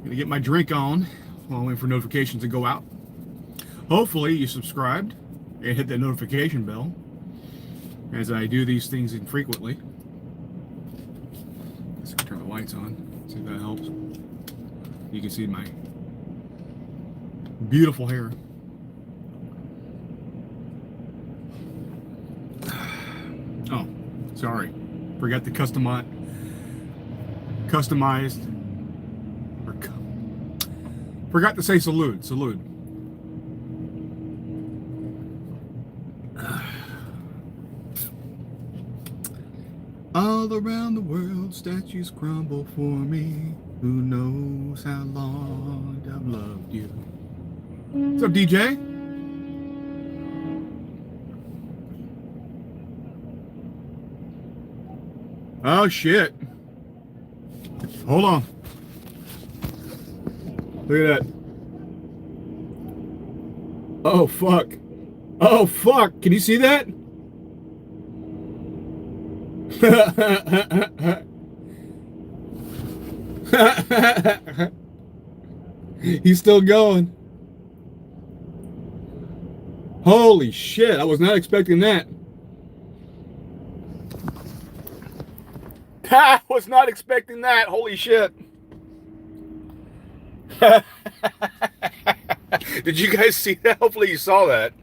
Gonna get my drink on while I'm waiting for notifications to go out. Hopefully you subscribed and hit that notification bell, as I do these things infrequently. Let's turn the lights on, see if that helps. You can see my beautiful hair. Oh, sorry. Forgot the customized or forgot to say salute. All around the world, statues crumble for me. Who knows how long I've loved you. What's up, DJ? Oh, shit. Hold on. Look at that. Oh, fuck. Oh, fuck. Can you see that? He's still going. Holy shit, I was not expecting that. I was not expecting that. Holy shit. Did you guys see that? Hopefully you saw that.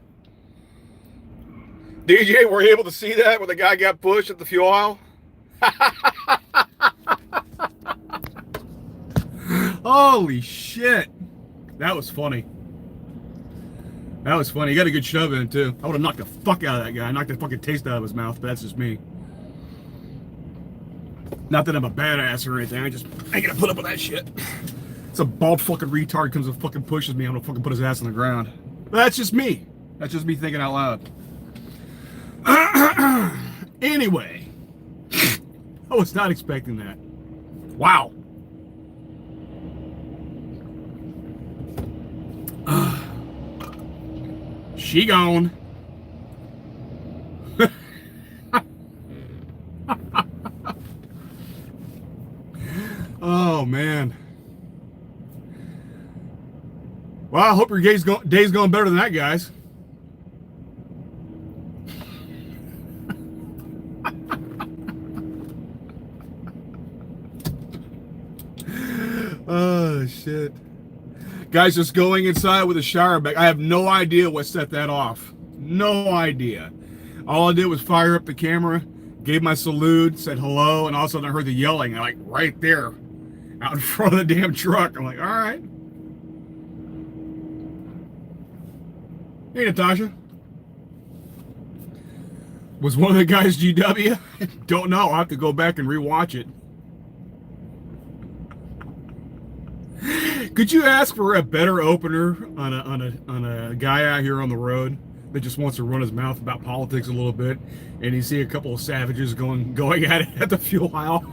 DJ, were you able to see that where the guy got pushed at the fuel aisle? Holy shit. That was funny. That was funny. He got a good shove in, too. I would have knocked the fuck out of that guy. I knocked the fucking taste out of his mouth, but that's just me. Not that I'm a badass or anything. I ain't gonna put up with that shit. It's a bald fucking retard comes and fucking pushes me. I'm gonna fucking put his ass on the ground. But that's just me. That's just me thinking out loud. Anyway, I was not expecting that. Wow. She gone. Oh man. Well, I hope your day's going better than that, guys. Oh shit. Guys, just going inside with a shower bag. I have no idea what set that off. No idea. All I did was fire up the camera, gave my salute, said hello, and all of a sudden I heard the yelling, like right there, out in front of the damn truck. I'm like, all right. Hey, Natasha. Was one of the guys GW? Don't know. I'll have to go back and rewatch it. Could you ask for a better opener on a guy out here on the road that just wants to run his mouth about politics a little bit, and you see a couple of savages going at it at the fuel aisle?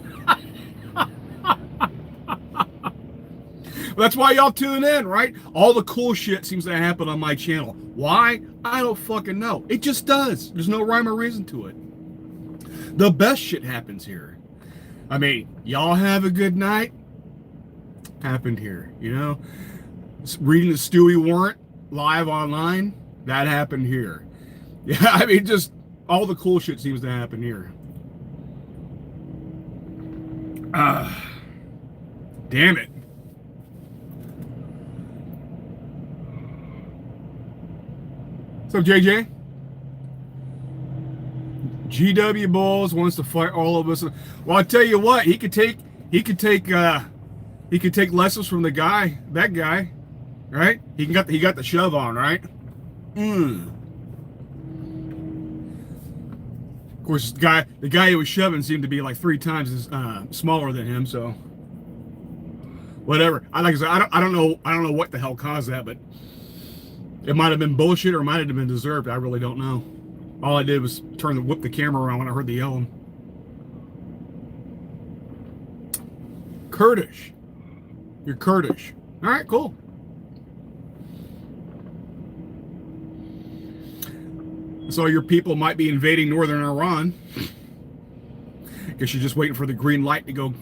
That's why y'all tune in, right? All the cool shit seems to happen on my channel. Why? I don't fucking know. It just does. There's no rhyme or reason to it. The best shit happens here. I mean, y'all have a good night. Happened here, you know? Reading the Stewie warrant live online, that happened here. Yeah, I mean, just all the cool shit seems to happen here. Damn it. What's up, JJ? GW Balls wants to fight all of us. Well, I tell you what, he could take lessons from that guy, right? He got the shove on, right? Of course, the guy he was shoving seemed to be like 3 times as smaller than him, so whatever. Like I said, I don't know what the hell caused that, but it might have been bullshit or it might have been deserved. I really don't know. All I did was whip the camera around when I heard the yelling. Kurdish. You're Kurdish. All right, cool. So your people might be invading northern Iran. Guess you're just waiting for the green light to go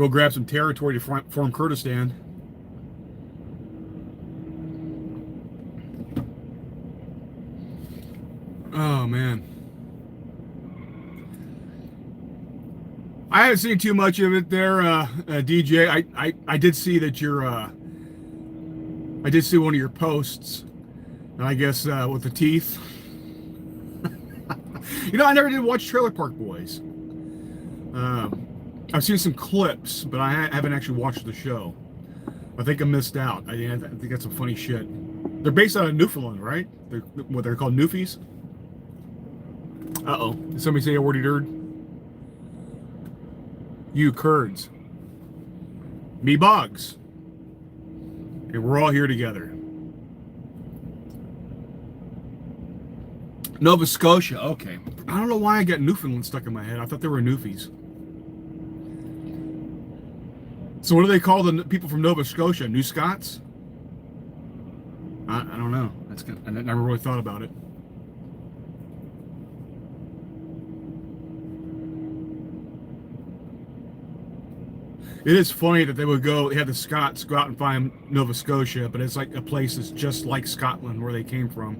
grab some territory to form Kurdistan. Oh, man. I haven't seen too much of it there, DJ. I did see that I did see one of your posts, and I guess with the teeth. I never did watch Trailer Park Boys. I've seen some clips, but I haven't actually watched the show. I think I missed out. I think that's some funny shit. They're based out of Newfoundland, right? They're called Newfies. Uh-oh. Did somebody say a wordy dird? You Kurds. Me Boggs. And we're all here together. Nova Scotia, okay. I don't know why I got Newfoundland stuck in my head. I thought they were Newfies. So what do they call the people from Nova Scotia? New Scots? I don't know. I never really thought about it. It is funny that they had the Scots go out and find Nova Scotia, but it's like a place that's just like Scotland where they came from.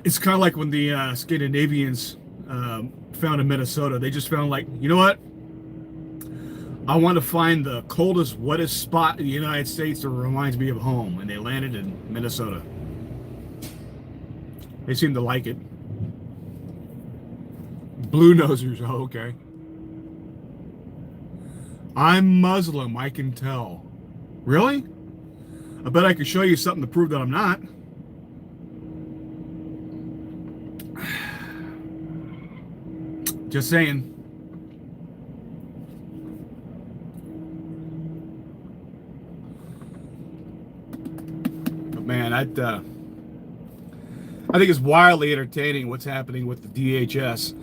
It's kind of like when the Scandinavians found Minnesota. They just found, like, you know what? I want to find the coldest, wettest spot in the United States that reminds me of home. And they landed in Minnesota. They seem to like it. Blue nosers, oh, okay. I'm Muslim, I can tell. Really? I bet I could show you something to prove that I'm not. Just saying. But man, I think it's wildly entertaining what's happening with the DHS.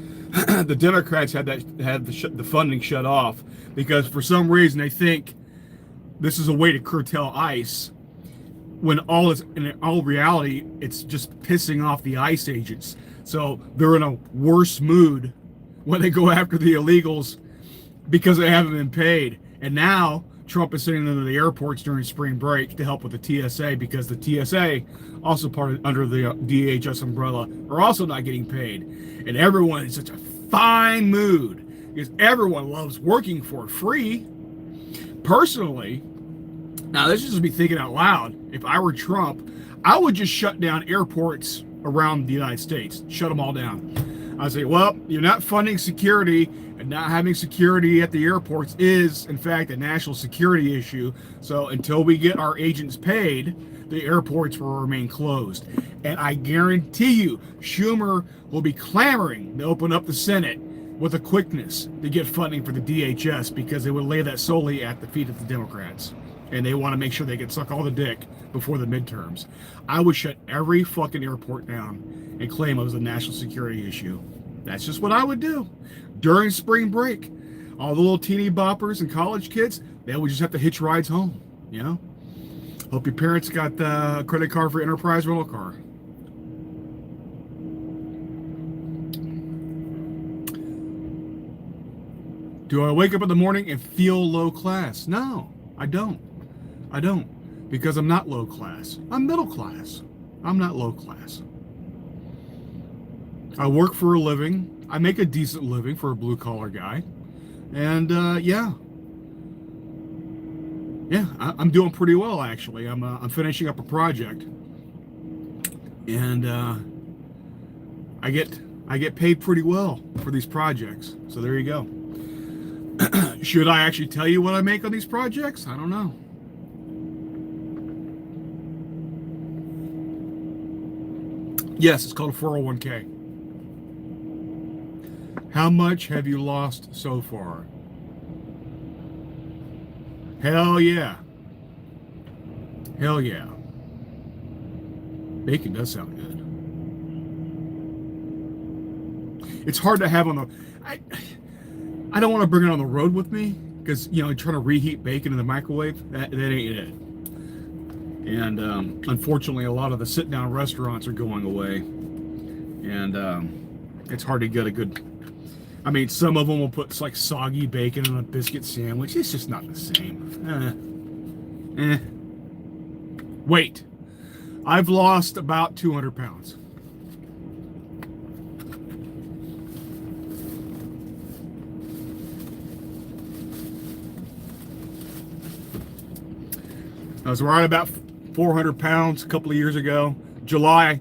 The Democrats had the funding shut off because for some reason they think this is a way to curtail ICE, when in all reality it's just pissing off the ICE agents. So they're in a worse mood when they go after the illegals because they haven't been paid. And now Trump is sending them to the airports during spring break to help with the TSA, because the TSA, also under the DHS umbrella, are also not getting paid. And everyone is in such a fine mood because everyone loves working for free. Personally, now this is just me thinking out loud, if I were Trump, I would just shut down airports around the United States. Shut them all down. I say, well, you're not funding security, and not having security at the airports is, in fact, a national security issue. So until we get our agents paid, the airports will remain closed. And I guarantee you, Schumer will be clamoring to open up the Senate with a quickness to get funding for the DHS, because they would lay that solely at the feet of the Democrats. And they want to make sure they can suck all the dick before the midterms. I would shut every fucking airport down and claim it was a national security issue. That's just what I would do. During spring break, all the little teeny boppers and college kids, they would just have to hitch rides home, you know? Hope your parents got the credit card for Enterprise rental car. Do I wake up in the morning and feel low class? No, I don't. I don't, because I'm not low class. I'm middle class. I'm not low class. I work for a living. I make a decent living for a blue collar guy. And yeah, I'm doing pretty well, actually. I'm finishing up a project. And I get paid pretty well for these projects. So there you go. Should I actually tell you what I make on these projects? I don't know. Yes, it's called a 401k. How much have you lost so far? Hell yeah. Hell yeah. Bacon does sound good. It's hard to have on the... I don't want to bring it on the road with me, because, you know, trying to reheat bacon in the microwave, that ain't it. And unfortunately, a lot of the sit-down restaurants are going away. And it's hard to get a good... I mean, some of them will put like soggy bacon on a biscuit sandwich. It's just not the same. Wait. I've lost about 200 pounds. I was right about 400 pounds a couple of years ago. July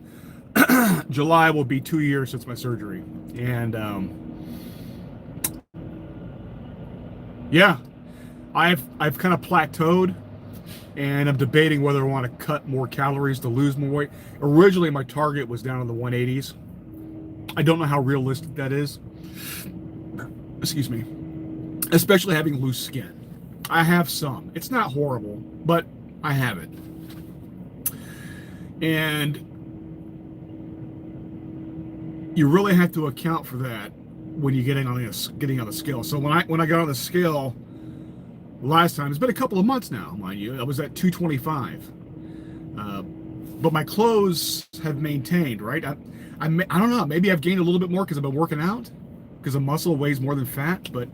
will be 2 years since my surgery. And yeah, I've kind of plateaued, and I'm debating whether I want to cut more calories to lose more weight. Originally, my target was down in the 180s. I don't know how realistic that is. Excuse me. Especially having loose skin. I have some. It's not horrible, but I have it. And you really have to account for that when you're getting on the scale. So when I got on the scale last time, it's been a couple of months now, mind you. I was at 225. But my clothes have maintained, right? I don't know. Maybe I've gained a little bit more because I've been working out, because a muscle weighs more than fat. But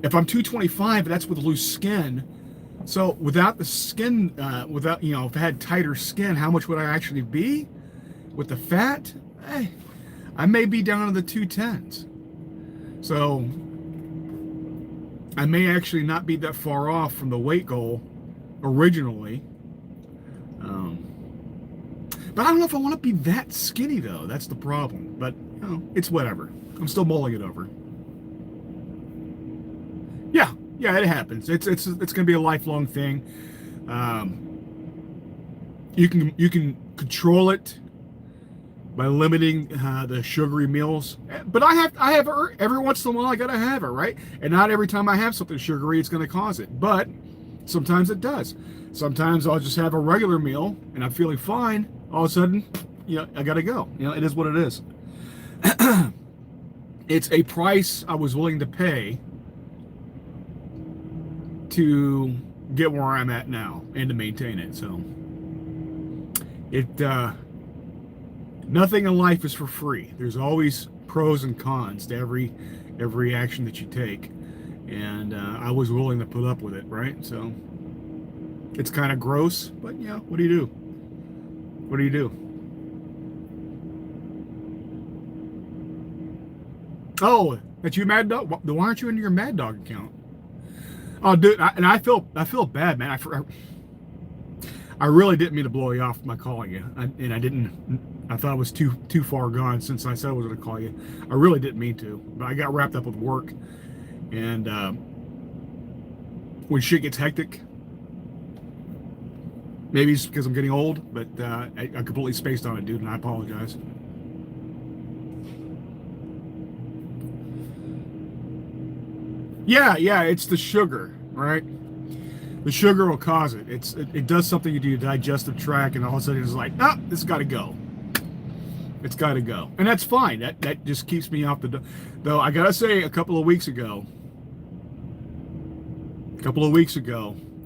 if I'm 225, that's with loose skin. So without the skin, if I had tighter skin, how much would I actually be? With the fat, I may be down in the 210s. So I may actually not be that far off from the weight goal originally. But I don't know if I want to be that skinny, though. That's the problem. But it's whatever. I'm still mulling it over. Yeah, it happens. It's going to be a lifelong thing. You can control it by limiting the sugary meals. But I have every once in a while. I gotta have it, right? And not every time I have something sugary, it's going to cause it. But sometimes it does. Sometimes I'll just have a regular meal and I'm feeling fine. All of a sudden, I gotta go. It is what it is. It's a price I was willing to pay to get where I'm at now and to maintain it. So nothing in life is for free. There's always pros and cons to every action that you take, and I was willing to put up with it, right? So it's kind of gross, but what do you do? What do you do? Oh, that you Mad Dog? Why aren't you in your Mad Dog account? Oh, dude, I feel bad, man. I really didn't mean to blow you off by calling you, and I didn't. I thought I was too far gone since I said I was going to call you. I really didn't mean to, but I got wrapped up with work, and when shit gets hectic, maybe it's because I'm getting old, but I completely spaced on it, dude, and I apologize. Yeah, it's the sugar, right? The sugar will cause it. It does something to your digestive tract, and all of a sudden it's like, this has got to go. It's got to go, and that's fine. That just keeps me off the. Though I gotta say, a couple of weeks ago, I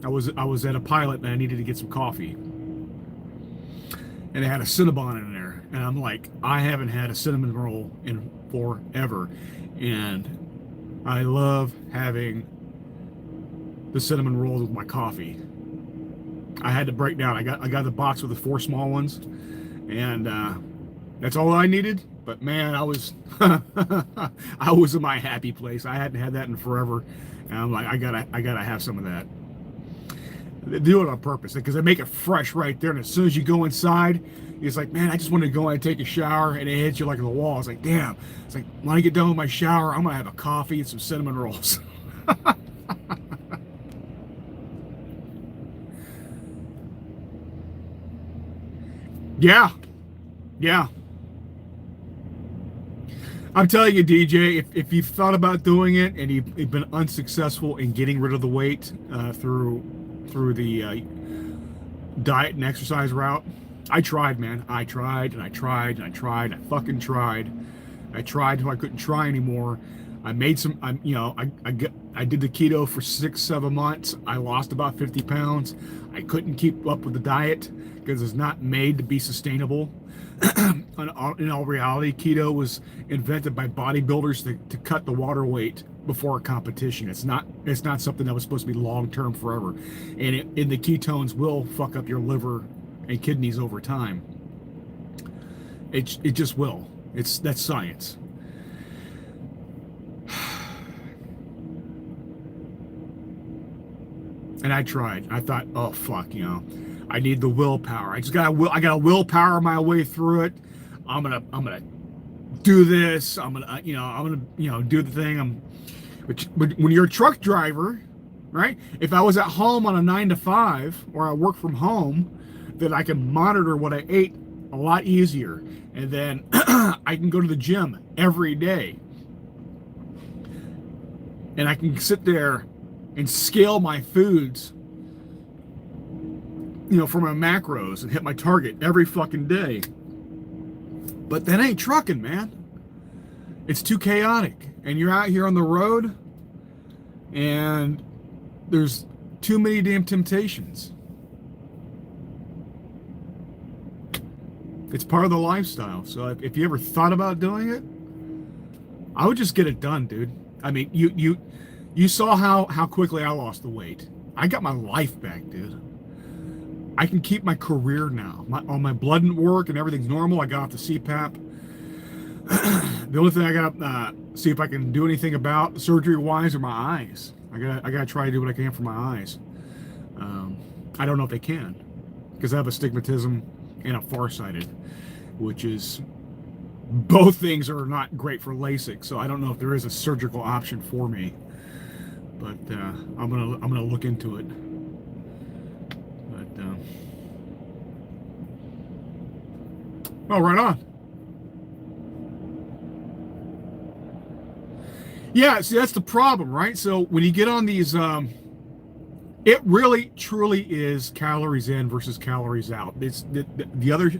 was at a pilot and I needed to get some coffee, and it had a Cinnabon in there, and I'm like, I haven't had a cinnamon roll in forever, and I love having the cinnamon rolls with my coffee. I had to break down. I got the box with the 4 small ones, and that's all I needed. But man, I was I was in my happy place. I hadn't had that in forever, and I'm like, I gotta have some of that. They do it on purpose because they make it fresh right there. And as soon as you go inside, it's like, man, I just wanted to go in and take a shower, and it hits you like on the wall. It's like, damn. It's like, when I get done with my shower, I'm gonna have a coffee and some cinnamon rolls. Yeah. I'm telling you, DJ, if you've thought about doing it and you've been unsuccessful in getting rid of the weight through the diet and exercise route, I tried, man. I tried. I fucking tried. I tried until I couldn't try anymore. I made some. I did the keto for 6-7 months. I lost about 50 pounds. I couldn't keep up with the diet because it's not made to be sustainable. In all reality, keto was invented by bodybuilders to cut the water weight before a competition. It's not something that was supposed to be long term forever, and the ketones will fuck up your liver and kidneys over time. It just will. That's science. And I tried. I thought, oh fuck, I need the willpower. I gotta willpower my way through it. I'm gonna do this. I'm gonna do the thing. But when you're a truck driver, right? If I was at home on a 9 to 5 or I work from home, then I can monitor what I ate a lot easier. And then I can go to the gym every day. And I can sit there and scale my foods, for my macros and hit my target every fucking day. But that ain't trucking, man. It's too chaotic. And you're out here on the road and there's too many damn temptations. It's part of the lifestyle. So if you ever thought about doing it, I would just get it done, dude. I mean, you saw how quickly I lost the weight. I got my life back, dude. I can keep my career now. All my blood work and everything's normal. I got off the CPAP. The only thing I got see if I can do anything about surgery-wise are my eyes. I gotta try to do what I can for my eyes. I don't know if they can because I have astigmatism and I'm farsighted, which is both things are not great for LASIK. So I don't know if there is a surgical option for me, but I'm gonna look into it. But oh, right on. Yeah, see, that's the problem, right? So when you get on these, it really, truly is calories in versus calories out. It's the other,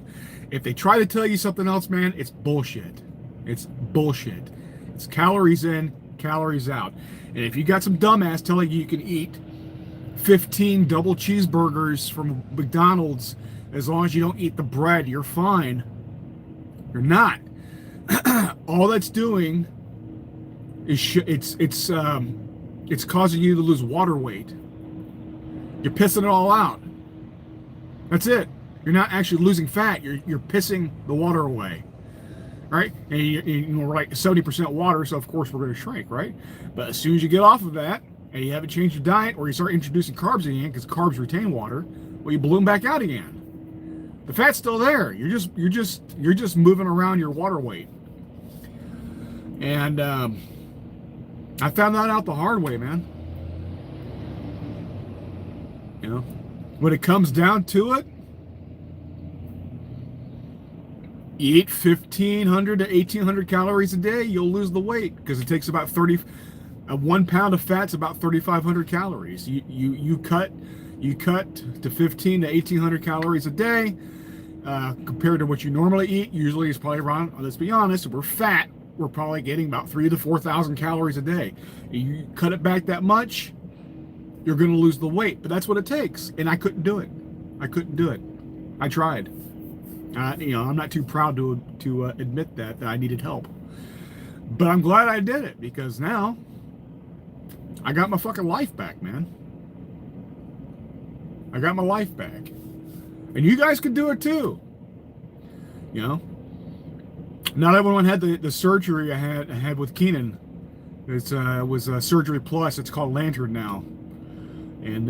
if they try to tell you something else, man, it's bullshit. It's bullshit. It's calories in, calories out. And if you got some dumbass telling you can eat 15 double cheeseburgers from McDonald's as long as you don't eat the bread, you're fine. You're not. All that's doing is it's causing you to lose water weight. You're pissing it all out. That's it. You're not actually losing fat. You're pissing the water away, right? And we're like 70% water, so of course we're going to shrink, right? But as soon as you get off of that and you haven't changed your diet, or you start introducing carbs again, because carbs retain water, well, you balloon back out again. The fat's still there. You're just moving around your water weight. And I found that out the hard way, man. When it comes down to it, you eat 1,500 to 1,800 calories a day, you'll lose the weight, because it takes about 1 pound of fat's about 3,500 calories. You cut to 15 to 1,800 calories a day, compared to what you normally eat. Usually it's probably around, let's be honest, if we're fat, we're probably getting about 3,000 to 4,000 calories a day. You cut it back that much, you're going to lose the weight. But that's what it takes. And I couldn't do it. I tried. I'm not too proud to admit that I needed help. But I'm glad I did it, because now I got my fucking life back, man. I got my life back. And you guys can do it too. Not everyone had the surgery I had with Keenan. It was Surgery Plus. It's called Lantern now. And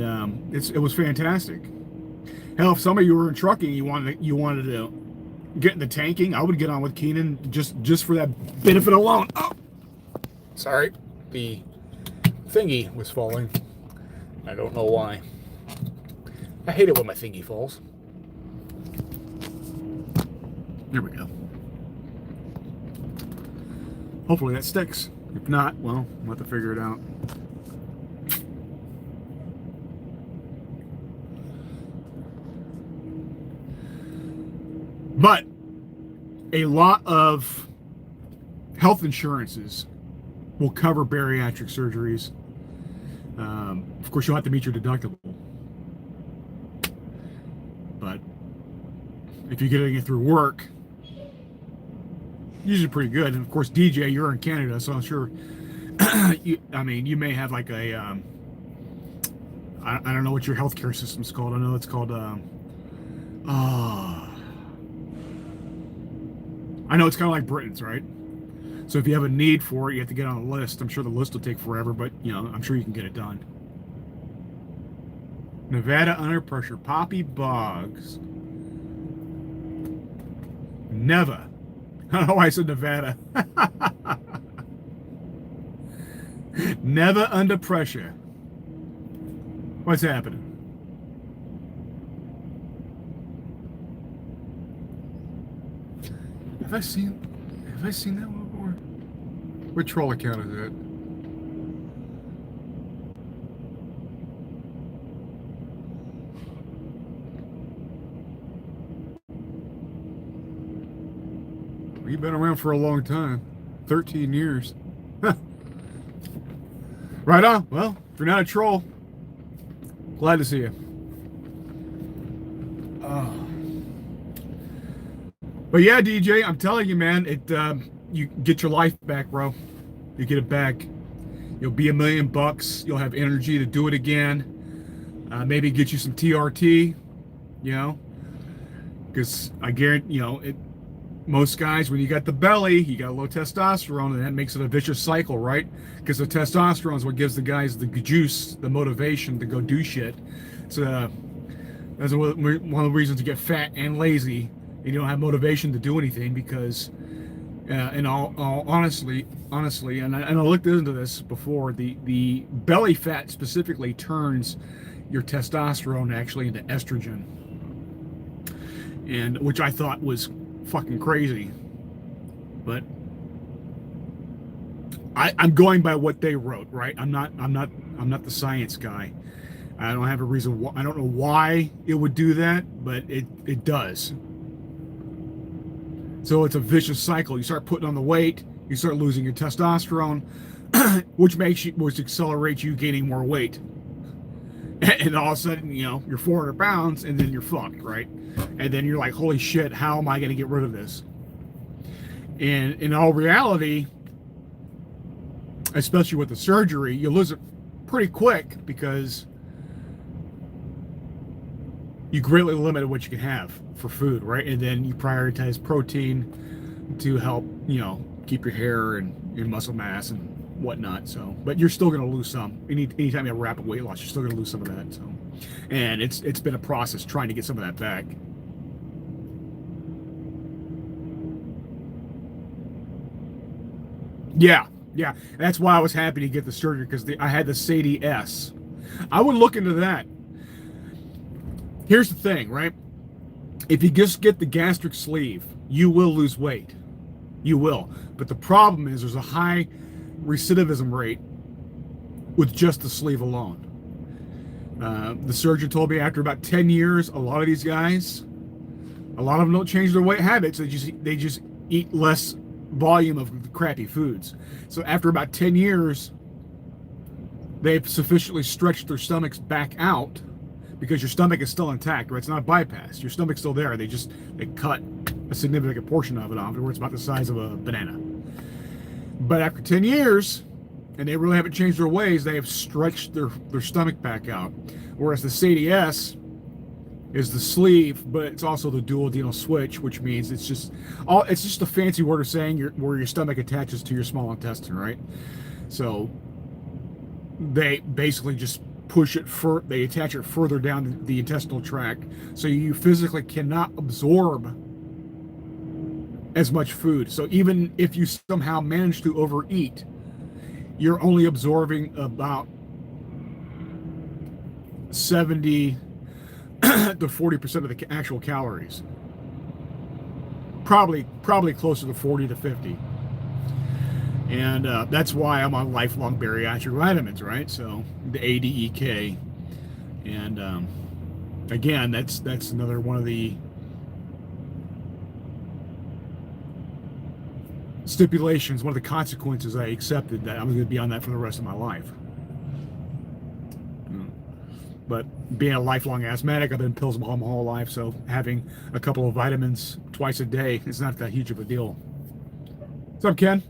it was fantastic. Hell, if some of you were in trucking, you wanted to get into tanking, I would get on with Keenan just for that benefit alone. Oh, sorry, the thingy was falling. I don't know why. I hate it when my thingy falls. There we go. Hopefully that sticks. If not, well, we'll have to figure it out. But a lot of health insurances will cover bariatric surgeries. Of course, you'll have to meet your deductible. But if you're getting it through work, usually pretty good. And of course, DJ, you're in Canada, so I'm sure. You may have like a. I don't know what your healthcare system's called. I know it's called. I know it's kind of like Britain's, right? So if you have a need for it, you have to get on a list. I'm sure the list will take forever, but I'm sure you can get it done. Nevada under pressure. Poppy Boggs. Never. I don't know why I said Nevada. Never under pressure. What's happening? Have I seen that one before? What troll account is that? You've been around for a long time. 13 years. Right on. Well, if you're not a troll, glad to see you. But yeah, DJ, I'm telling you, man, you get your life back, bro. You get it back. You'll be $1 million. You'll have energy to do it again. Maybe get you some TRT, because I guarantee, most guys, when you got the belly, you got low testosterone, and that makes it a vicious cycle, right? Because the testosterone is what gives the guys the juice, the motivation to go do shit. So that's one of the reasons you get fat and lazy. You don't have motivation to do anything because, in all honestly, and I looked into this before, the belly fat specifically turns your testosterone actually into estrogen, and which I thought was fucking crazy, but I'm going by what they wrote, right? I'm not the science guy. I don't have a reason. I don't know why it would do that, but it does. So it's a vicious cycle. You start putting on the weight, you start losing your testosterone, which accelerates you gaining more weight. And all of a sudden, you're 400 pounds, and then you're fucked, right? And then you're like, holy shit, how am I going to get rid of this? And in all reality, especially with the surgery, you lose it pretty quick because you greatly limit what you can have for food, right? And then you prioritize protein to help, keep your hair and your muscle mass and whatnot. So, but you're still going to lose some. Anytime you have rapid weight loss, you're still going to lose some of that. So, and it's been a process trying to get some of that back. Yeah. That's why I was happy to get the surgery, because I had the Sadie S. I would look into that. Here's the thing, right? If you just get the gastric sleeve, you will lose weight. You will. But the problem is there's a high recidivism rate with just the sleeve alone. The surgeon told me after about 10 years, a lot of these guys, a lot of them don't change their weight habits. They just eat less volume of crappy foods. So after about 10 years, they've sufficiently stretched their stomachs back out, because your stomach is still intact, right? It's not bypassed. Your stomach's still there. They cut a significant portion of it off, where it's about the size of a banana. But after 10 years, and they really haven't changed their ways, they have stretched their stomach back out. Whereas the Sadie S is the sleeve, but it's also the duodenal switch, which means it's just a fancy word of saying where your stomach attaches to your small intestine, right? So they basically just they attach it further down the intestinal tract, so you physically cannot absorb as much food. So even if you somehow manage to overeat, you're only absorbing about 70 to 40% of the actual calories. Probably closer to 40 to 50. And that's why I'm on lifelong bariatric vitamins, right? So the ADEK, and again, that's another one of the stipulations, one of the consequences I accepted, that I'm going to be on that for the rest of my life. But being a lifelong asthmatic, I've been pills my whole life, so having a couple of vitamins twice a day is not that huge of a deal. What's up, Ken?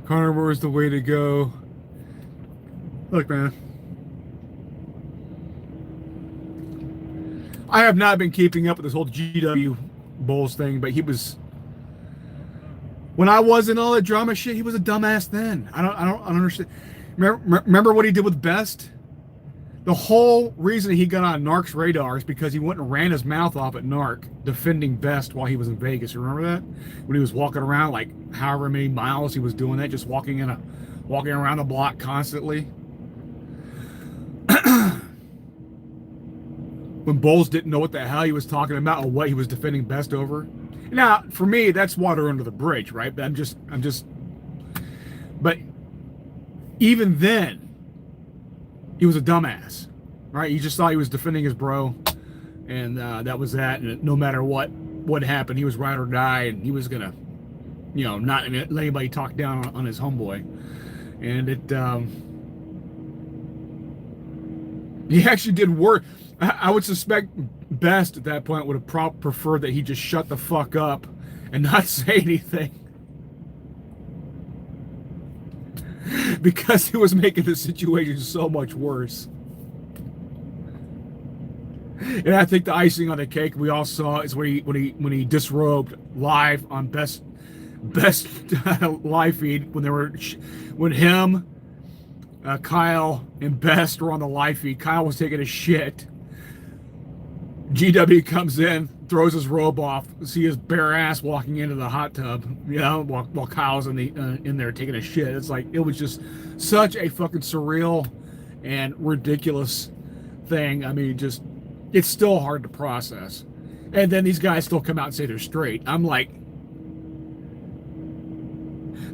Carnivore is the way to go. Look, man, I have not been keeping up with this whole GW Bowles thing, but he was, when I was in all that drama shit, he was a dumbass then. I don't understand. Remember what he did with Best? The whole reason he got on Narc's radar is because he went and ran his mouth off at Narc defending Best while he was in Vegas. You remember that? When he was walking around like however many miles he was doing that, just walking around the block constantly. When Bowles didn't know what the hell he was talking about or what he was defending Best over. Now, for me, that's water under the bridge, right? But but even then, he was a dumbass, right? He just thought he was defending his bro, and that was that. And no matter what happened, he was ride or die, and he was gonna, not let anybody talk down on his homeboy. And he actually did work. I would suspect Best at that point would have preferred that he just shut the fuck up and not say anything, because it was making the situation so much worse. And I think the icing on the cake we all saw is when he disrobed live on best live feed when him, Kyle, and Best were on the live feed. Kyle was taking a shit. GW comes in, throws his robe off, see his bare ass walking into the hot tub, while Kyle's in there taking a shit. It's like, it was just such a fucking surreal and ridiculous thing. I mean, just, it's still hard to process. And then these guys still come out and say they're straight. I'm like,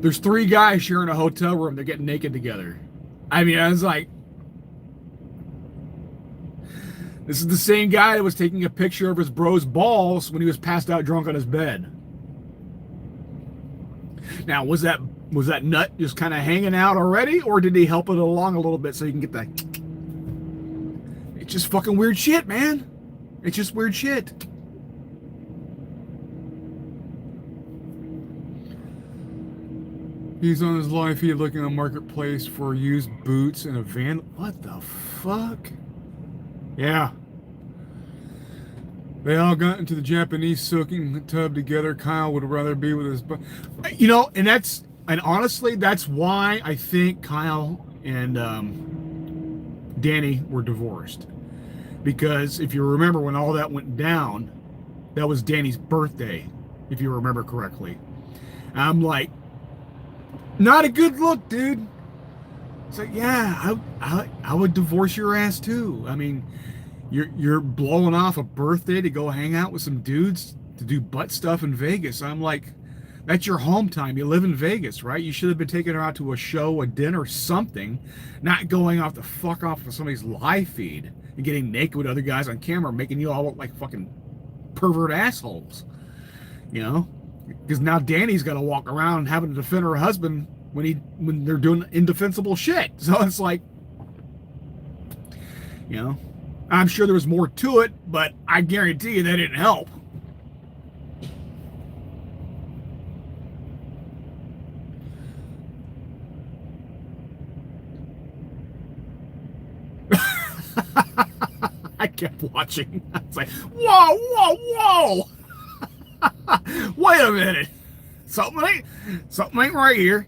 there's 3 guys sharing a hotel room. They're getting naked together. I mean, I was like, this is the same guy that was taking a picture of his bro's balls when he was passed out drunk on his bed. Now, was that nut just kind of hanging out already, or did he help it along a little bit so you can get that? It's just fucking weird shit, man. It's just weird shit. He's on his live feed looking on Marketplace for used boots and a van. What the fuck? Yeah. They all got into the Japanese soaking tub together. Kyle would rather be with his... And honestly, that's why I think Kyle and Danny were divorced. Because if you remember when all that went down, that was Danny's birthday, if you remember correctly. I'm like, not a good look, dude. It's like, yeah, I would divorce your ass too. I mean, you're blowing off a birthday to go hang out with some dudes to do butt stuff in Vegas. I'm like, that's your home time. You live in Vegas, right? You should have been taking her out to a show, a dinner, something, not going off the fuck off of somebody's live feed and getting naked with other guys on camera, making you all look like fucking pervert assholes. Because now Danny's got to walk around having to defend her husband when they're doing indefensible shit. So it's like, I'm sure there was more to it, but I guarantee you that didn't help. I kept watching. I was like, whoa. Wait a minute. Something ain't right here.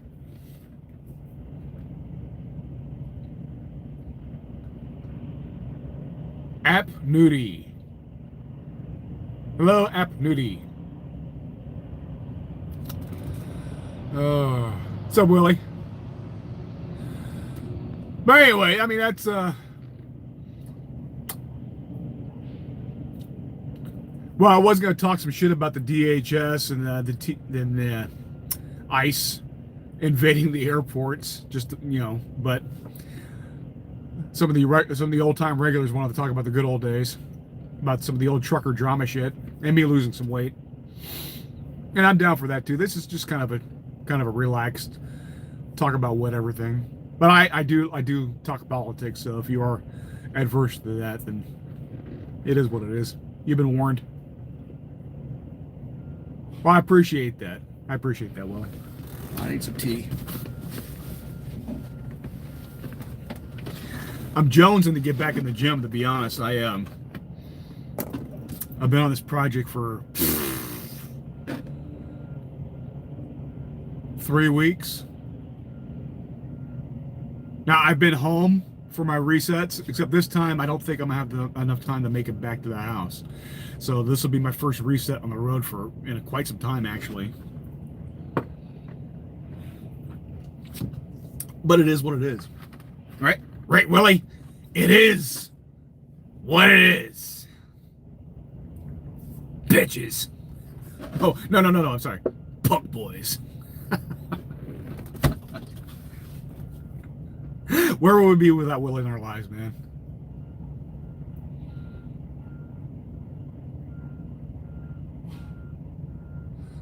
App Nudie. Hello, App Nudie. What's up, Willie? But anyway, I mean, that's well, I was going to talk some shit about the DHS and the ICE invading the airports, but some of the old time regulars wanted to talk about the good old days, about some of the old trucker drama shit, and me losing some weight. And I'm down for that too. This is just kind of a relaxed talk about whatever thing. But I do talk politics, so if you are adverse to that, then it is what it is. You've been warned. Well, I appreciate that. Willie. I need some tea. I'm jonesing to get back in the gym, to be honest. I've been on this project for 3 weeks. Now, I've been home for my resets, except this time I don't think I'm going to have enough time to make it back to the house. So this will be my first reset on the road for quite some time, actually. But it is what it is. Right? Right, Willie? It is what it is. Bitches. Oh, no, I'm sorry. Punk boys. Where would we be without Willie in our lives, man?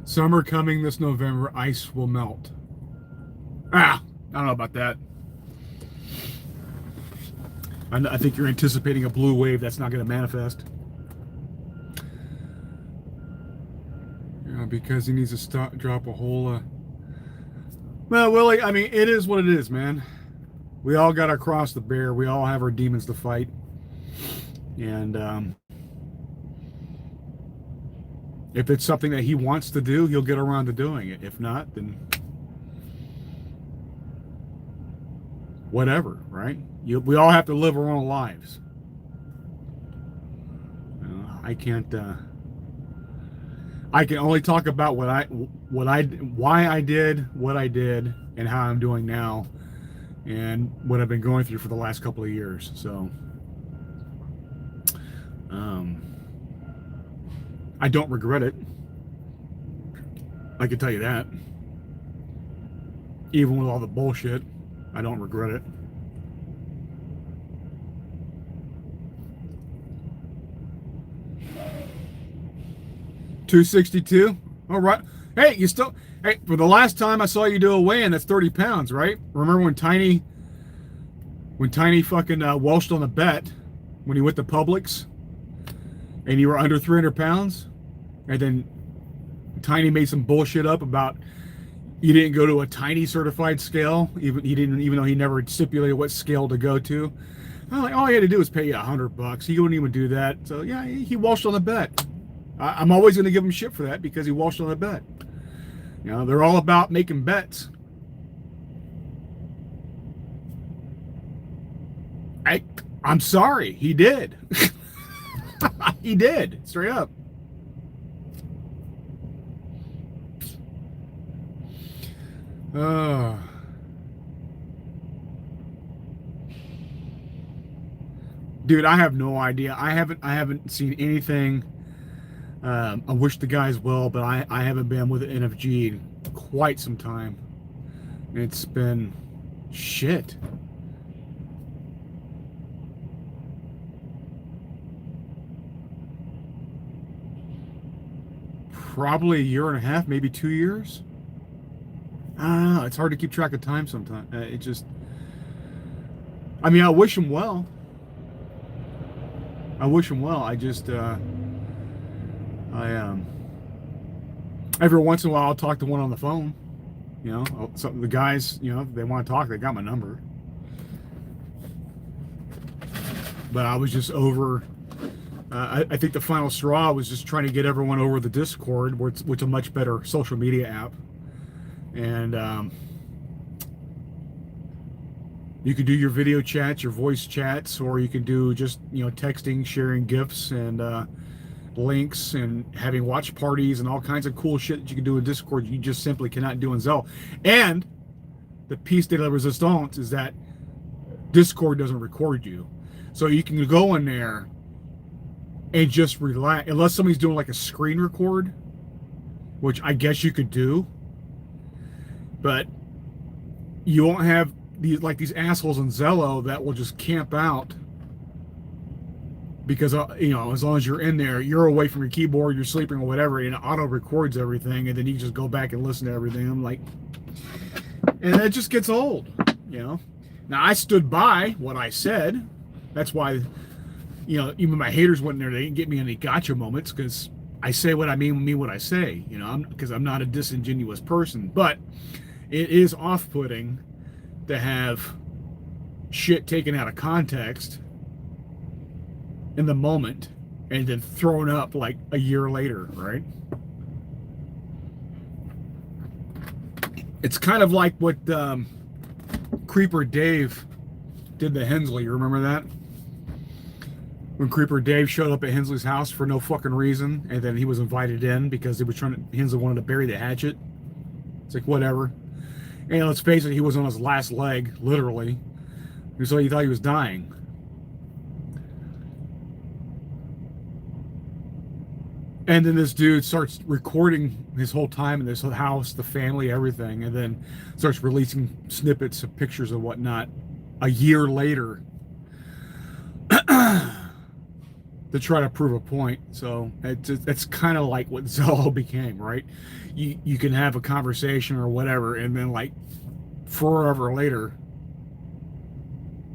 Summer coming this November, ice will melt. I don't know about that. I think you're anticipating a blue wave that's not going to manifest. Because he needs to drop a whole... Well, Willie, I mean, it is what it is, man. We all got our cross to bear. We all have our demons to fight. And if it's something that he wants to do, he'll get around to doing it. If not, then whatever, right? We all have to live our own lives. I can't... I can only talk about why I did what I did and how I'm doing now and what I've been going through for the last couple of years. So, I don't regret it. I can tell you that. Even with all the bullshit, I don't regret it. $262. All right. Hey, hey, for the last time I saw you do a weigh-in, that's 30 pounds, right? Remember when Tiny fucking welched on the bet when he went to Publix and you were under 300 pounds? And then Tiny made some bullshit up about you didn't go to a Tiny certified scale, even though he never stipulated what scale to go to. I'm like, all he had to do was pay you $100. He wouldn't even do that. So yeah, he welched on the bet. I'm always going to give him shit for that because he walked on a bet. You know, they're all about making bets. I'm sorry, he did. He did, straight up. Dude, I have no idea. I haven't seen anything. I wish the guys well, but I haven't been with NFG in quite some time. It's been shit. Probably a year and a half, maybe 2 years. I don't know. It's hard to keep track of time sometimes. I mean, I wish him well. Every once in a while I'll talk to one on the phone. You know, the guys, you know, if they want to talk, they got my number. But I was just over, I think the final straw was just trying to get everyone over the Discord, which is a much better social media app. And you can do your video chats, your voice chats, or you can do just, you know, texting, sharing GIFs and links and having watch parties and all kinds of cool shit that you can do in Discord you just simply cannot do in Zello. And the piece de la resistance is that Discord doesn't record you. So you can go in there and just relax, unless somebody's doing like a screen record, which I guess you could do. But you won't have these assholes in Zello that will just camp out because, you know, as long as you're in there, you're away from your keyboard, you're sleeping or whatever, and it auto records everything, and then you just go back and listen to everything. I'm like, and it just gets old, you know. Now I stood by what I said. That's why, you know, even my haters went in there. They didn't get me any gotcha moments because I say what I mean what I say, you know, because I'm not a disingenuous person. But it is off-putting to have shit taken out of context in the moment and then thrown up like a year later, right? It's kind of like what Creeper Dave did to Hensley. You remember that? When Creeper Dave showed up at Hensley's house for no fucking reason, and then he was invited in because Hensley wanted to bury the hatchet. It's like, whatever. And let's face it, he was on his last leg, literally. So he thought he was dying. And then this dude starts recording his whole time in this house, the family, everything, and then starts releasing snippets of pictures and whatnot a year later to try to prove a point. So it's kind of like what Zello became, right? You can have a conversation or whatever, and then like forever later,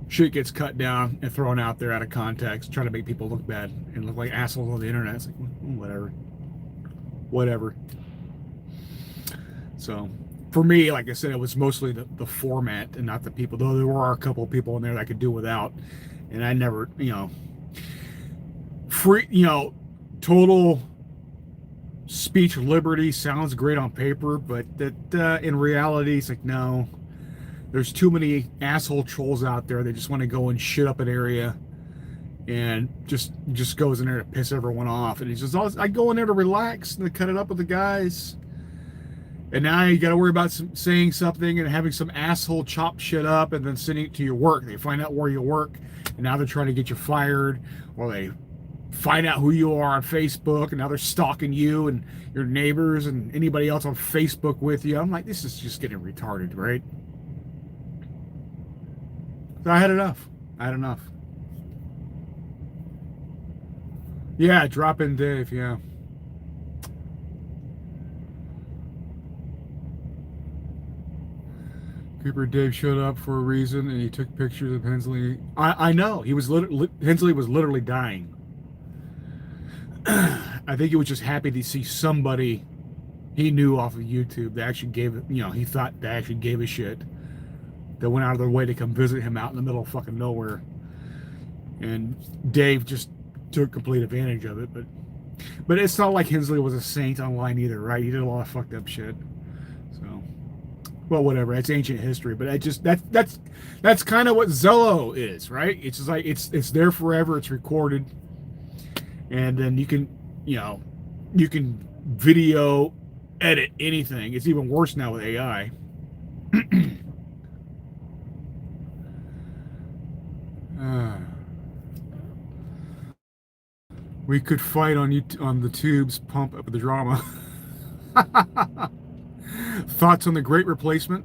shit gets cut down and thrown out there out of context, trying to make people look bad and look like assholes on the internet. It's like, whatever. So for me, like I said, it was mostly the format and not the people, though there were a couple of people in there that I could do without. And I never, total speech liberty sounds great on paper, but that in reality, it's like, no, there's too many asshole trolls out there that just want to go and shit up an area and just goes in there to piss everyone off. And he's just, I go in there to relax and to cut it up with the guys. And now you got to worry about saying something and having some asshole chop shit up and then sending it to your work. They find out where you work, and now they're trying to get you fired, or they find out who you are on Facebook, and now they're stalking you and your neighbors and anybody else on Facebook with you. I'm like, this is just getting retarded, right? So I had enough. Yeah, drop in Dave, yeah. Creeper Dave showed up for a reason, and he took pictures of Hensley. I know. Hensley was literally dying. I think he was just happy to see somebody he knew off of YouTube that actually he thought that actually gave a shit, that went out of their way to come visit him out in the middle of fucking nowhere. And Dave just took complete advantage of it. But it's not like Hensley was a saint online either, right? He did a lot of fucked up shit. So, well, whatever. It's ancient history. But that's kind of what Zello is, right? It's just like it's there forever. It's recorded, and then you can video edit anything. It's even worse now with AI. We could fight on the tubes, pump up the drama. Thoughts on the Great Replacement?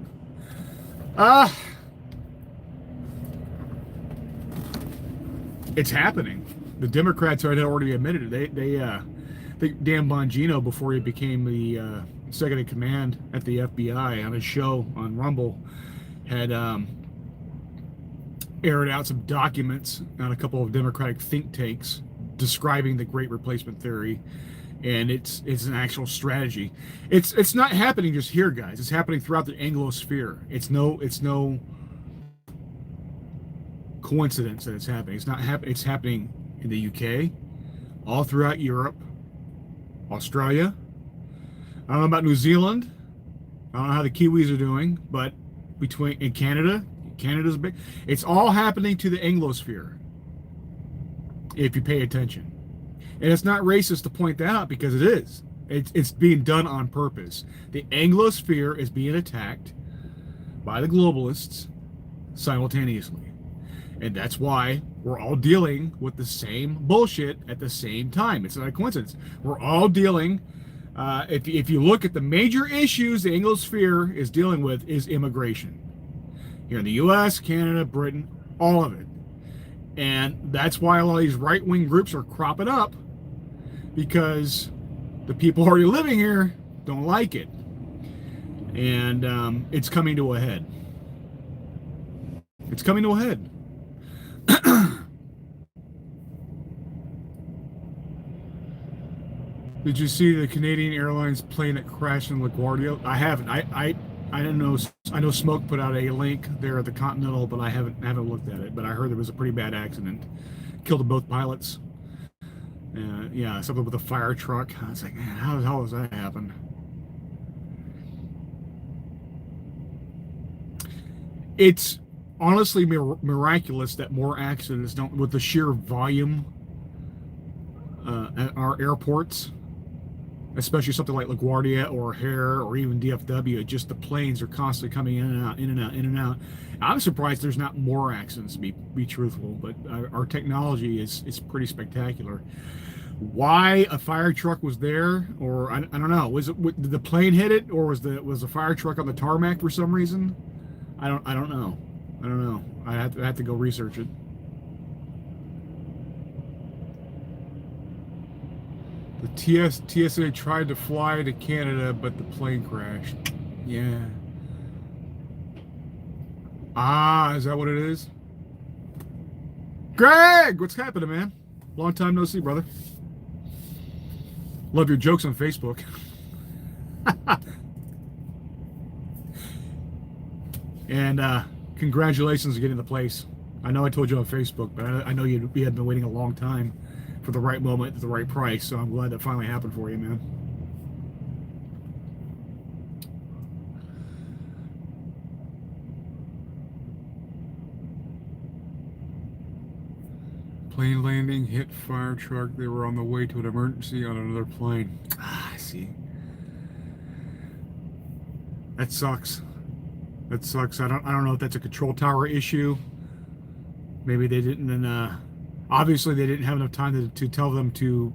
It's happening. The Democrats had already admitted it. I think Dan Bongino, before he became the second in command at the FBI, on his show on Rumble, had aired out some documents on a couple of Democratic think tanks describing the Great Replacement theory, and it's an actual strategy. It's not happening just here, guys. It's happening throughout the Anglosphere. It's no coincidence that it's happening. It's not happening. It's happening in the UK, all throughout Europe, Australia. I don't know about New Zealand. I don't know how the Kiwis are doing, but in Canada's big. It's all happening to the Anglosphere, if you pay attention. And it's not racist to point that out, because it is. It's being done on purpose. The Anglosphere is being attacked by the globalists simultaneously. And that's why we're all dealing with the same bullshit at the same time. It's not a coincidence. We're all dealing, if you look at the major issues the Anglosphere is dealing with, is immigration. Here in the US, Canada, Britain, all of it. And that's why a lot of these right-wing groups are cropping up, because the people already living here don't like it. And it's coming to a head. It's coming to a head. Did you see the Canadian Airlines plane that crashed in LaGuardia? I haven't. I don't know. I know Smoke put out a link there at the Continental, but I haven't looked at it. But I heard there was a pretty bad accident, killed both pilots. Yeah, something with a fire truck. I was like, man, how the hell does that happen? It's honestly miraculous that more accidents don't, with the sheer volume at our airports, especially something like LaGuardia or O'Hare or even DFW. Just the planes are constantly coming in and out, in and out, in and out. I'm surprised there's not more accidents, to be truthful, but our technology is pretty spectacular. Why a fire truck was there, or I don't know, did the plane hit it, or was the fire truck on the tarmac for some reason? I don't know. I don't know. I have to go research it. The TSA tried to fly to Canada, but the plane crashed. Yeah. Ah, is that what it is? Greg, what's happening, man? Long time no see, brother. Love your jokes on Facebook. And congratulations on getting the place. I know I told you on Facebook, but I know you had been waiting a long time for the right moment at the right price, so I'm glad that finally happened for you, man. Plane landing, hit fire truck. They were on the way to an emergency on another plane. Ah, I see. That sucks. That sucks. I don't know if that's a control tower issue. Maybe they didn't, and obviously they didn't have enough time to tell them to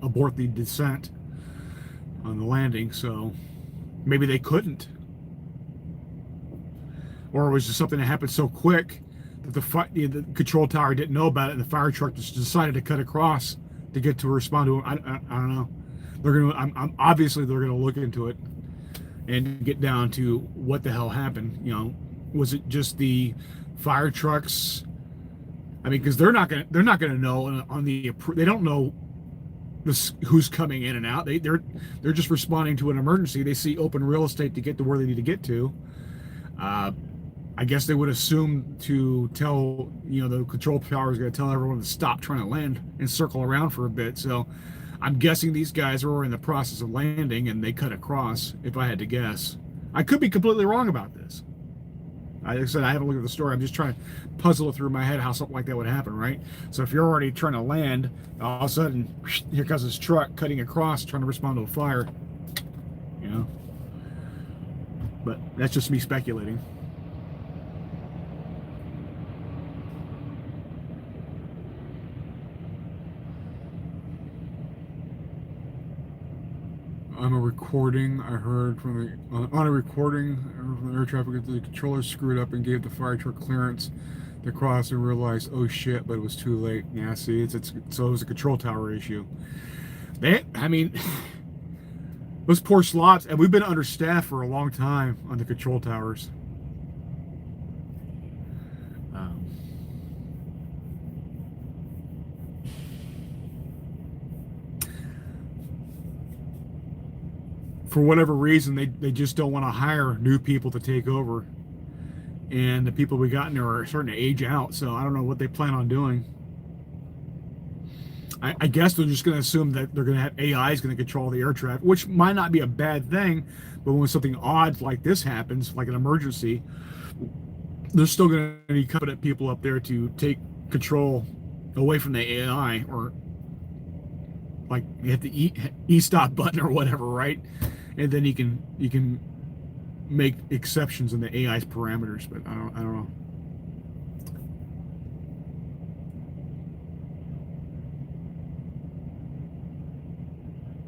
abort the descent on the landing, so maybe they couldn't. Or it was just something that happened so quick that the control tower didn't know about it, and the fire truck just decided to cut across to get to respond to it. I don't know. They're gonna. Obviously they're gonna look into it and get down to what the hell happened. You know, was it just the fire trucks? I mean, because they're not gonna know on the, they don't know who's coming in and out. They're just responding to an emergency. They see open real estate to get to where they need to get to. I guess they would assume to tell, the control tower is going to tell everyone to stop trying to land and circle around for a bit. So I'm guessing these guys were in the process of landing and they cut across, if I had to guess. I could be completely wrong about this. Like I said, I haven't looked at the story. I'm just trying to puzzle it through my head how something like that would happen, right? So if you're already trying to land, all of a sudden, here comes this truck cutting across, trying to respond to a fire. But that's just me speculating. On a recording, I heard on a recording from the air traffic, the controller screwed up and gave the fire truck clearance to cross and realized, oh shit, but it was too late. Yeah, see, so it was a control tower issue. Those poor slots, and we've been understaffed for a long time on the control towers. For whatever reason, they just don't want to hire new people to take over. And the people we got in there are starting to age out, so I don't know what they plan on doing. I guess they're just going to assume that they're going to have AI is going to control the air traffic, which might not be a bad thing, but when something odd like this happens, like an emergency, they're still going to need competent people up there to take control away from the AI, or like you hit the e-stop button or whatever, right? And then you can make exceptions in the AI's parameters, but I don't know.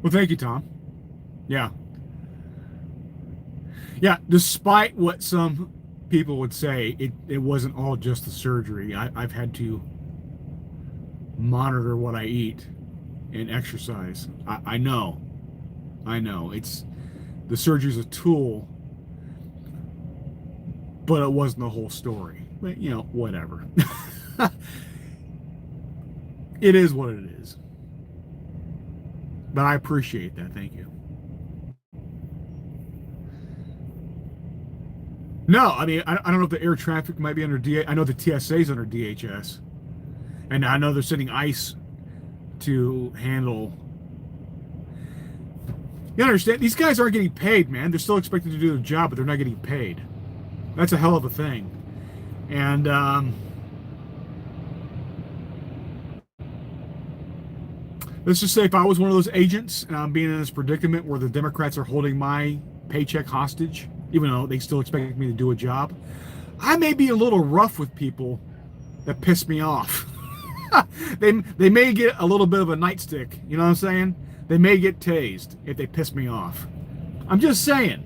Well, thank you, Tom. Yeah. Yeah, despite what some people would say, it wasn't all just the surgery. I've had to monitor what I eat and exercise. I know. The surgery's a tool, but it wasn't the whole story. But, whatever. It is what it is. But I appreciate that. Thank you. No, I mean, I don't know if the air traffic might be under DHS. I know the TSA is under DHS. And I know they're sending ICE to handle. You understand? These guys aren't getting paid, man. They're still expected to do their job, but they're not getting paid. That's a hell of a thing. And let's just say if I was one of those agents and I'm being in this predicament where the Democrats are holding my paycheck hostage, even though they still expect me to do a job, I may be a little rough with people that piss me off. They may get a little bit of a nightstick, you know what I'm saying? They may get tased if they piss me off. I'm just saying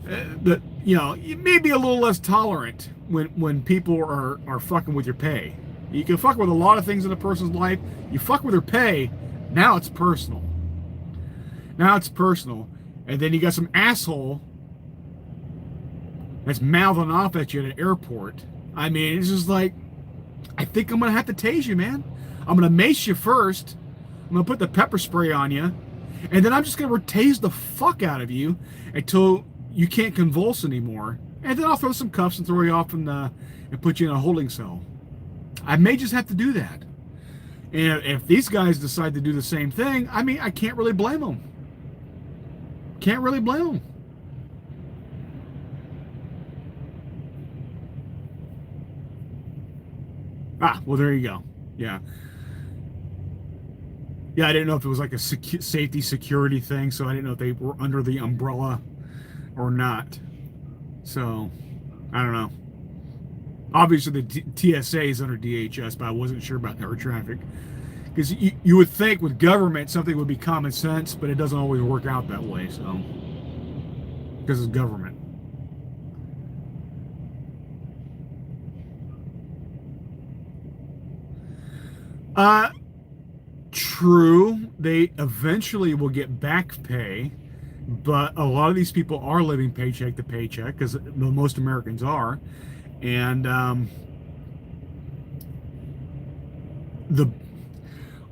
that, you know, you may be a little less tolerant when people are fucking with your pay. You can fuck with a lot of things in a person's life. You fuck with their pay, now it's personal. Now it's personal. And then you got some asshole that's mouthing off at you at an airport. I mean, it's just like, I think I'm going to have to tase you, man. I'm going to mace you first. I'm going to put the pepper spray on you. And then I'm just going to tase the fuck out of you until you can't convulse anymore. And then I'll throw some cuffs and throw you off and put you in a holding cell. I may just have to do that. And if these guys decide to do the same thing, I mean, I can't really blame them. Can't really blame them. Ah, well, there you go. Yeah. Yeah, I didn't know if it was like a safety security thing, so I didn't know if they were under the umbrella or not. So, I don't know. Obviously, the TSA is under DHS, but I wasn't sure about air traffic. Because you would think with government something would be common sense, but it doesn't always work out that way, so. Because it's government. True, they eventually will get back pay, but a lot of these people are living paycheck to paycheck, because most Americans are. And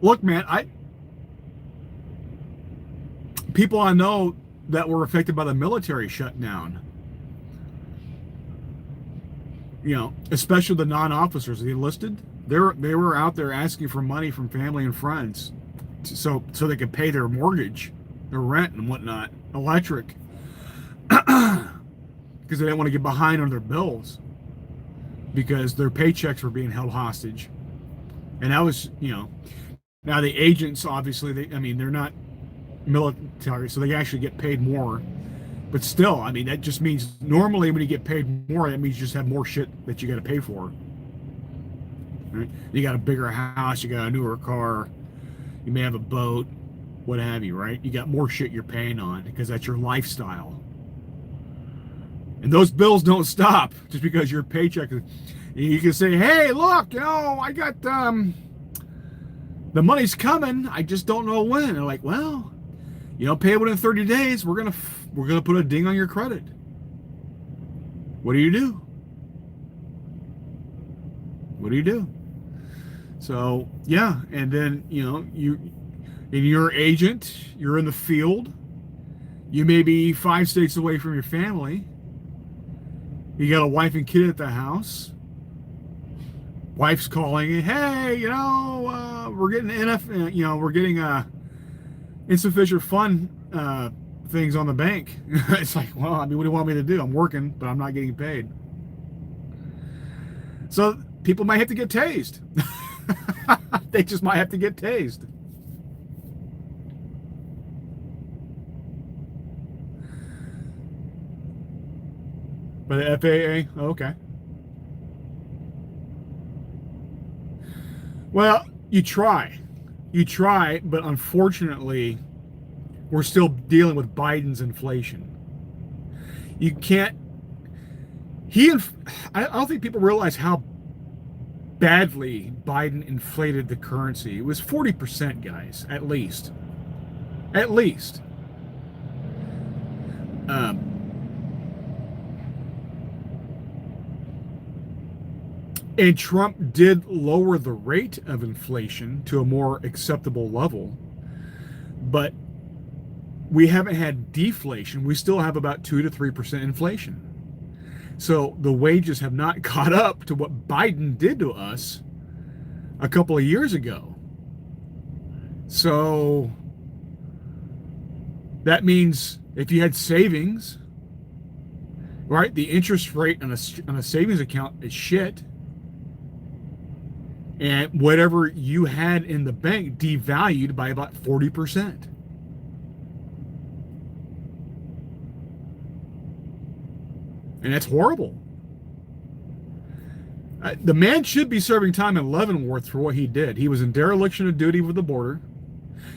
look, man, people I know that were affected by the military shutdown, you know, especially the non-officers, the enlisted, they were out there asking for money from family and friends, so they could pay their mortgage, their rent and whatnot, electric, because they didn't want to get behind on their bills because their paychecks were being held hostage. And that was, you know, now the agents, obviously, they're not military, so they actually get paid more. But still, I mean, that just means normally when you get paid more, that means you just have more shit that you got to pay for. Right? You got a bigger house, you got a newer car, you may have a boat, what have you, right? You got more shit you're paying on because that's your lifestyle. And those bills don't stop just because your paycheck. You can say, hey, look, you know, I got, the money's coming, I just don't know when. And they're like, well, you don't pay it within 30 days, we're gonna put a ding on your credit. What do you do? What do you do? So, yeah, and then, you know, you're an agent, you're in the field, you may be 5 states away from your family, you got a wife and kid at the house, wife's calling, hey, you know, we're getting insufficient fund things on the bank. It's like, well, I mean, what do you want me to do? I'm working, but I'm not getting paid. So people might have to get tased. They just might have to get tased. By the FAA? Oh, okay. Well, you try, but unfortunately, we're still dealing with Biden's inflation. You can't. I don't think people realize how badly Biden inflated the currency. It was 40%, guys, at least. At least. And Trump did lower the rate of inflation to a more acceptable level, but we haven't had deflation. We still have about 2 to 3% inflation. So the wages have not caught up to what Biden did to us a couple of years ago. So that means if you had savings right? The interest rate on a savings account is shit. And whatever you had in the bank devalued by about 40%. And that's horrible. The man should be serving time in Leavenworth for what he did. He was in dereliction of duty with the border.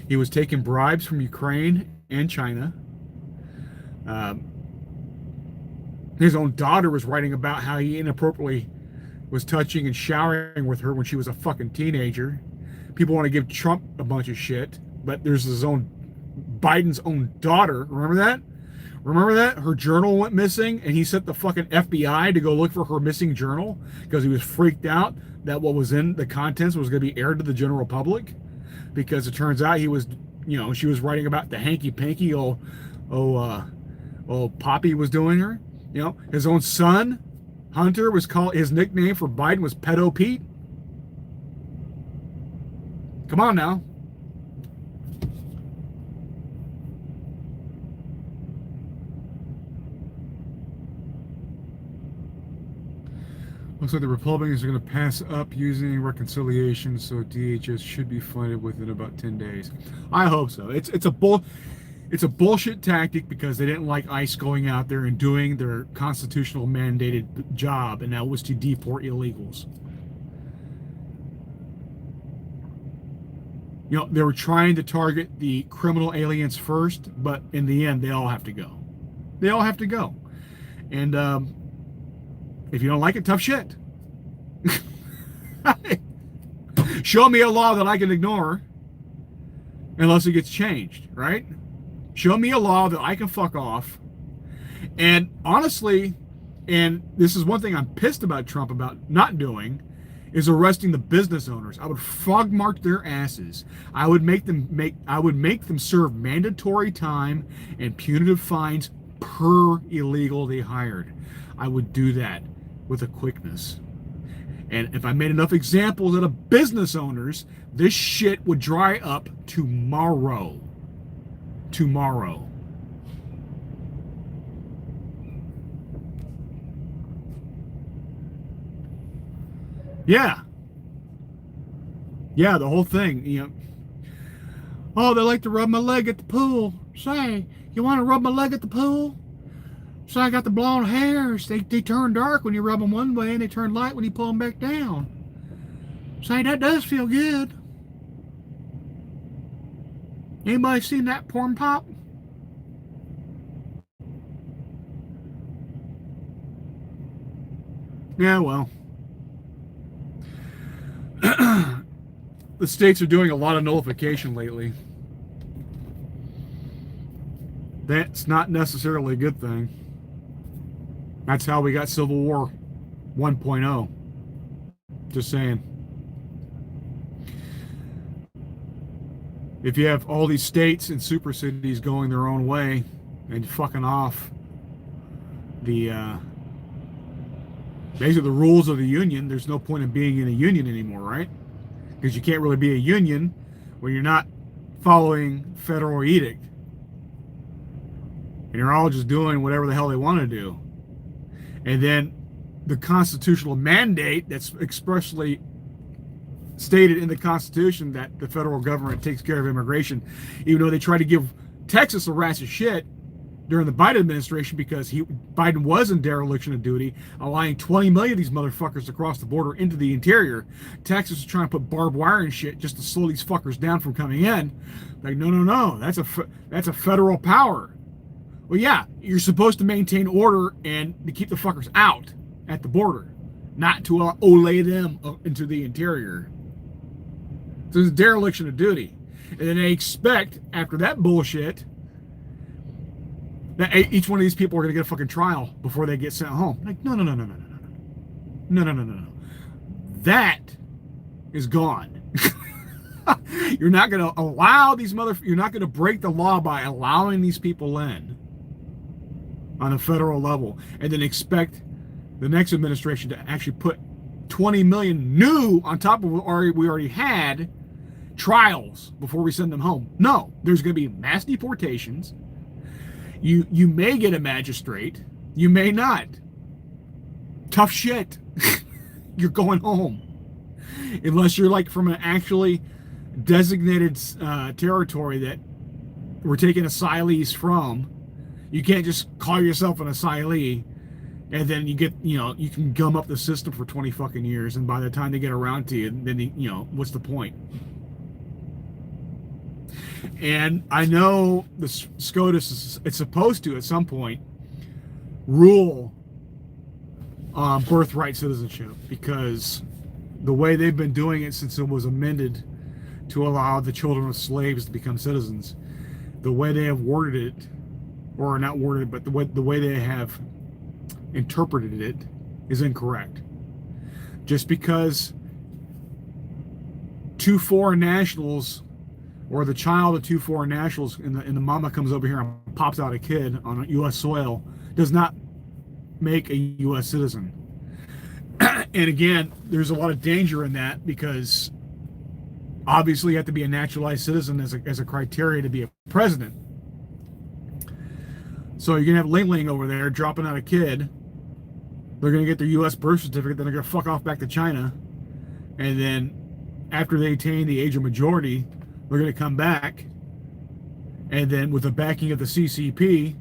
He was taking bribes from Ukraine and China. His own daughter was writing about how he inappropriately was touching and showering with her when she was a fucking teenager. People want to give Trump a bunch of shit, but there's Biden's own daughter. Remember that? Remember that? Her journal went missing, and he sent the fucking FBI to go look for her missing journal because he was freaked out that what was in the contents was going to be aired to the general public. Because it turns out he was, she was writing about the hanky-panky Poppy was doing her. His own son, Hunter, his nickname for Biden was Pedo Pete. Come on now. Looks like the Republicans are going to pass up using reconciliation, so DHS should be funded within about 10 days. I hope so. It's a bullshit tactic because they didn't like ICE going out there and doing their constitutional mandated job, and that was to deport illegals. They were trying to target the criminal aliens first, but in the end, they all have to go. They all have to go. And if you don't like it, tough shit. Show me a law that I can ignore unless it gets changed, right? Show me a law that I can fuck off. And honestly, and this is one thing I'm pissed about Trump about not doing, is arresting the business owners. I would frog mark their asses. I would make them serve mandatory time and punitive fines per illegal they hired. I would do that with a quickness. And if I made enough examples out of business owners, this shit would dry up tomorrow. Tomorrow. Yeah. Yeah, the whole thing, Oh, they like to rub my leg at the pool. Say, you want to rub my leg at the pool? So I got the blonde hairs. They turn dark when you rub them one way, and they turn light when you pull them back down. Say, that does feel good. Anybody seen that porn pop? Yeah, well. The states are doing a lot of nullification lately. That's not necessarily a good thing. That's how we got Civil War 1.0. Just saying. If you have all these states and super cities going their own way and fucking off basically the rules of the union, there's no point in being in a union anymore, right? Because you can't really be a union when you're not following federal edict. And you're all just doing whatever the hell they want to do. And then the constitutional mandate that's expressly stated in the Constitution that the federal government takes care of immigration, even though they try to give Texas a rash of shit during the Biden administration because Biden was in dereliction of duty, allowing 20 million of these motherfuckers to cross the border into the interior. Texas is trying to put barbed wire and shit just to slow these fuckers down from coming in. Like, no, that's a federal power. Well, yeah, you're supposed to maintain order and to keep the fuckers out at the border, not to olay them into the interior. So it's a dereliction of duty. And then they expect, after that bullshit, that each one of these people are going to get a fucking trial before they get sent home. Like, no. That is gone. You're not going to allow you're not going to break the law by allowing these people in on a federal level and then expect the next administration to actually put 20 million new on top of what we already had trials before we send them home. No, there's going to be mass deportations. You may get a magistrate, You may not. Tough shit. You're going home. Unless you're like from an actually designated territory that we're taking asylees from. You can't just call yourself an asylee and then you get, you can gum up the system for 20 fucking years, and by the time they get around to you, then, what's the point? And I know the SCOTUS it's supposed to, at some point, rule on birthright citizenship, because the way they've been doing it since it was amended to allow the children of slaves to become citizens, the way they have worded it, or not worded it, but the way they have interpreted it is incorrect. Just because two foreign nationals, or the child of two foreign nationals, and the mama comes over here and pops out a kid on U.S. soil, does not make a U.S. citizen. And again, there's a lot of danger in that, because obviously you have to be a naturalized citizen as a criteria to be a president. So you're going to have Ling Ling over there dropping out a kid. They're going to get their U.S. birth certificate, then they're going to fuck off back to China. And then after they attain the age of majority, they're going to come back. And then with the backing of the CCP,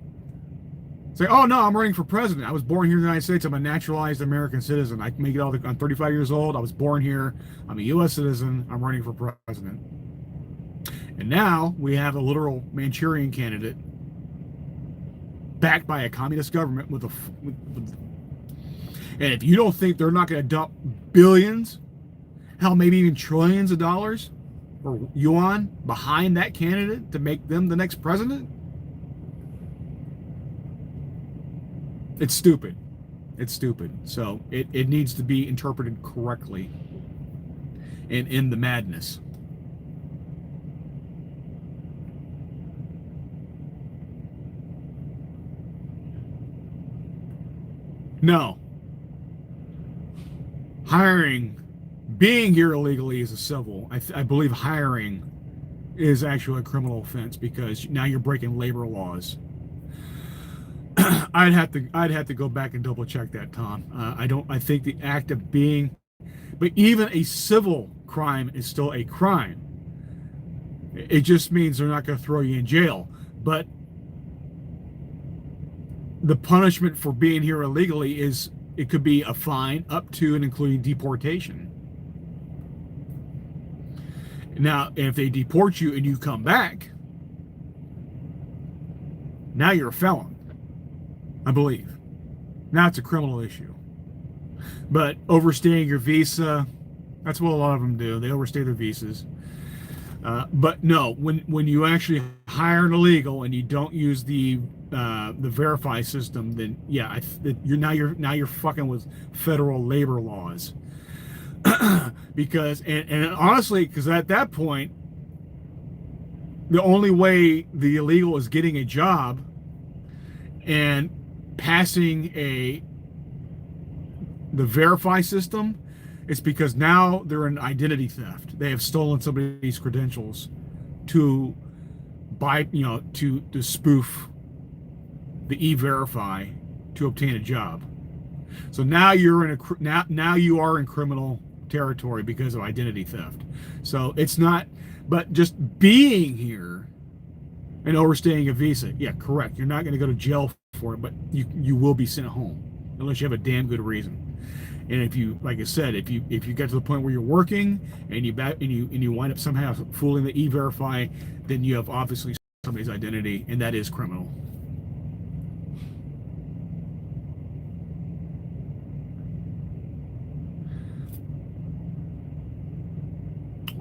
say, oh no, I'm running for president. I was born here in the United States. I'm a naturalized American citizen. I can make it all. I'm 35 years old. I was born here. I'm a U.S. citizen. I'm running for president. And now we have a literal Manchurian candidate backed by a communist government with and if you don't think they're not going to dump billions, hell, maybe even trillions of dollars or yuan behind that candidate to make them the next president, it's stupid. It's stupid. So it needs to be interpreted correctly and in the madness. No. Being here illegally is a civil. I believe hiring is actually a criminal offense, because now you're breaking labor laws. I'd have to go back and double check that, Tom. I think the act of being, but even a civil crime is still a crime. It just means they're not going to throw you in jail. But the punishment for being here illegally is, it could be a fine up to and including deportation. Now, if they deport you and you come back, now you're a felon, I believe. Now it's a criminal issue. But overstaying your visa, that's what a lot of them do. They overstay their visas. But no, when you actually hire an illegal and you don't use the verify system, then yeah, you're fucking with federal labor laws. Because and honestly, because at that point, the only way the illegal is getting a job and passing the verify system, it's because now they're in identity theft. They have stolen somebody's credentials to to spoof the e-verify to obtain a job. So now you're in now you are in criminal territory because of identity theft. So it's not, but just being here and overstaying a visa, yeah, correct. You're not going to go to jail for it, but you will be sent home unless you have a damn good reason. And if you, like I said, if you get to the point where you're working and you wind up somehow fooling the e-verify, then you have obviously somebody's identity, and that is criminal.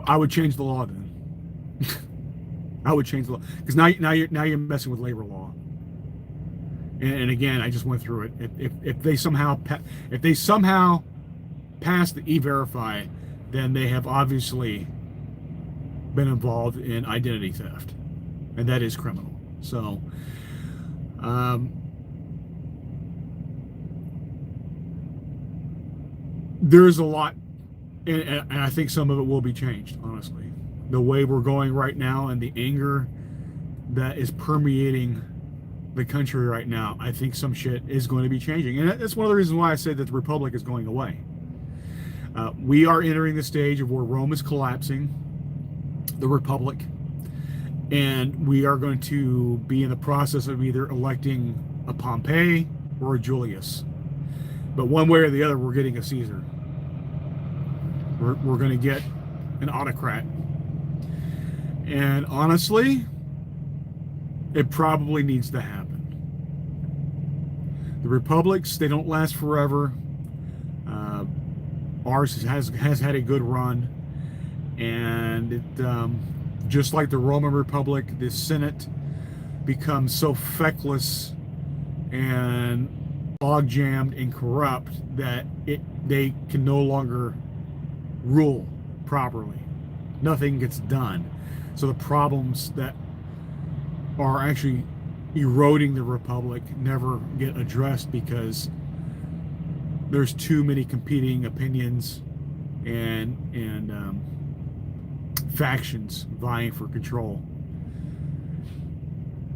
I would change the law then. I would change the law, because now you're messing with labor law. And again, I just went through it. If they somehow pass the e-verify, then they have obviously been involved in identity theft, and that is criminal. So, there's a lot, and I think some of it will be changed. Honestly, the way we're going right now and the anger that is permeating the country right now, I think some shit is going to be changing. And that's one of the reasons why I say that the Republic is going away. We are entering the stage of where Rome is collapsing, the Republic, and we are going to be in the process of either electing a Pompey or a Julius. But one way or the other, we're getting a Caesar. We're going to get an autocrat. And honestly, it probably needs to happen. The republics, they don't last forever. Ours has had a good run, and it, just like the Roman Republic, the Senate becomes so feckless and log jammed and corrupt that they can no longer rule properly. Nothing gets done. So the problems that are actually eroding the republic never get addressed because there's too many competing opinions and factions vying for control,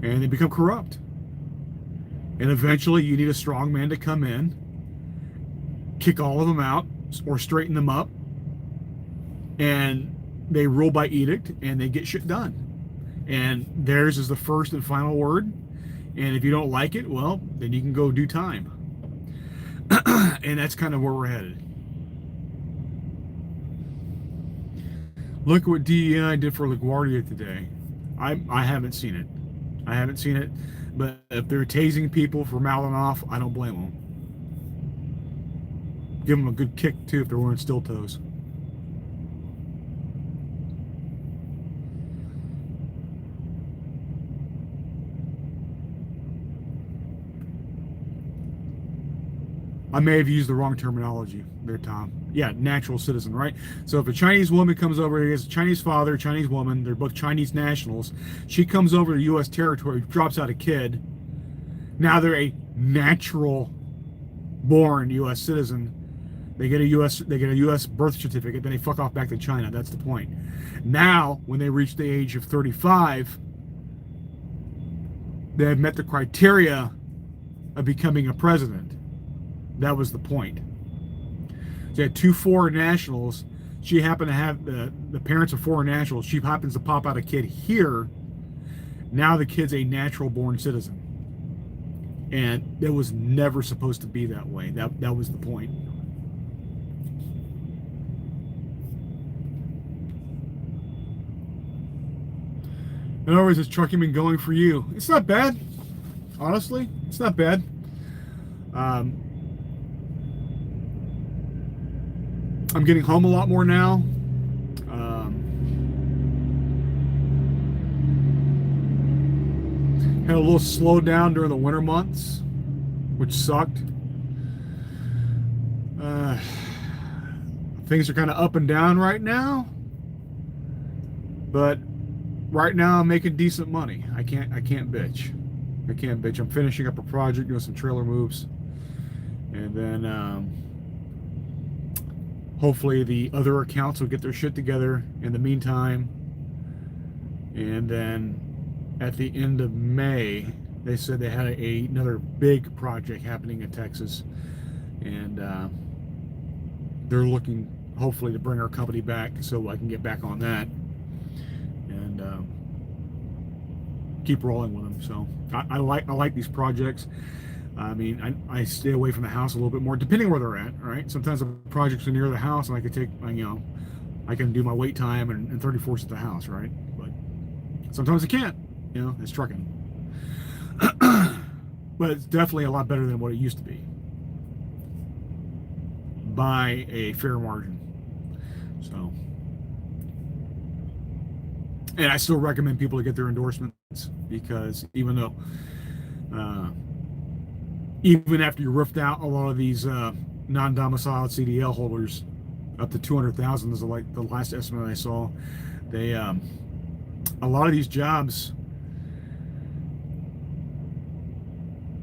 and they become corrupt. And eventually you need a strong man to come in, kick all of them out or straighten them up, and they rule by edict and they get shit done. And theirs is the first and final word. And if you don't like it, well, then you can go do time. And that's kind of where we're headed. Look what DEI did for LaGuardia today. I haven't seen it. I haven't seen it. But if they're tasing people for mouthing off, I don't blame them. Give them a good kick, too, if they're wearing steel toes. I may have used the wrong terminology there, Tom. Yeah, natural citizen, right? So if a Chinese woman comes over, he has a Chinese father, Chinese woman, they're both Chinese nationals. She comes over to U.S. territory, drops out a kid. Now they're a natural born U.S. citizen. They get a U.S. birth certificate, then they fuck off back to China. That's the point. Now, when they reach the age of 35, they have met the criteria of becoming a president. That was the point. She had two foreign nationals. She happened to have the parents of foreign nationals. She happens to pop out a kid here. Now the kid's a natural born citizen. And it was never supposed to be that way. That was the point. In other words, has trucking been going for you? It's not bad. Honestly, it's not bad. I'm getting home a lot more now. Had a little slowdown during the winter months, which sucked. Things are kind of up and down right now, but right now I'm making decent money. I can't bitch. I can't bitch. I'm finishing up a project, doing some trailer moves, and then hopefully the other accounts will get their shit together in the meantime. And then at the end of May, they said they had another big project happening in Texas. And they're looking, hopefully, to bring our company back so I can get back on that. And keep rolling with them. So I like these projects. I mean, I stay away from the house a little bit more, depending where they're at, right? Sometimes the projects are near the house, and I could take, I can do my wait time and 34's at the house, right? But sometimes I can't, it's trucking. But it's definitely a lot better than what it used to be, by a fair margin. So, and I still recommend people to get their endorsements, because even though even after you roofed out a lot of these non-domiciled CDL holders, up to 200,000 is like the last estimate I saw. They a lot of these jobs,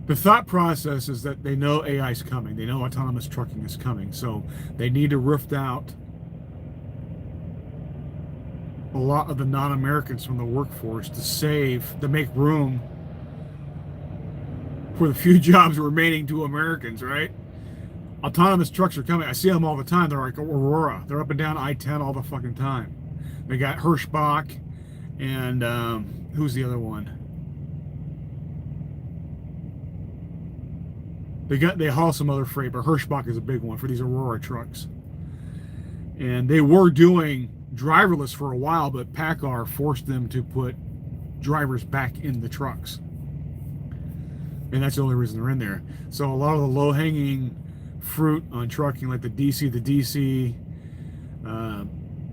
the thought process is that they know AI is coming, they know autonomous trucking is coming, so they need to roof out a lot of the non-Americans from the workforce to make room for the few jobs remaining to Americans, right? Autonomous trucks are coming. I see them all the time. They're like Aurora. They're up and down I-10 all the fucking time. They got Hirschbach and who's the other one? They haul some other freight, but Hirschbach is a big one for these Aurora trucks. And they were doing driverless for a while, but PACCAR forced them to put drivers back in the trucks. And that's the only reason they're in there. So a lot of the low-hanging fruit on trucking, like the DC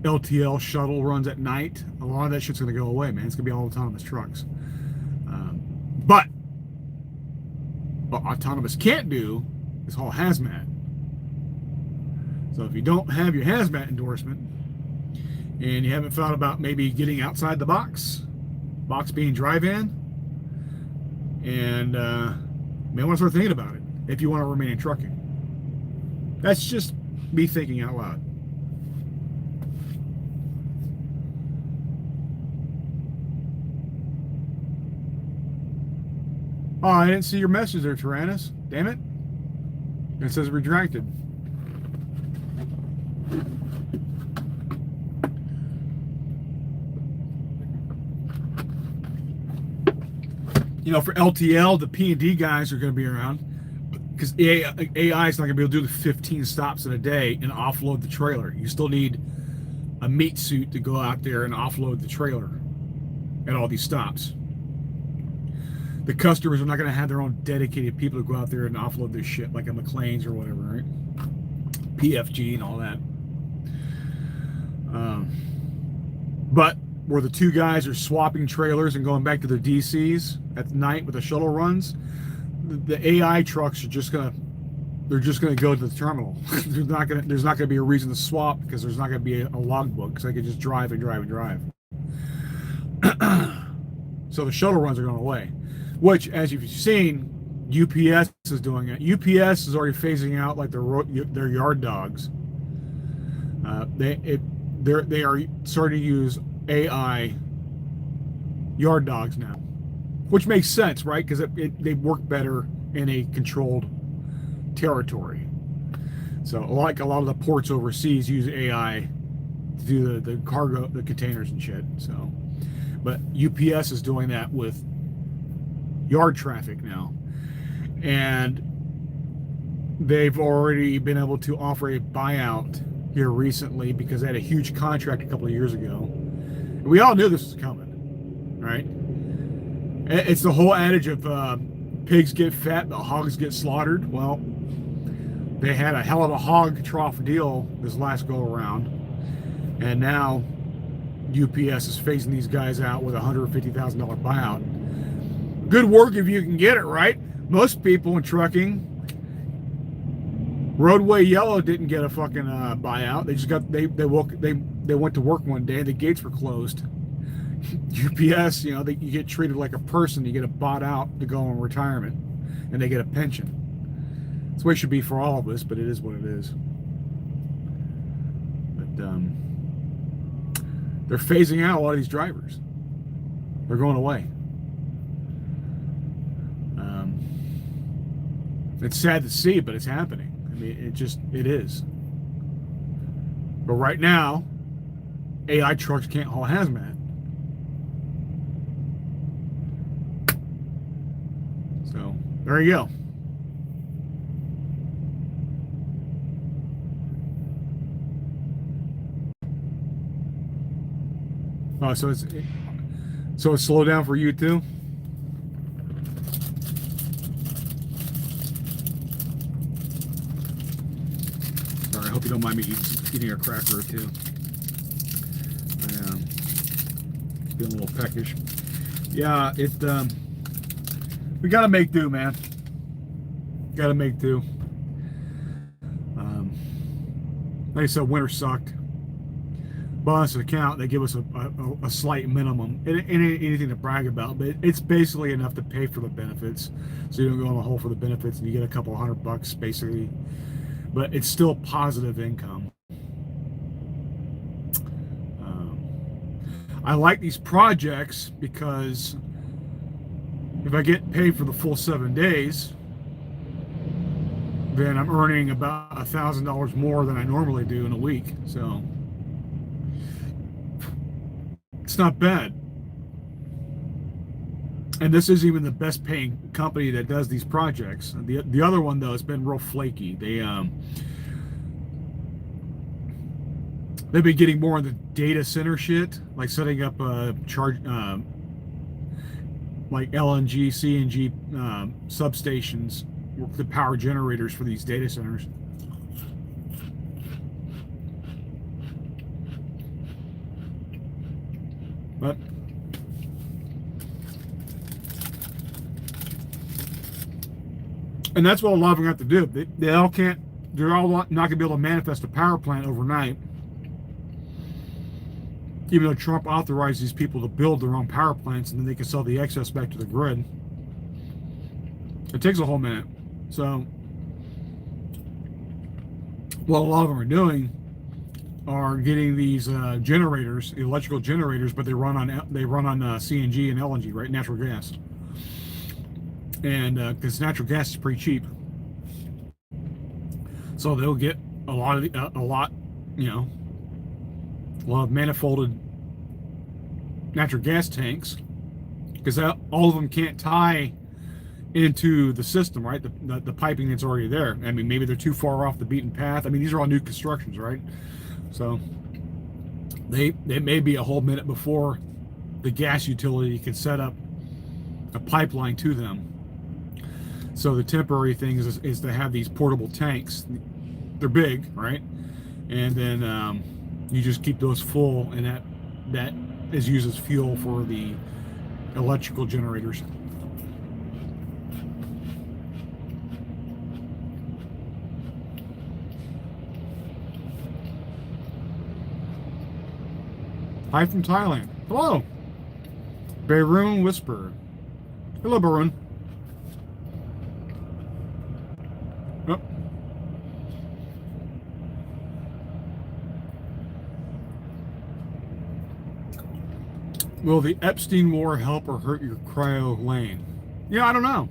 LTL shuttle runs at night, a lot of that shit's going to go away, man. It's going to be all autonomous trucks. But what autonomous can't do is haul hazmat. So if you don't have your hazmat endorsement and you haven't thought about maybe getting outside the box being drive-in, and may want to start thinking about it if you want to remain in trucking. That's just me thinking out loud. Oh, I didn't see your message there, Tyrannus. Damn it. It says retracted. You know, for LTL, the P&D guys are going to be around because AI is not going to be able to do the 15 stops in a day and offload the trailer. You still need a meat suit to go out there and offload the trailer at all these stops. The customers are not going to have their own dedicated people to go out there and offload their shit like a McLean's or whatever, right? PFG and all that. But where the two guys are swapping trailers and going back to their DCs at night with the shuttle runs, the AI trucks are just gonna go to the terminal. There's not gonna be a reason to swap because there's not gonna be a logbook because they can just drive and drive and drive. So the shuttle runs are going away, which, as you've seen, UPS is doing it. UPS is already phasing out like their yard dogs. They are starting to use AI yard dogs now, which makes sense, right? Because they work better in a controlled territory. So like a lot of the ports overseas use AI to do the cargo, the containers and shit. So, but UPS is doing that with yard traffic now, and they've already been able to offer a buyout here recently because they had a huge contract a couple of years ago. We all knew this was coming, right? It's the whole adage of pigs get fat, but hogs get slaughtered. Well, they had a hell of a hog trough deal this last go around, and now UPS is phasing these guys out with a $150,000 buyout. Good work if you can get it, right? Most people in trucking, Roadway Yellow didn't get a fucking buyout. They just got they went to work one day and the gates were closed. UPS, you get treated like a person. You get a bought out to go in retirement, and they get a pension. That's the way it should be for all of us, but it is what it is. But they're phasing out a lot of these drivers. They're going away. It's sad to see, but it's happening. I mean, it is. But right now, AI trucks can't haul hazmat. So, there you go. Oh, so it's slowed down for you too? Sorry, I hope you don't mind me eating a cracker or two. I am feeling a little peckish. Yeah, we gotta make do, man. Gotta make do. Like I said, winter sucked. Bonus account, they give us a slight minimum. It ain't anything to brag about, but it's basically enough to pay for the benefits, so you don't go in the hole for the benefits and you get a couple $100 basically. But it's still positive income. I like these projects because if I get paid for the full 7 days, then I'm earning about $1,000 more than I normally do in a week. So it's not bad. And this is even the best paying company that does these projects. The other one though has been real flaky. They've been getting more on the data center shit, like setting up charge like LNG, CNG substations, the power generators for these data centers. But and that's what a lot of them have to do. They all can't. They're all not going to be able to manifest a power plant overnight. Even though Trump authorized these people to build their own power plants and then they can sell the excess back to the grid. It takes a whole minute. So what a lot of them are doing are getting these generators, electrical generators, but they run on CNG and LNG, right? Natural gas. And because natural gas is pretty cheap. So they'll get a lot of manifolded natural gas tanks, because all of them can't tie into the system, right? The piping that's already there. I mean, maybe they're too far off the beaten path. I mean, these are all new constructions, right? So they may be a whole minute before the gas utility can set up a pipeline to them. So the temporary thing is to have these portable tanks. They're big, right? And then you just keep those full, and that is used as fuel for the electrical generators. Hi from Thailand. Hello. Barun Whisper. Hello, Barun. Oh. Will the Epstein war help or hurt your cryo lane? Yeah, I don't know.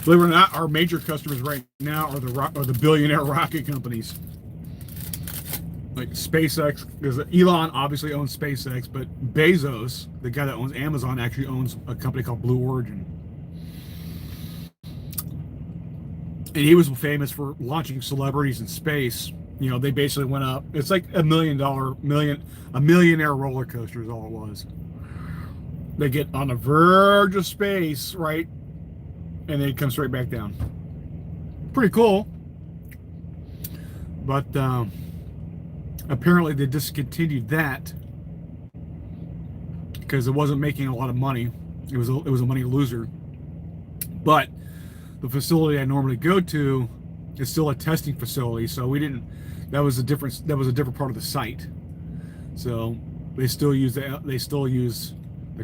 Believe it or not, our major customers right now are the billionaire rocket companies. Like SpaceX, because Elon obviously owns SpaceX, but Bezos, the guy that owns Amazon, actually owns a company called Blue Origin. And he was famous for launching celebrities in space. You know, they basically went up. It's like a millionaire roller coaster is all it was. They get on the verge of space, right? And they come straight back down. Pretty cool. But apparently they discontinued that because it wasn't making a lot of money. It was a money loser. But the facility I normally go to is still a testing facility, so we didn't. That was a different part of the site. So they still use the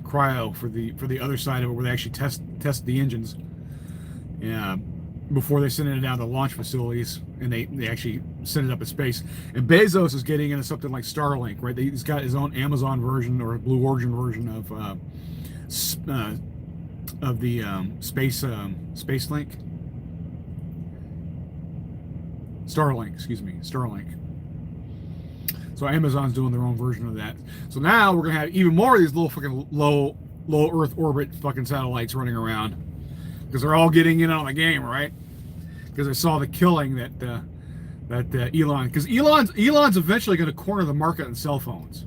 cryo for the other side of it, where they actually test the engines. Yeah, before they send it down to launch facilities, and they actually send it up in space. And Bezos is getting into something like Starlink, right? He's got his own Amazon version or Blue Origin version of the Starlink. So Amazon's doing their own version of that. So now we're gonna have even more of these little fucking low Earth orbit fucking satellites running around, because they're all getting in on the game, right? Because I saw the killing that Elon, because Elon's eventually going to corner the market on cell phones.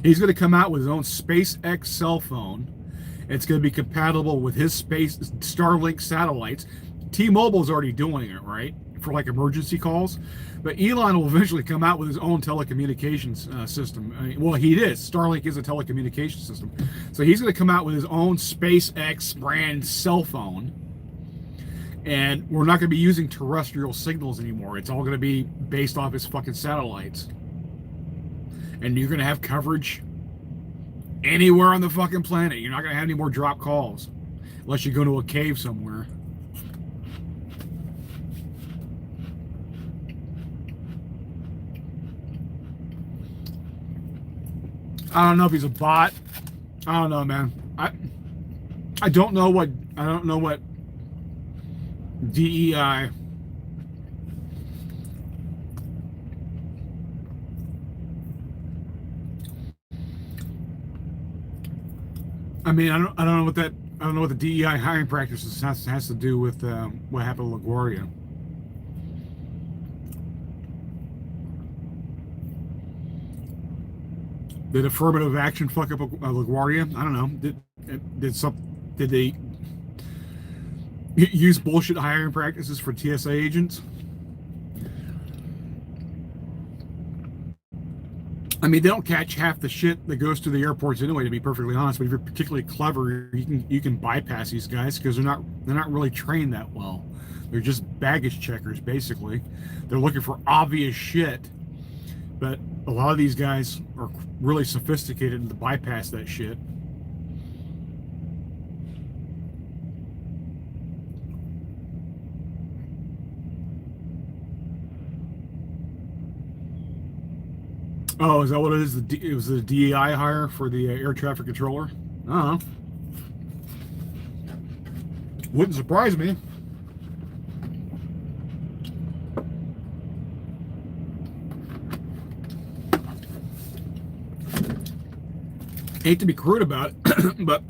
He's going to come out with his own SpaceX cell phone. It's going to be compatible with his Starlink satellites. T-Mobile's already doing it, right, for like emergency calls. But Elon will eventually come out with his own telecommunications system. Well, he is. Starlink is a telecommunications system. So he's going to come out with his own SpaceX brand cell phone. And we're not going to be using terrestrial signals anymore. It's all going to be based off his fucking satellites. And you're going to have coverage anywhere on the fucking planet. You're not going to have any more drop calls unless you go to a cave somewhere. I don't know if he's a bot. I don't know, man. I don't know what DEI. I mean, I don't know what that. I don't know what the DEI hiring practices has to do with what happened to LaGuardia. Did affirmative action fuck up LaGuardia? I don't know. Did they use bullshit hiring practices for TSA agents? I mean, they don't catch half the shit that goes to the airports anyway, to be perfectly honest. But if you're particularly clever, you can bypass these guys because they're not really trained that well. They're just baggage checkers, basically. They're looking for obvious shit. But a lot of these guys are really sophisticated to bypass that shit. Oh, is that what it is? It was the DEI hire for the air traffic controller? I don't know. Wouldn't surprise me. Hate to be crude about it, but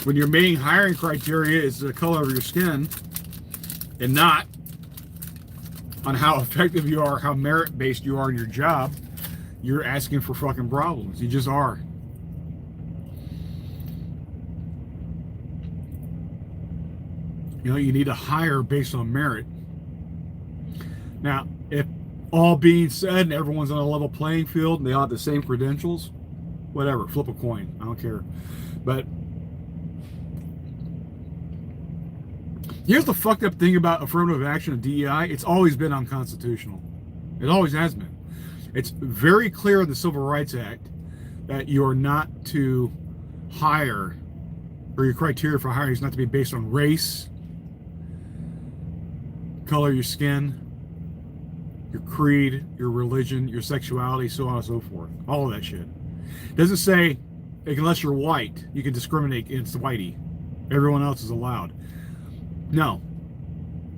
when your main hiring criteria is the color of your skin and not on how effective you are, how merit-based you are in your job, you're asking for fucking problems. You just are. You know, you need to hire based on merit. Now, if all being said and everyone's on a level playing field and they all have the same credentials, whatever, flip a coin. I don't care. But here's the fucked up thing about affirmative action and DEI. It's always been unconstitutional. It always has been. It's very clear in the Civil Rights Act that you are not to hire, or your criteria for hiring is not to be based on race, color of your skin, your creed, your religion, your sexuality, so on and so forth. All of that shit. It doesn't say, unless you're white, you can discriminate against whitey. Everyone else is allowed. No.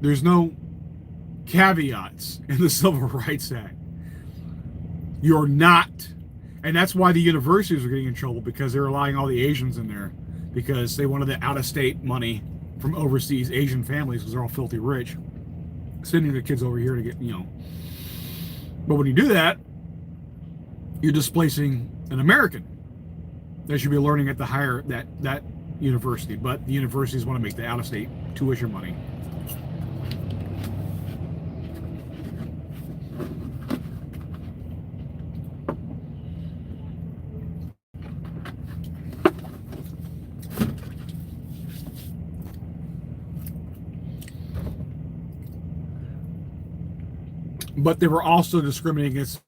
There's no caveats in the Civil Rights Act. You're not. And that's why the universities are getting in trouble, because they're allowing all the Asians in there because they wanted the out-of-state money from overseas Asian families because they're all filthy rich, sending their kids over here to get, you know. But when you do that, you're displacing an American that should be learning at the higher, that university. But the universities want to make the out-of-state tuition money. But they were also discriminating against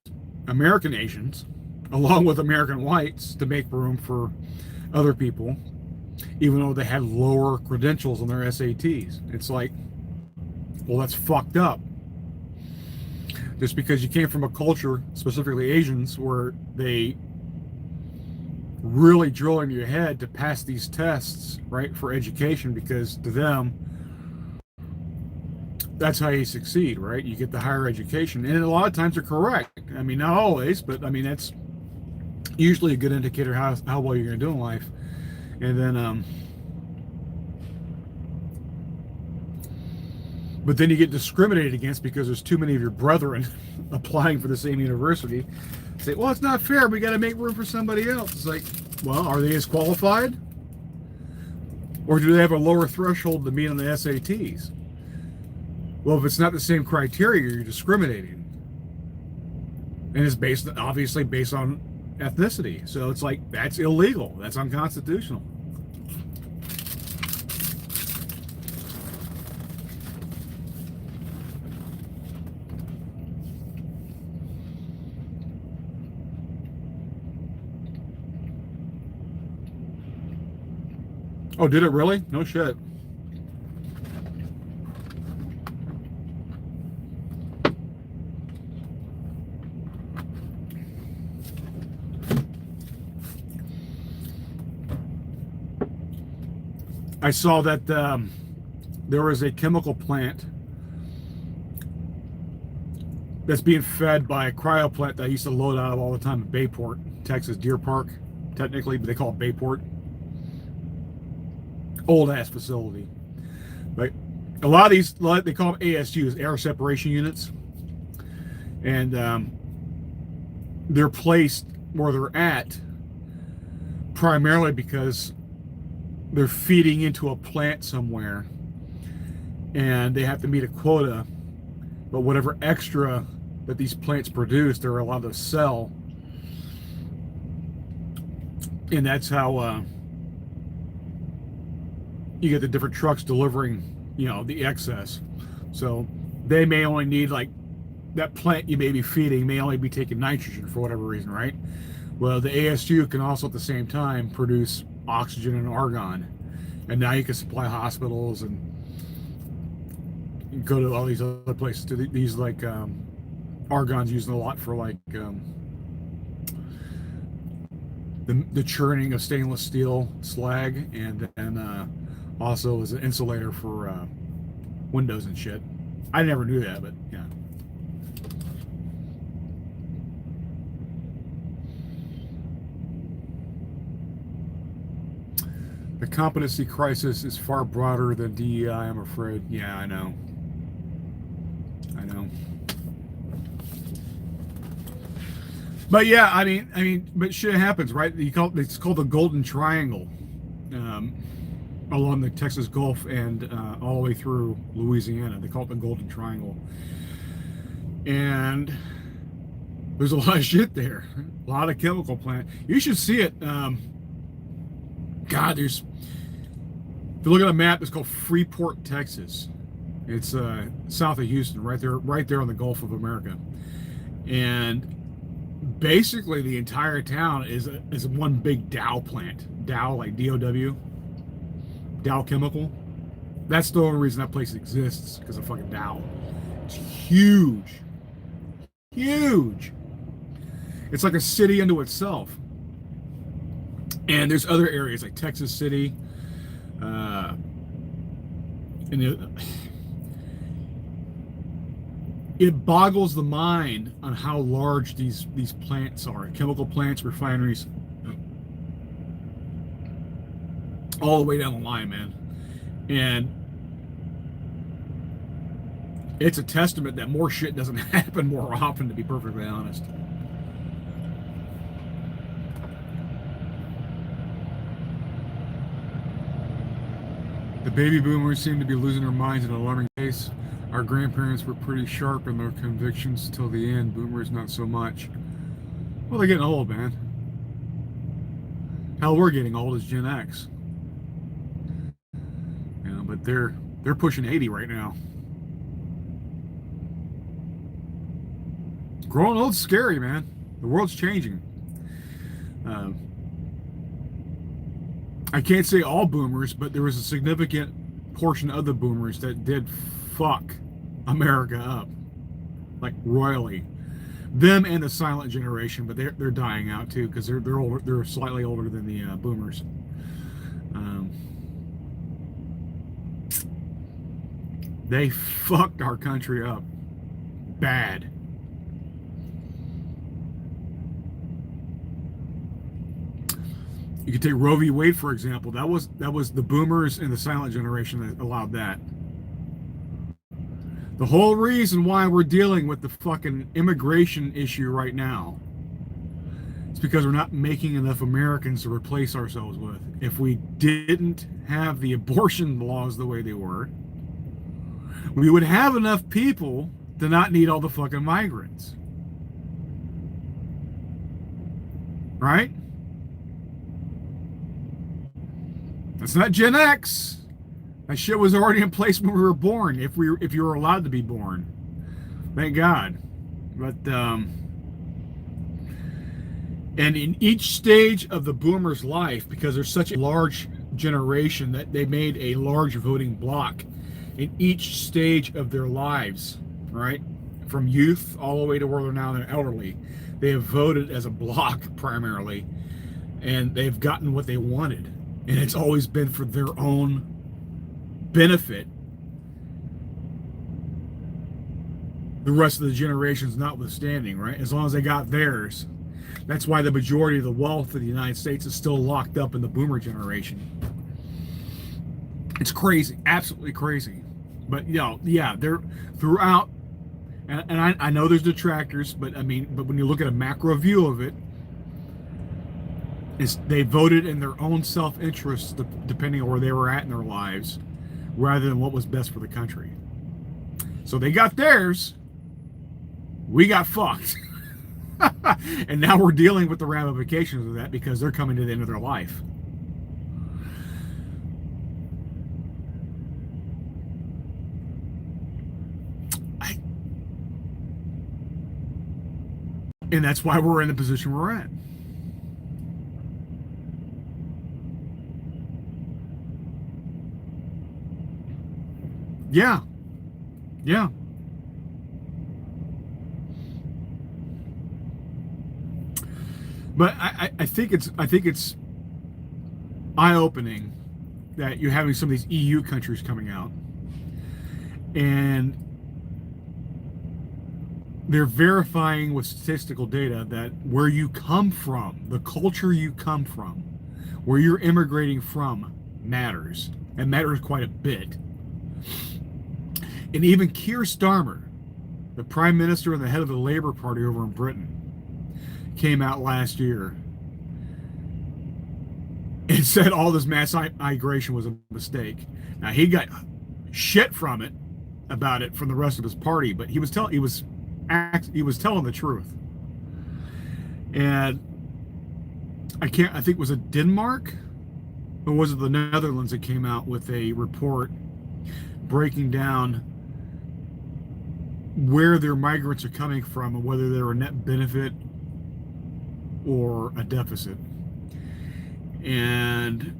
American Asians, along with American whites, to make room for other people, even though they had lower credentials on their SATs. It's like, well, that's fucked up. Just because you came from a culture, specifically Asians, where they really drill into your head to pass these tests, right, for education, because to them, that's how you succeed, right? You get the higher education. And a lot of times they're correct. I mean, not always, but I mean, that's usually a good indicator how well you're going to do in life. And then, but then you get discriminated against because there's too many of your brethren applying for the same university. Say, well, it's not fair. We got to make room for somebody else. It's like, well, are they as qualified? Or do they have a lower threshold to meet on the SATs? Well, if it's not the same criteria, you're discriminating. And it's obviously based on ethnicity. So it's like, that's illegal. That's unconstitutional. Oh, did it really? No shit. I saw that there was a chemical plant that's being fed by a cryo plant that I used to load out of all the time in Bayport, Texas, Deer Park, technically, but they call it Bayport. Old ass facility. But a lot of these, they call them ASUs, air separation units. And they're placed where they're at primarily because they're feeding into a plant somewhere and they have to meet a quota, but whatever extra that these plants produce, they're allowed to sell. And that's how you get the different trucks delivering, the excess. So they may only need, like, that plant you may be feeding may only be taking nitrogen for whatever reason, right? Well, the ASU can also at the same time produce oxygen and argon. And now you can supply hospitals and go to all these other places. To these, like, argon's used a lot for, like, the churning of stainless steel slag, and also as an insulator for windows and shit. I never knew that, but yeah. The competency crisis is far broader than DEI, I'm afraid. Yeah, I know. But yeah, I mean, but shit happens, right? It's called the Golden Triangle, along the Texas Gulf and all the way through Louisiana. They call it the Golden Triangle, and there's a lot of shit there, a lot of chemical plant. You should see it. God, if you look at a map, it's called Freeport, Texas. It's south of Houston, right there on the Gulf of America, and basically the entire town is one big Dow plant. Dow, like DOW, Dow Chemical. That's the only reason that place exists, because of fucking Dow. It's huge. It's like a city unto itself. And there's other areas like Texas City, and it boggles the mind on how large these plants are. Chemical plants, refineries, all the way down the line, man. And it's a testament that more shit doesn't happen more often, to be perfectly honest. The baby boomers seem to be losing their minds at an alarming pace. Our grandparents were pretty sharp in their convictions till the end. Boomers, not so much. Well, they're getting old, man. Hell, we're getting old as Gen X. But they're pushing 80 right now. Growing old's scary, man. The world's changing. I can't say all boomers, but there was a significant portion of the boomers that did fuck America up, like royally. Them and the silent generation, but they're dying out too, because they're older. They're slightly older than the boomers. They fucked our country up bad. You could take Roe v. Wade, for example. That was the boomers and the silent generation that allowed that. The whole reason why we're dealing with the fucking immigration issue right now is because we're not making enough Americans to replace ourselves with. If we didn't have the abortion laws the way they were, we would have enough people to not need all the fucking migrants. Right? That's not Gen X. That shit was already in place when we were born, if you were allowed to be born. Thank God. But and in each stage of the boomers' life, because there's such a large generation that they made a large voting bloc in each stage of their lives, right? From youth all the way to where they're now they're elderly. They have voted as a bloc primarily, and they've gotten what they wanted. And it's always been for their own benefit the rest of the generations notwithstanding, right? As long as they got theirs. That's why the majority of the wealth of the United States is still locked up in the boomer generation. It's crazy, absolutely crazy. But yeah, they're throughout, and I know there's detractors, but when you look at a macro view of it, they voted in their own self-interest, depending on where they were at in their lives, rather than what was best for the country. So they got theirs, we got fucked. And now we're dealing with the ramifications of that because they're coming to the end of their life. And that's why we're in the position we're at. Yeah. But I think it's eye-opening that you're having some of these EU countries coming out, and they're verifying with statistical data that where you come from, the culture you come from, where you're immigrating from matters, and matters quite a bit. And even Keir Starmer, the Prime Minister and the head of the Labour Party over in Britain, came out last year and said all this mass migration was a mistake. Now, he got shit from it about it from the rest of his party, but he was telling the truth. And I think was it Denmark or was it the Netherlands that came out with a report breaking down where their migrants are coming from and whether they're a net benefit or a deficit. And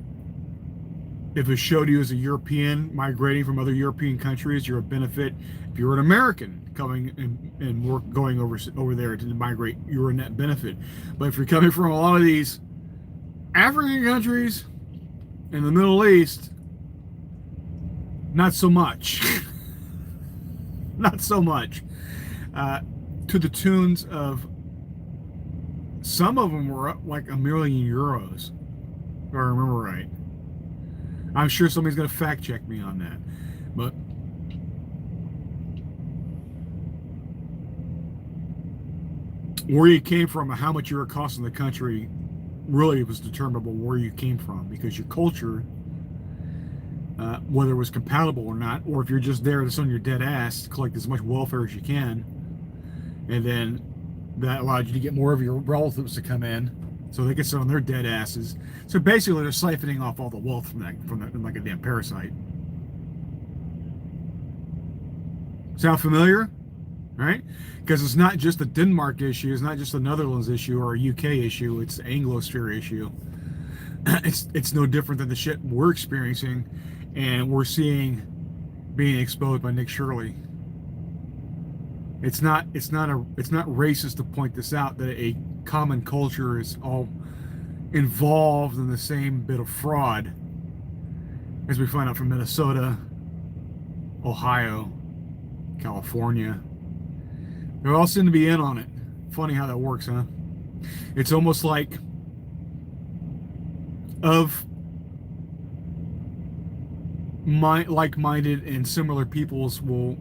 if it showed you as a European migrating from other European countries, you're a benefit. If you're an American coming and going over there to migrate, you're a net benefit. But if you're coming from a lot of these African countries in the Middle East, not so much. Not so much. To the tunes of, some of them were up like €1 million, if I remember right. I'm sure somebody's going to fact check me on that. But where you came from and how much you were costing the country really was determinable where you came from, because your culture, whether it was compatible or not, or if you're just there to on your dead ass to collect as much welfare as you can, and then that allowed you to get more of your relatives to come in so they could sit on their dead asses. So basically they're siphoning off all the wealth from that like a damn parasite. Sound familiar? Right? Because it's not just a Denmark issue, it's not just a Netherlands issue or a UK issue, it's an Anglosphere issue. It's no different than the shit we're experiencing and we're seeing being exposed by Nick Shirley. It's not racist to point this out, that a common culture is all involved in the same bit of fraud, as we find out from Minnesota, Ohio, California. They all seem to be in on it. Funny how that works, huh? It's almost like like-minded and similar peoples will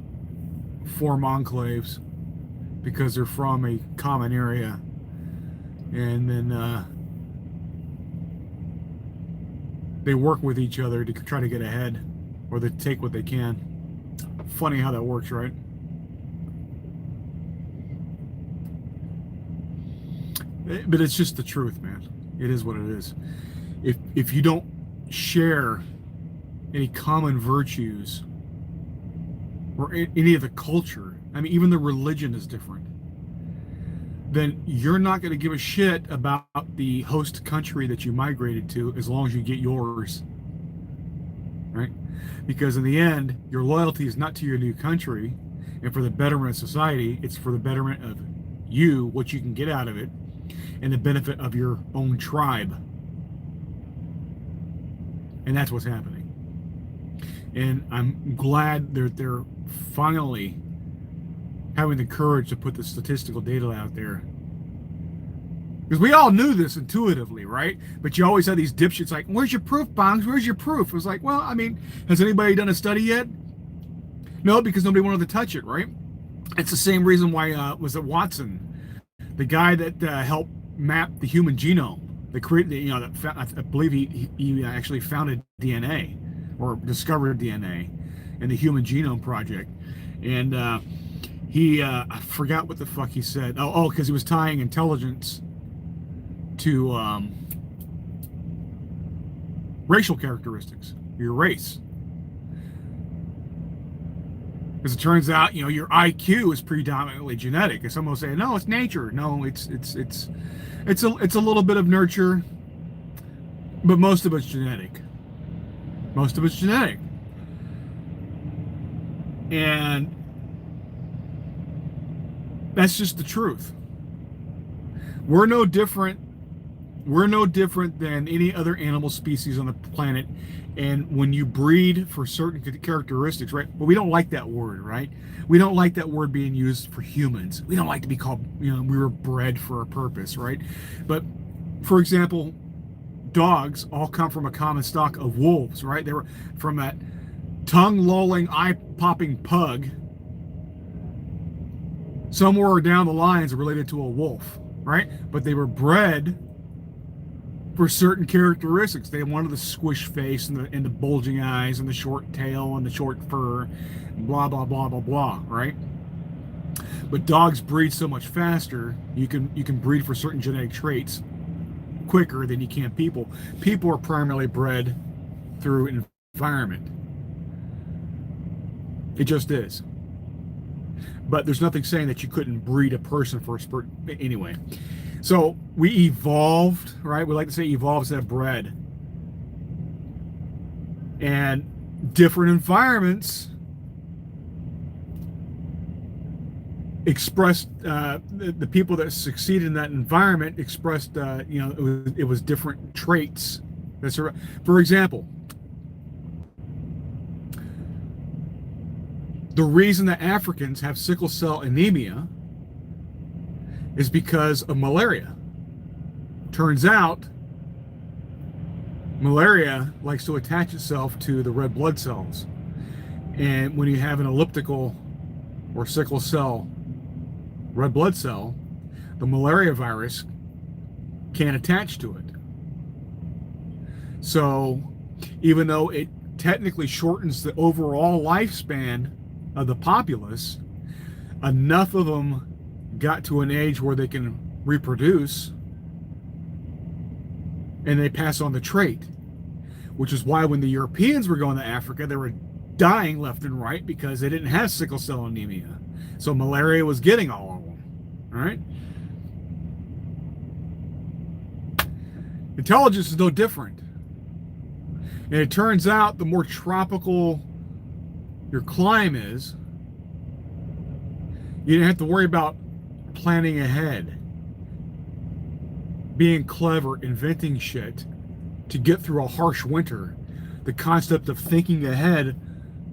form enclaves because they're from a common area, and then they work with each other to try to get ahead, or they take what they can. Funny how that works, right? But it's just the truth, man. It is what it is. If you don't share any common virtues or any of the culture, I mean, even the religion is different, then you're not going to give a shit about the host country that you migrated to as long as you get yours, right? Because in the end, your loyalty is not to your new country and for the betterment of society, it's for the betterment of you, what you can get out of it, and the benefit of your own tribe. And that's what's happening. And I'm glad they're finally having the courage to put the statistical data out there. Because we all knew this intuitively, right? But you always had these dipshits like, where's your proof, Boggs? Where's your proof? It was like, well, I mean, has anybody done a study yet? No, because nobody wanted to touch it, right? It's the same reason why, was it Watson, the guy that helped map the human genome, that created, I believe he actually founded DNA or discovered DNA in the Human Genome Project. And I forgot what the fuck he said. Oh, because he was tying intelligence to racial characteristics, your race. Because it turns out, your IQ is predominantly genetic. And some will say, no, it's nature. No, it's a little bit of nurture, but most of it's genetic. Most of it's genetic. And that's just the truth. We're no different than any other animal species on the planet. And when you breed for certain characteristics, right? But we don't like that word, right? We don't like that word being used for humans. We don't like to be called, we were bred for a purpose, right? But for example, dogs all come from a common stock of wolves, right? They were from that tongue-lolling, eye-popping pug. Somewhere down the lines related to a wolf, right? But they were bred for certain characteristics. They wanted the squish face and the bulging eyes and the short tail and the short fur, blah, blah, blah, blah, blah, right? But dogs breed so much faster, you can breed for certain genetic traits quicker than you can people. People are primarily bred through environment. It just is. But there's nothing saying that you couldn't breed a person for a spurt anyway. So we evolved, right? We like to say evolved instead of bred. And different environments expressed, the people that succeeded in that environment expressed, it was different traits. For example, the reason that Africans have sickle cell anemia is because of malaria. Turns out, malaria likes to attach itself to the red blood cells. And when you have an elliptical or sickle cell red blood cell, the malaria virus can't attach to it. So, even though it technically shortens the overall lifespan of the populace, enough of them got to an age where they can reproduce and they pass on the trait, which is why when the Europeans were going to Africa, they were dying left and right because they didn't have sickle cell anemia. So malaria was getting all of them, all right? Intelligence is no different. And it turns out the more tropical your climb is, you don't have to worry about planning ahead, being clever, inventing shit to get through a harsh winter. The concept of thinking ahead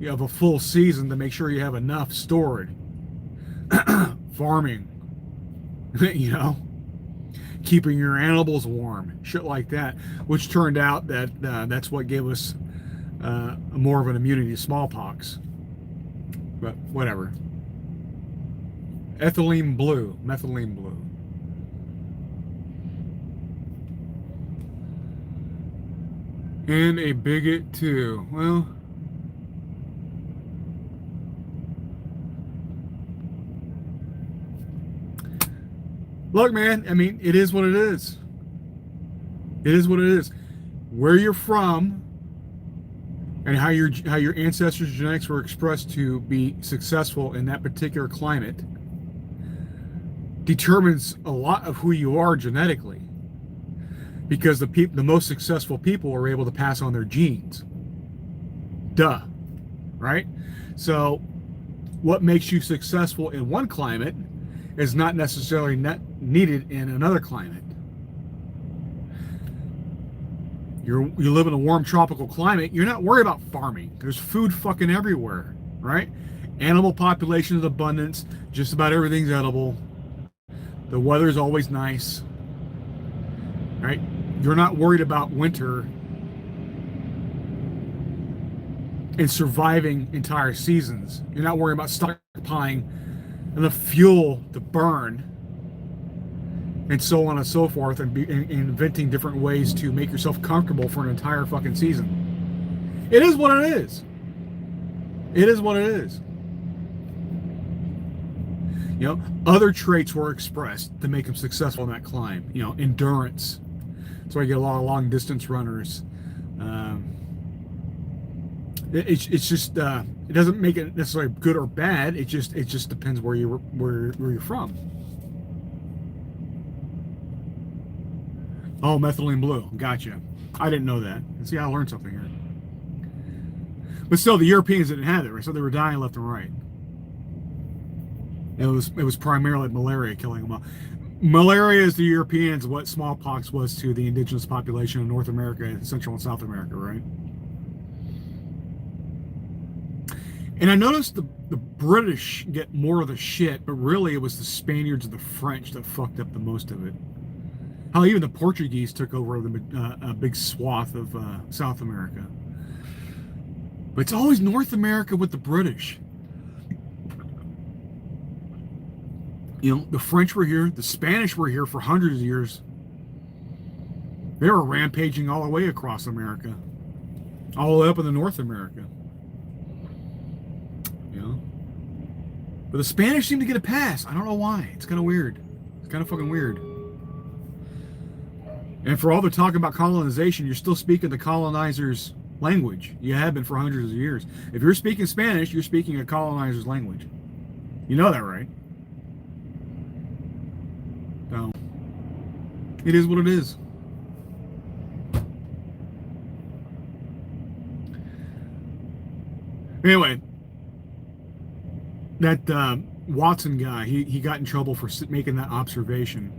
of a full season to make sure you have enough stored. Farming, keeping your animals warm, shit like that, which turned out that that's what gave us more of an immunity to smallpox. But whatever. Methylene blue. And a bigot too. Well, look, man, I mean, it is what it is. It is what it is. Where you're from and how your ancestors' genetics were expressed to be successful in that particular climate determines a lot of who you are genetically, because the most successful people are able to pass on their genes. Duh, right? So what makes you successful in one climate is not necessarily needed in another climate. You live in a warm tropical climate, you're not worried about farming. There's food fucking everywhere, right? Animal population is abundance. Just about everything's edible. The weather's always nice, right? You're not worried about winter and surviving entire seasons. You're not worried about stockpiling enough fuel to burn, and so on and so forth, and inventing different ways to make yourself comfortable for an entire fucking season. It is what it is. It is what it is. You know, other traits were expressed to make them successful in that climb. You know, endurance. That's why you get a lot of long distance runners. It's just it doesn't make it necessarily good or bad. It just depends where you're from. Oh, methylene blue. Gotcha. I didn't know that. See, I learned something here. But still, the Europeans didn't have it, right? So they were dying left and right. It was primarily malaria killing them all. Malaria is to the Europeans what smallpox was to the indigenous population of North America and Central and South America, right? And I noticed the British get more of the shit, but really it was the Spaniards and the French that fucked up the most of it. How even the Portuguese took over a big swath of South America. But it's always North America with the British. You know, the French were here, the Spanish were here for hundreds of years. They were rampaging all the way across America, all the way up into North America. You know? But the Spanish seem to get a pass. I don't know why. It's kind of weird. It's kind of fucking weird. And for all the talk about colonization, you're still speaking the colonizers' language. You have been for hundreds of years. If you're speaking Spanish, you're speaking a colonizer's language. You know that, right? So, it is what it is. Anyway, that Watson guy, he got in trouble for making that observation.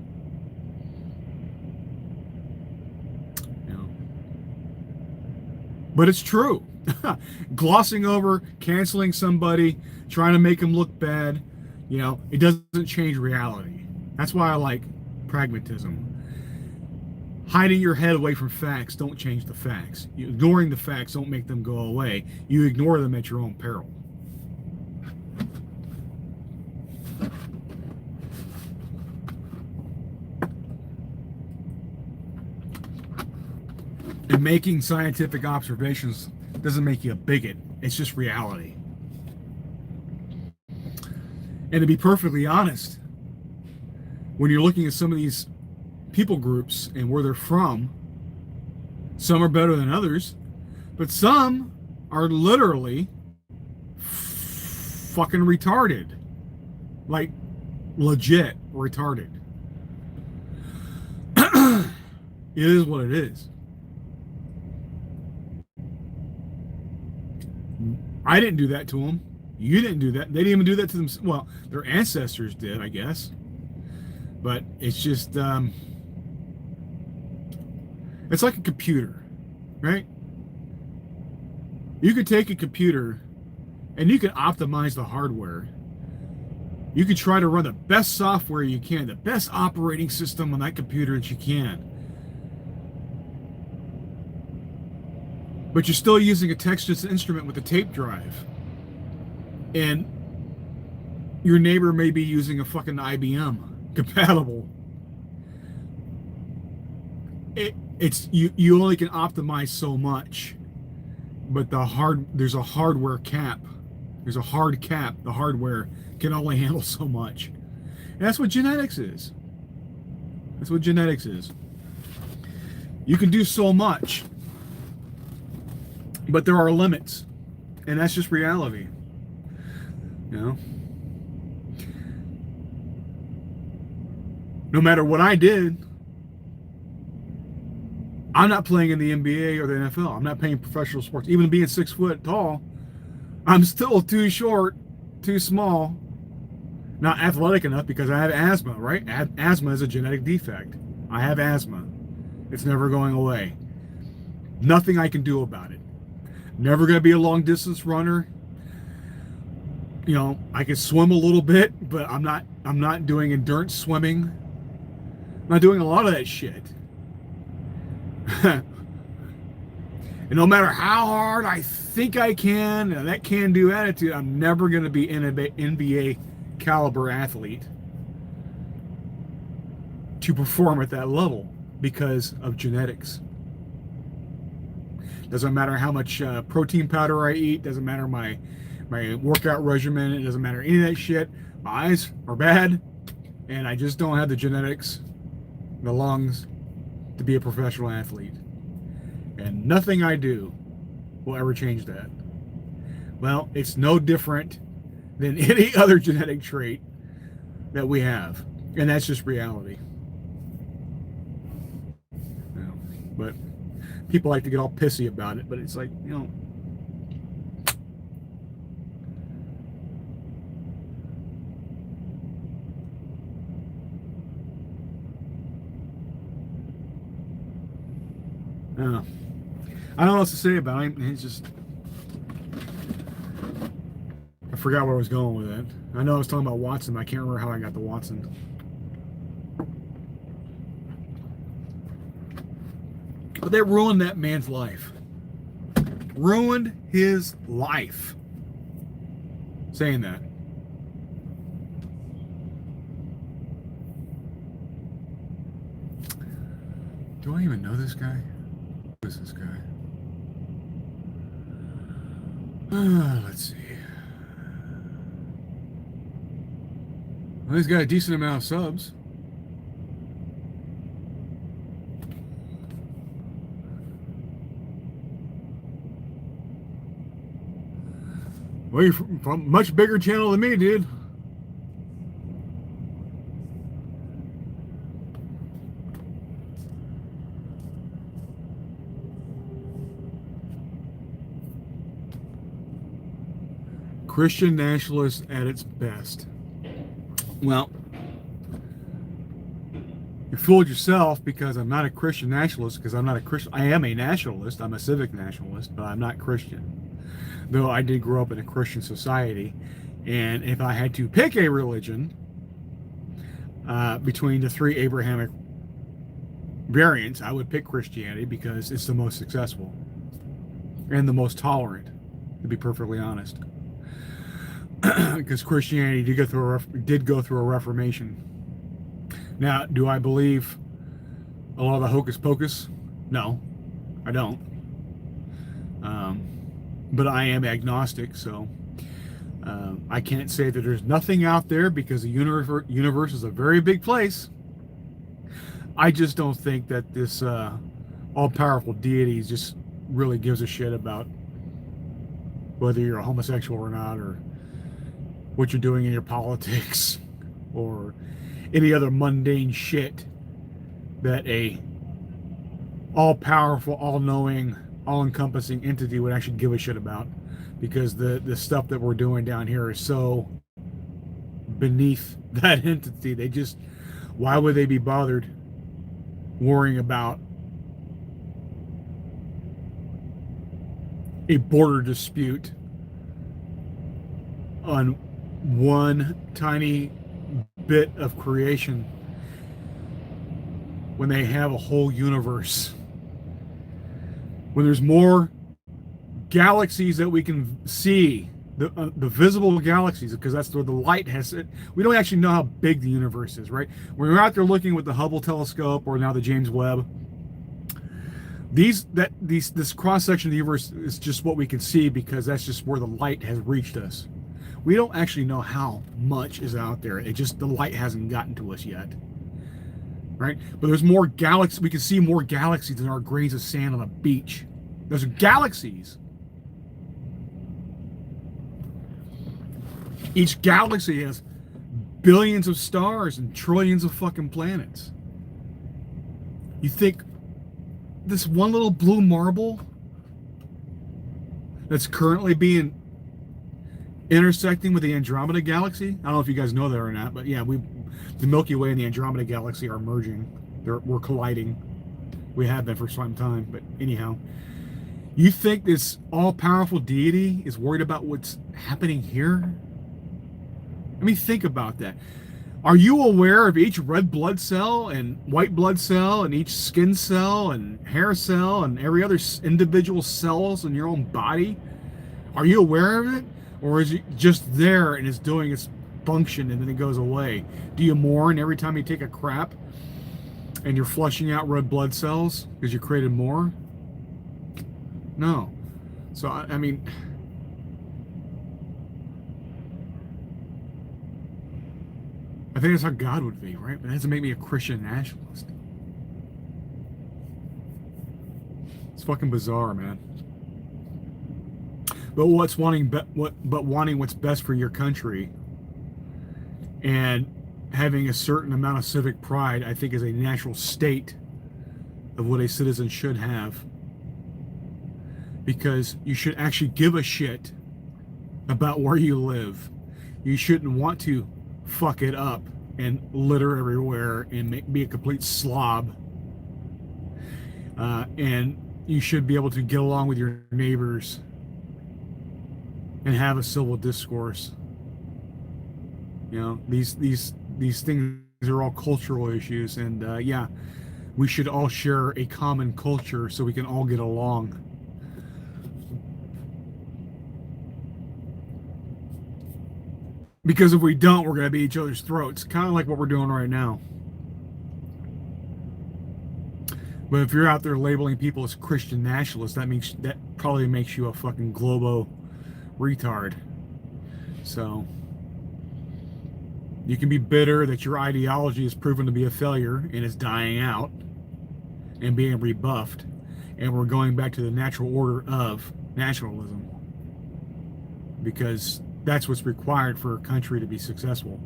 You know. But it's true. Glossing over, canceling somebody, trying to make them look bad, you know, it doesn't change reality. That's why I like pragmatism. Hiding your head away from facts don't change the facts. Ignoring the facts don't make them go away. You ignore them at your own peril. And making scientific observations doesn't make you a bigot. It's just reality. And to be perfectly honest, when you're looking at some of these people groups and where they're from, some are better than others, but some are literally fucking retarded. Like, legit retarded. It is what it is. I didn't do that to them. You didn't do that. They didn't even do that to them. Well, their ancestors did, I guess. But it's just, it's like a computer, right? You could take a computer and you can optimize the hardware. You could try to run the best software you can, the best operating system on that computer that you can. But you're still using a Texas Instrument with a tape drive. And your neighbor may be using a fucking IBM compatible. It's you only can optimize so much, but there's a hardware cap. There's a hard cap. The hardware can only handle so much. And that's what genetics is. That's what genetics is. You can do so much, but there are limits, and that's just reality. You know? No matter what I did, I'm not playing in the NBA or the NFL. I'm not playing professional sports. Even being 6 foot tall, I'm still too short, too small, not athletic enough because I have asthma, right? Asthma is a genetic defect. I have asthma. It's never going away. Nothing I can do about it. Never going to be a long distance runner. You know, I can swim a little bit, but I'm not doing endurance swimming. I'm not doing a lot of that shit. And no matter how hard I think I can, and that can-do attitude, I'm never going to be an NBA caliber athlete to perform at that level because of genetics. Doesn't matter how much protein powder I eat. Doesn't matter my workout regimen. It doesn't matter any of that shit. My eyes are bad, and I just don't have the genetics, the lungs, to be a professional athlete. And nothing I do will ever change that. Well, it's no different than any other genetic trait that we have. And that's just reality. You know, but people like to get all pissy about it, but it's like, you know, I don't know what else to say about it. It's just, I forgot where I was going with it. I know I was talking about Watson, but I can't remember how I got to Watson. But they ruined that man's life. Ruined his life. Saying that. Do I even know this guy? Who is this guy? Let's see. Well, he's got a decent amount of subs. Well, you're from a much bigger channel than me, dude. Christian nationalist at its best. Well, you fooled yourself, because I'm not a Christian nationalist, because I'm not a Christian. I am a nationalist. I'm a civic nationalist, but I'm not Christian. Though I did grow up in a Christian society. And if I had to pick a religion between the three Abrahamic variants, I would pick Christianity, because it's the most successful and the most tolerant, to be perfectly honest. Because Christianity did go through a Reformation. Now, do I believe a lot of the hocus pocus? No, I don't. But I am agnostic, so I can't say that there's nothing out there, because the universe is a very big place. I just don't think that this all-powerful deity just really gives a shit about whether you're a homosexual or not, or what you're doing in your politics, or any other mundane shit that a all-powerful, all-knowing, all-encompassing entity would actually give a shit about. Because the stuff that we're doing down here is so beneath that entity. Why would they be bothered worrying about a border dispute on one tiny bit of creation when they have a whole universe? When there's more galaxies that we can see, the visible galaxies, because that's where the light has it. We don't actually know how big the universe is, right? When we're out there looking with the Hubble telescope, or now the James Webb, this cross section of the universe is just what we can see, because that's just where the light has reached us. We don't actually know how much is out there. The light hasn't gotten to us yet, right? But there's more galaxies. We can see more galaxies than our grains of sand on a beach. Those are galaxies. Each galaxy has billions of stars and trillions of fucking planets. You think this one little blue marble that's currently being intersecting with the Andromeda galaxy? I don't know if you guys know that or not, but yeah, the Milky Way and the Andromeda galaxy are merging. We're colliding. We have been for some time, but anyhow, You think this all-powerful deity is worried about what's happening here? I mean, think about that. Are you aware of each red blood cell and white blood cell and each skin cell and hair cell and every other individual cells in your own body? Are you aware of it? Or is it just there and it's doing its function and then it goes away? Do you mourn every time you take a crap and you're flushing out red blood cells because you created more? No. So, I mean, I think that's how God would be, right? But that doesn't make me a Christian nationalist. It's fucking bizarre, man. But wanting what's best for your country and having a certain amount of civic pride, I think, is a natural state of what a citizen should have. Because you should actually give a shit about where you live. You shouldn't want to fuck it up and litter everywhere and be a complete slob. And you should be able to get along with your neighbors and have a civil discourse. You know, these things are all cultural issues, and yeah, we should all share a common culture so we can all get along. Because if we don't, we're going to be each other's throats, kind of like what we're doing right now. But if you're out there labeling people as Christian nationalists, that probably makes you a fucking globo retard. So you can be bitter that your ideology is proven to be a failure and is dying out and being rebuffed, and we're going back to the natural order of nationalism, because that's what's required for a country to be successful.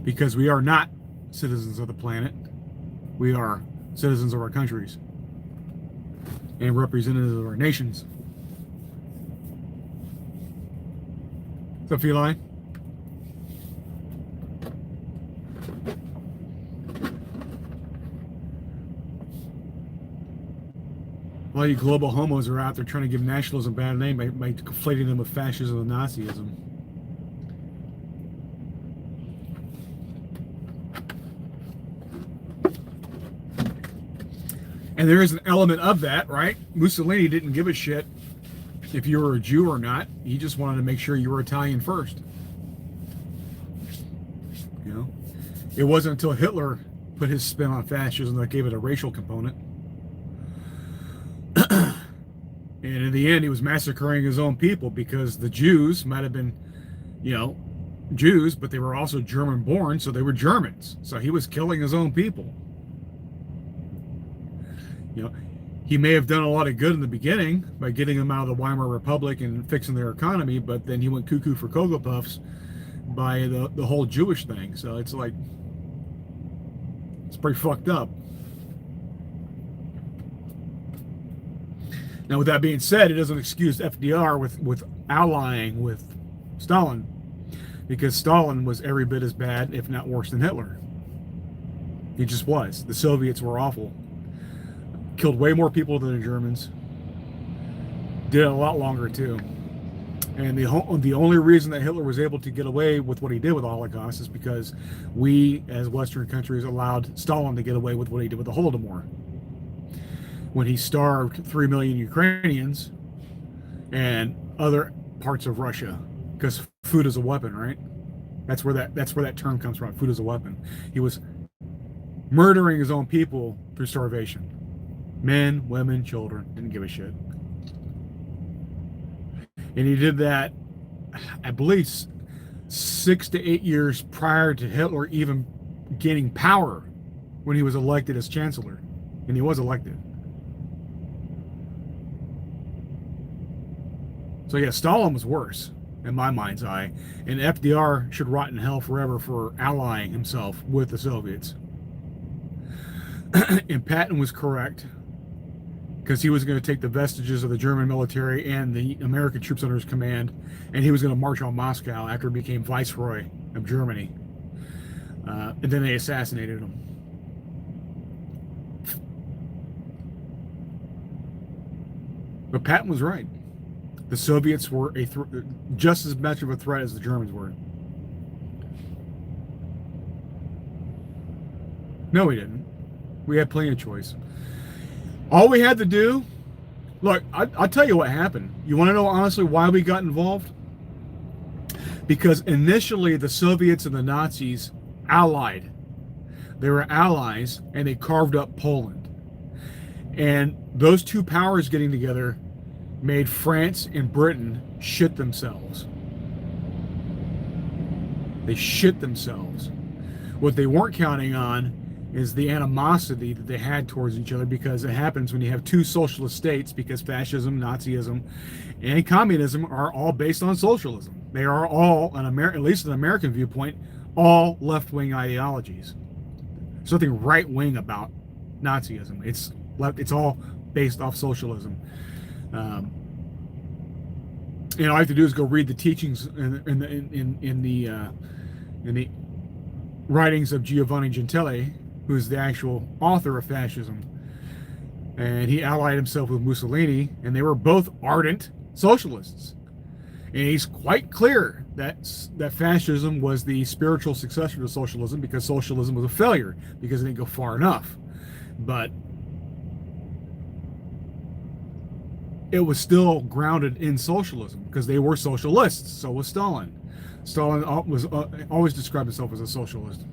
Because we are not citizens of the planet. We are citizens of our countries and representatives of our nations. What's up, Feline? A lot of you global homos are out there trying to give nationalism a bad name by conflating them with fascism and Nazism. And there is an element of that, right? Mussolini didn't give a shit if you were a Jew or not. He just wanted to make sure you were Italian first. You know? It wasn't until Hitler put his spin on fascism that gave it a racial component. And in the end, he was massacring his own people because the Jews might have been, you know, Jews, but they were also German born, so they were Germans. So he was killing his own people. You know, he may have done a lot of good in the beginning by getting them out of the Weimar Republic and fixing their economy, but then he went cuckoo for Cocoa Puffs by the whole Jewish thing. So it's like, it's pretty fucked up. Now, with that being said, it doesn't excuse FDR with allying with Stalin, because Stalin was every bit as bad, if not worse, than Hitler. He just was. The Soviets were awful. Killed way more people than the Germans. Did it a lot longer, too. And the only reason that Hitler was able to get away with what he did with the Holocaust is because we, as Western countries, allowed Stalin to get away with what he did with the Holodomor, when he starved 3 million Ukrainians and other parts of Russia, because food is a weapon, right? That's where that term comes from. Food is a weapon. He was murdering his own people through starvation. Men, women, children, didn't give a shit. And he did that, I believe, 6 to 8 years prior to Hitler even gaining power, when he was elected as chancellor. And he was elected. So yeah, Stalin was worse in my mind's eye, and FDR should rot in hell forever for allying himself with the Soviets. And Patton was correct, because he was going to take the vestiges of the German military and the American troops under his command, and he was going to march on Moscow after he became Viceroy of Germany. And then they assassinated him. But Patton was right. The Soviets were just as much of a threat as the Germans were. No, we didn't. We had plenty of choice. All we had to do, look, I'll tell you what happened. You want to know honestly why we got involved? Because initially the Soviets and the Nazis allied. They were allies, and they carved up Poland. And those two powers getting together made France and Britain shit themselves. They shit themselves. What they weren't counting on is the animosity that they had towards each other, because it happens when you have two socialist states, because fascism, Nazism, and communism are all based on socialism. They are all, at least in the American viewpoint, all left-wing ideologies. There's nothing right-wing about Nazism. It's all based off socialism. And all I have to do is go read the teachings in the writings of Giovanni Gentile, who's the actual author of fascism. And he allied himself with Mussolini, and they were both ardent socialists. And he's quite clear that fascism was the spiritual successor to socialism, because socialism was a failure, because it didn't go far enough. But it was still grounded in socialism, because they were socialists. So was Stalin. Stalin was always described himself as a socialist.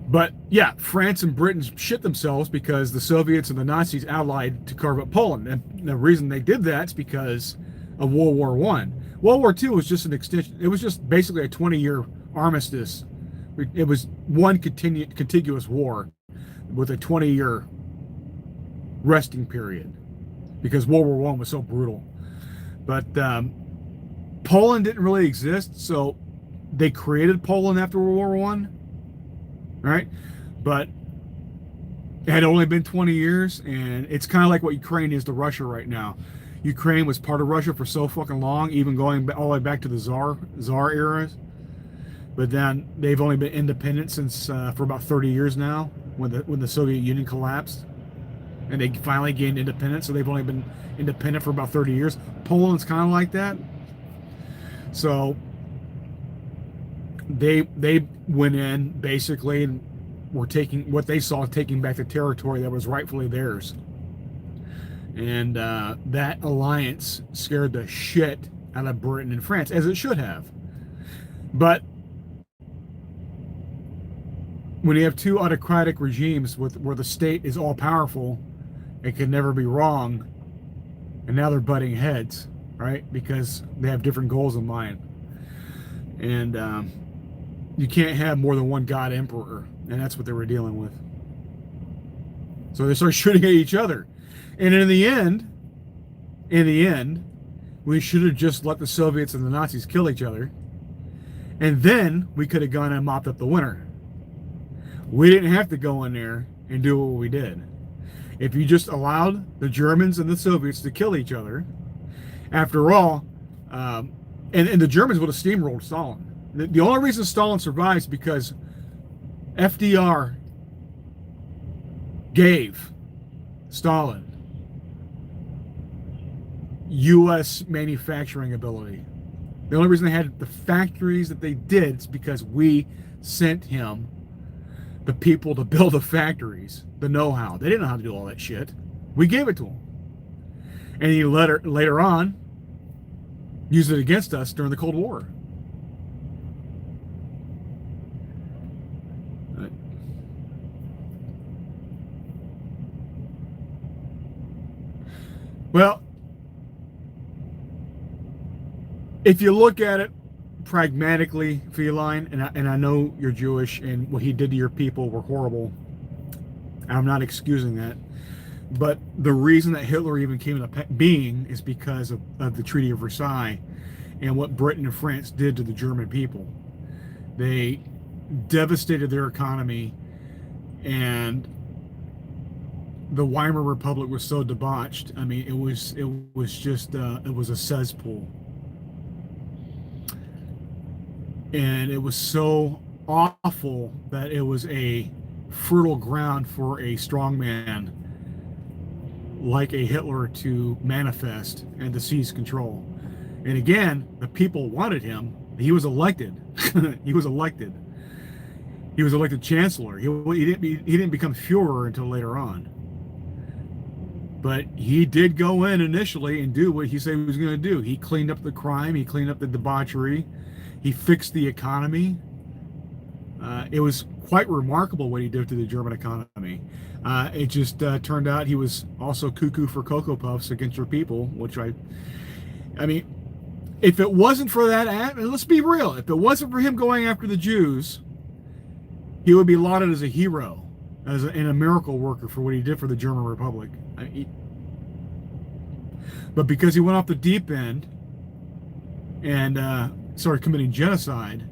But yeah, France and Britain shit themselves because the Soviets and the Nazis allied to carve up Poland. And the reason they did that is because of World War I. World War II was just an extension. It was just basically a 20-year armistice. It was one contiguous war with a 20-year resting period, because World War I was so brutal. But Poland didn't really exist, so they created Poland after World War I. Right? But it had only been 20 years, and it's kind of like what Ukraine is to Russia right now. Ukraine was part of Russia for so fucking long, even going all the way back to the Tsar eras. But then they've only been independent since for about 30 years now, when the Soviet Union collapsed, and they finally gained independence. So they've only been independent for about 30 years. Poland's kind of like that. So they went in basically and were taking back the territory that was rightfully theirs. And that alliance scared the shit out of Britain and France, as it should have. But when you have two autocratic regimes where the state is all powerful, it can never be wrong, and now they're butting heads, right? Because they have different goals in mind. And you can't have more than one god emperor, and that's what they were dealing with. So they started shooting at each other. And in the end, we should have just let the Soviets and the Nazis kill each other, and then we could have gone and mopped up the winter. We didn't have to go in there and do what we did. If you just allowed the Germans and the Soviets to kill each other, after all, and the Germans would have steamrolled Stalin. The only reason Stalin survives is because FDR gave Stalin U.S. manufacturing ability. The only reason they had the factories that they did is because we sent him the people to build the factories, the know-how. They didn't know how to do all that shit. We gave it to him. And he later on used it against us during the Cold War. Well, if you look at it pragmatically, Feline, and I know you're Jewish, and what he did to your people were horrible. I'm not excusing that. But the reason that Hitler even came into being is because of the Treaty of Versailles and what Britain and France did to the German people. They devastated their economy, and the Weimar Republic was so debauched. I mean, it was just it was a cesspool, and it was so awful that it was a fertile ground for a strongman like a Hitler to manifest and to seize control. And again, the people wanted him. He was elected. He was elected. He was elected chancellor. He didn't become Führer until later on. But he did go in initially and do what he said he was going to do. He cleaned up the crime. He cleaned up the debauchery. He fixed the economy. It was quite remarkable what he did to the German economy. It just turned out he was also cuckoo for Cocoa Puffs against your people, which I mean, if it wasn't for that act, and let's be real, if it wasn't for him going after the Jews, he would be lauded as a hero, and a miracle worker for what he did for the German Republic. But because he went off the deep end and started committing genocide,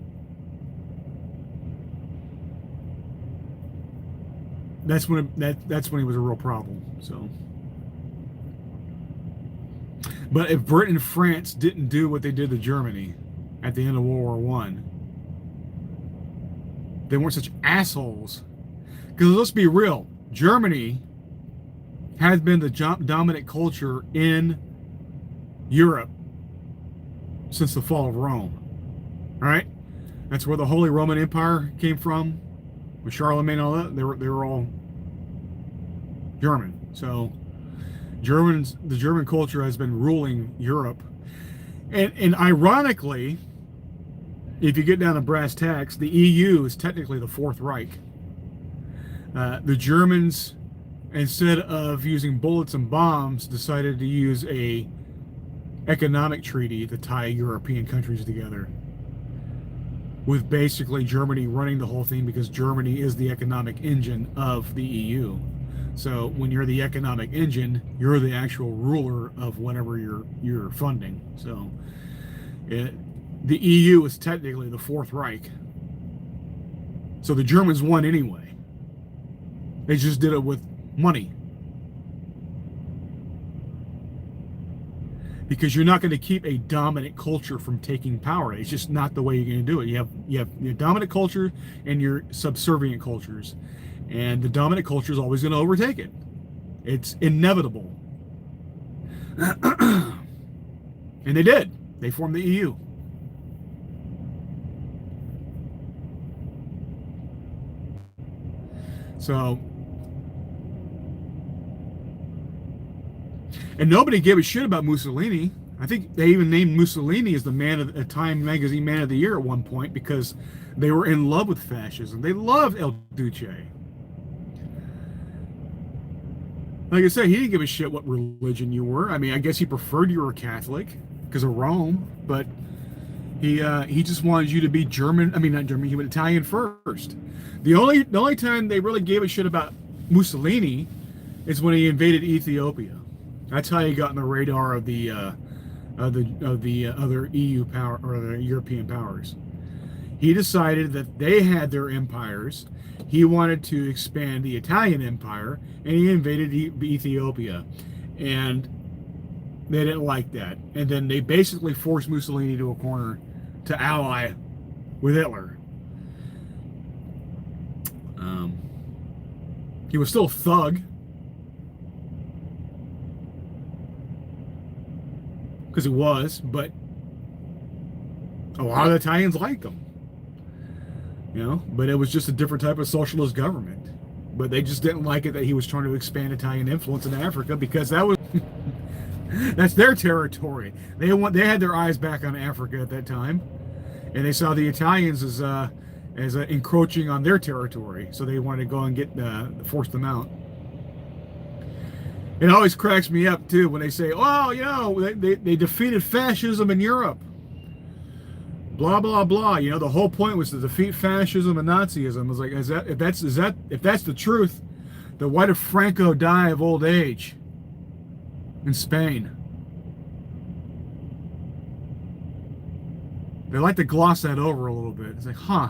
that's when he was a real problem. So, but if Britain and France didn't do what they did to Germany at the end of World War I, they weren't such assholes. Because let's be real, Germany has been the dominant culture in Europe since the fall of Rome. Right? That's where the Holy Roman Empire came from, with Charlemagne and all that. They were all German. So the German culture has been ruling Europe. And ironically, if you get down to brass tacks, the EU is technically the Fourth Reich. The Germans, instead of using bullets and bombs, decided to use a economic treaty to tie European countries together, with basically Germany running the whole thing, because Germany is the economic engine of the EU. So when you're the economic engine, you're the actual ruler of whatever you're funding. So the EU is technically the Fourth Reich. So the Germans won anyway. They just did it with money. Because you're not going to keep a dominant culture from taking power. It's just not the way you're going to do it. You have your dominant culture and your subservient cultures. And the dominant culture is always going to overtake it. It's inevitable. And they did. They formed the EU. So, and nobody gave a shit about Mussolini. I think they even named Mussolini as the Time magazine Man of the Year at one point, because they were in love with fascism. They loved El Duce. Like I said, he didn't give a shit what religion you were. I mean, I guess he preferred you were Catholic because of Rome, but he just wanted you to be German. I mean, not German, but Italian first. The only time they really gave a shit about Mussolini is when he invaded Ethiopia. That's how he got on the radar of the other EU power, or the European powers. He decided that they had their empires. He wanted to expand the Italian empire, and he invaded Ethiopia, and they didn't like that. And then they basically forced Mussolini to a corner to ally with Hitler. He was still a thug, because he was, but a lot of the Italians liked him. You know, but it was just a different type of socialist government. But they just didn't like it that he was trying to expand Italian influence in Africa, because that was that's their territory. They had their eyes back on Africa at that time, and they saw the Italians as encroaching on their territory. So they wanted to go and force them out. It always cracks me up too when they say, "Oh, you know, they defeated fascism in Europe." Blah blah blah. You know, the whole point was to defeat fascism and Nazism. I was like, if that's the truth, then why did Franco die of old age in Spain? They like to gloss that over a little bit. It's like, huh?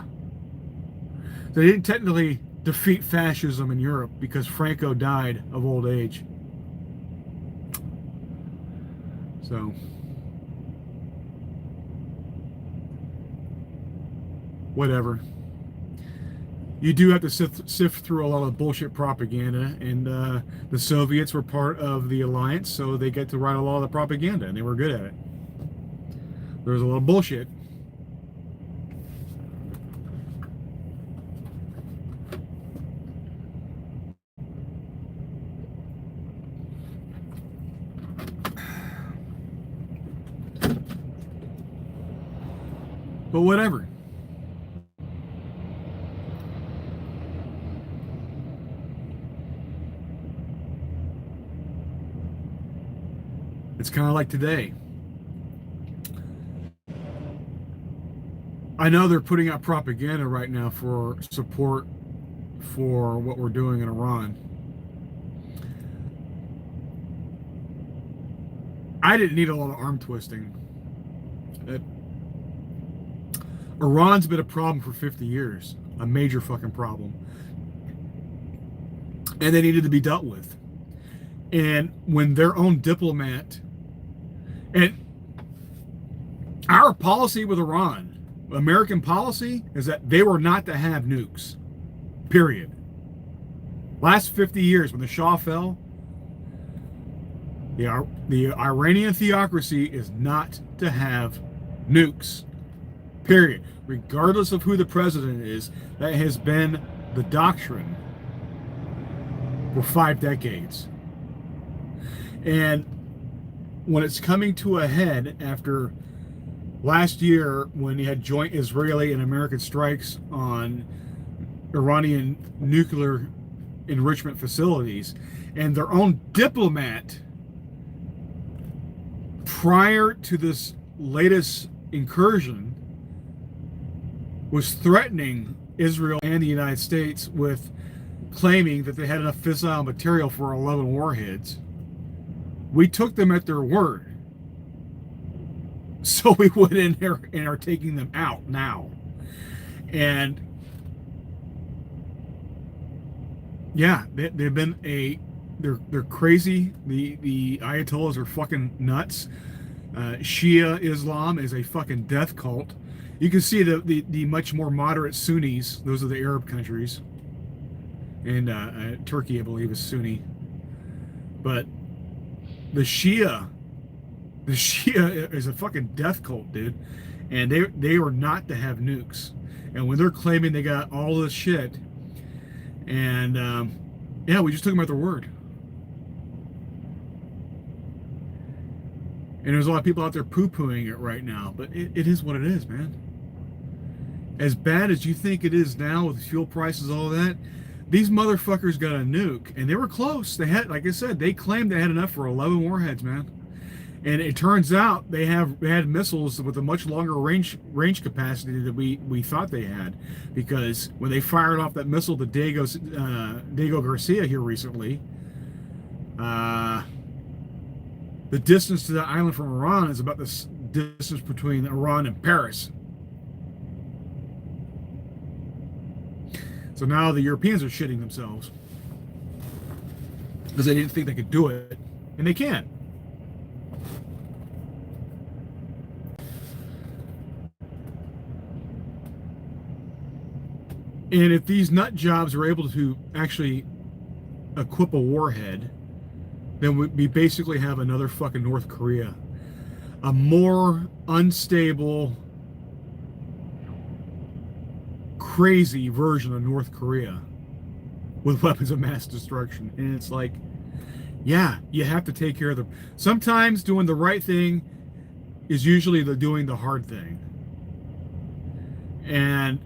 They didn't technically defeat fascism in Europe because Franco died of old age. So, whatever. you do have to sift through a lot of bullshit propaganda, and the Soviets were part of the alliance, so they get to write a lot of the propaganda, and they were good at it. There was a lot of bullshit. But whatever. It's kind of like today. I know they're putting out propaganda right now for support for what we're doing in Iran. I didn't need a lot of arm twisting. Iran's been a problem for 50 years. A major fucking problem. And they needed to be dealt with. And when their own diplomat... And our policy with Iran, American policy, is that they were not to have nukes. Period. Last 50 years, when the Shah fell, the Iranian theocracy is not to have nukes. Period. Regardless of who the president is, that has been the doctrine for 5 decades. And when it's coming to a head after last year, when you had joint Israeli and American strikes on Iranian nuclear enrichment facilities, and their own diplomat, prior to this latest incursion, was threatening Israel and the United States with claiming that they had enough fissile material for 11 warheads. We took them at their word. So we went in there and are taking them out now. And yeah, they've been they're crazy. The Ayatollahs are fucking nuts. Shia Islam is a fucking death cult. You can see the much more moderate Sunnis. Those are the Arab countries. And Turkey, I believe, is Sunni. But the Shia is a fucking death cult, dude. And they are not to have nukes. And when they're claiming they got all this shit, and yeah, we just took them at their word. And there's a lot of people out there poo-pooing it right now, but it is what it is, man. As bad as you think it is now with fuel prices, all that, these motherfuckers got a nuke, and they were close. They had, like I said, they claimed they had enough for 11 warheads, man. And it turns out they had missiles with a much longer range capacity than we thought they had, because when they fired off that missile to Diego Garcia here recently, the distance to that island from Iran is about the distance between Iran and Paris. So now the Europeans are shitting themselves because they didn't think they could do it, and they can. And if these nut jobs are able to actually equip a warhead, then we basically have another fucking North Korea. A more unstable, crazy version of North Korea with weapons of mass destruction. And it's like, yeah, you have to take care of them. Sometimes doing the right thing is usually doing the hard thing. And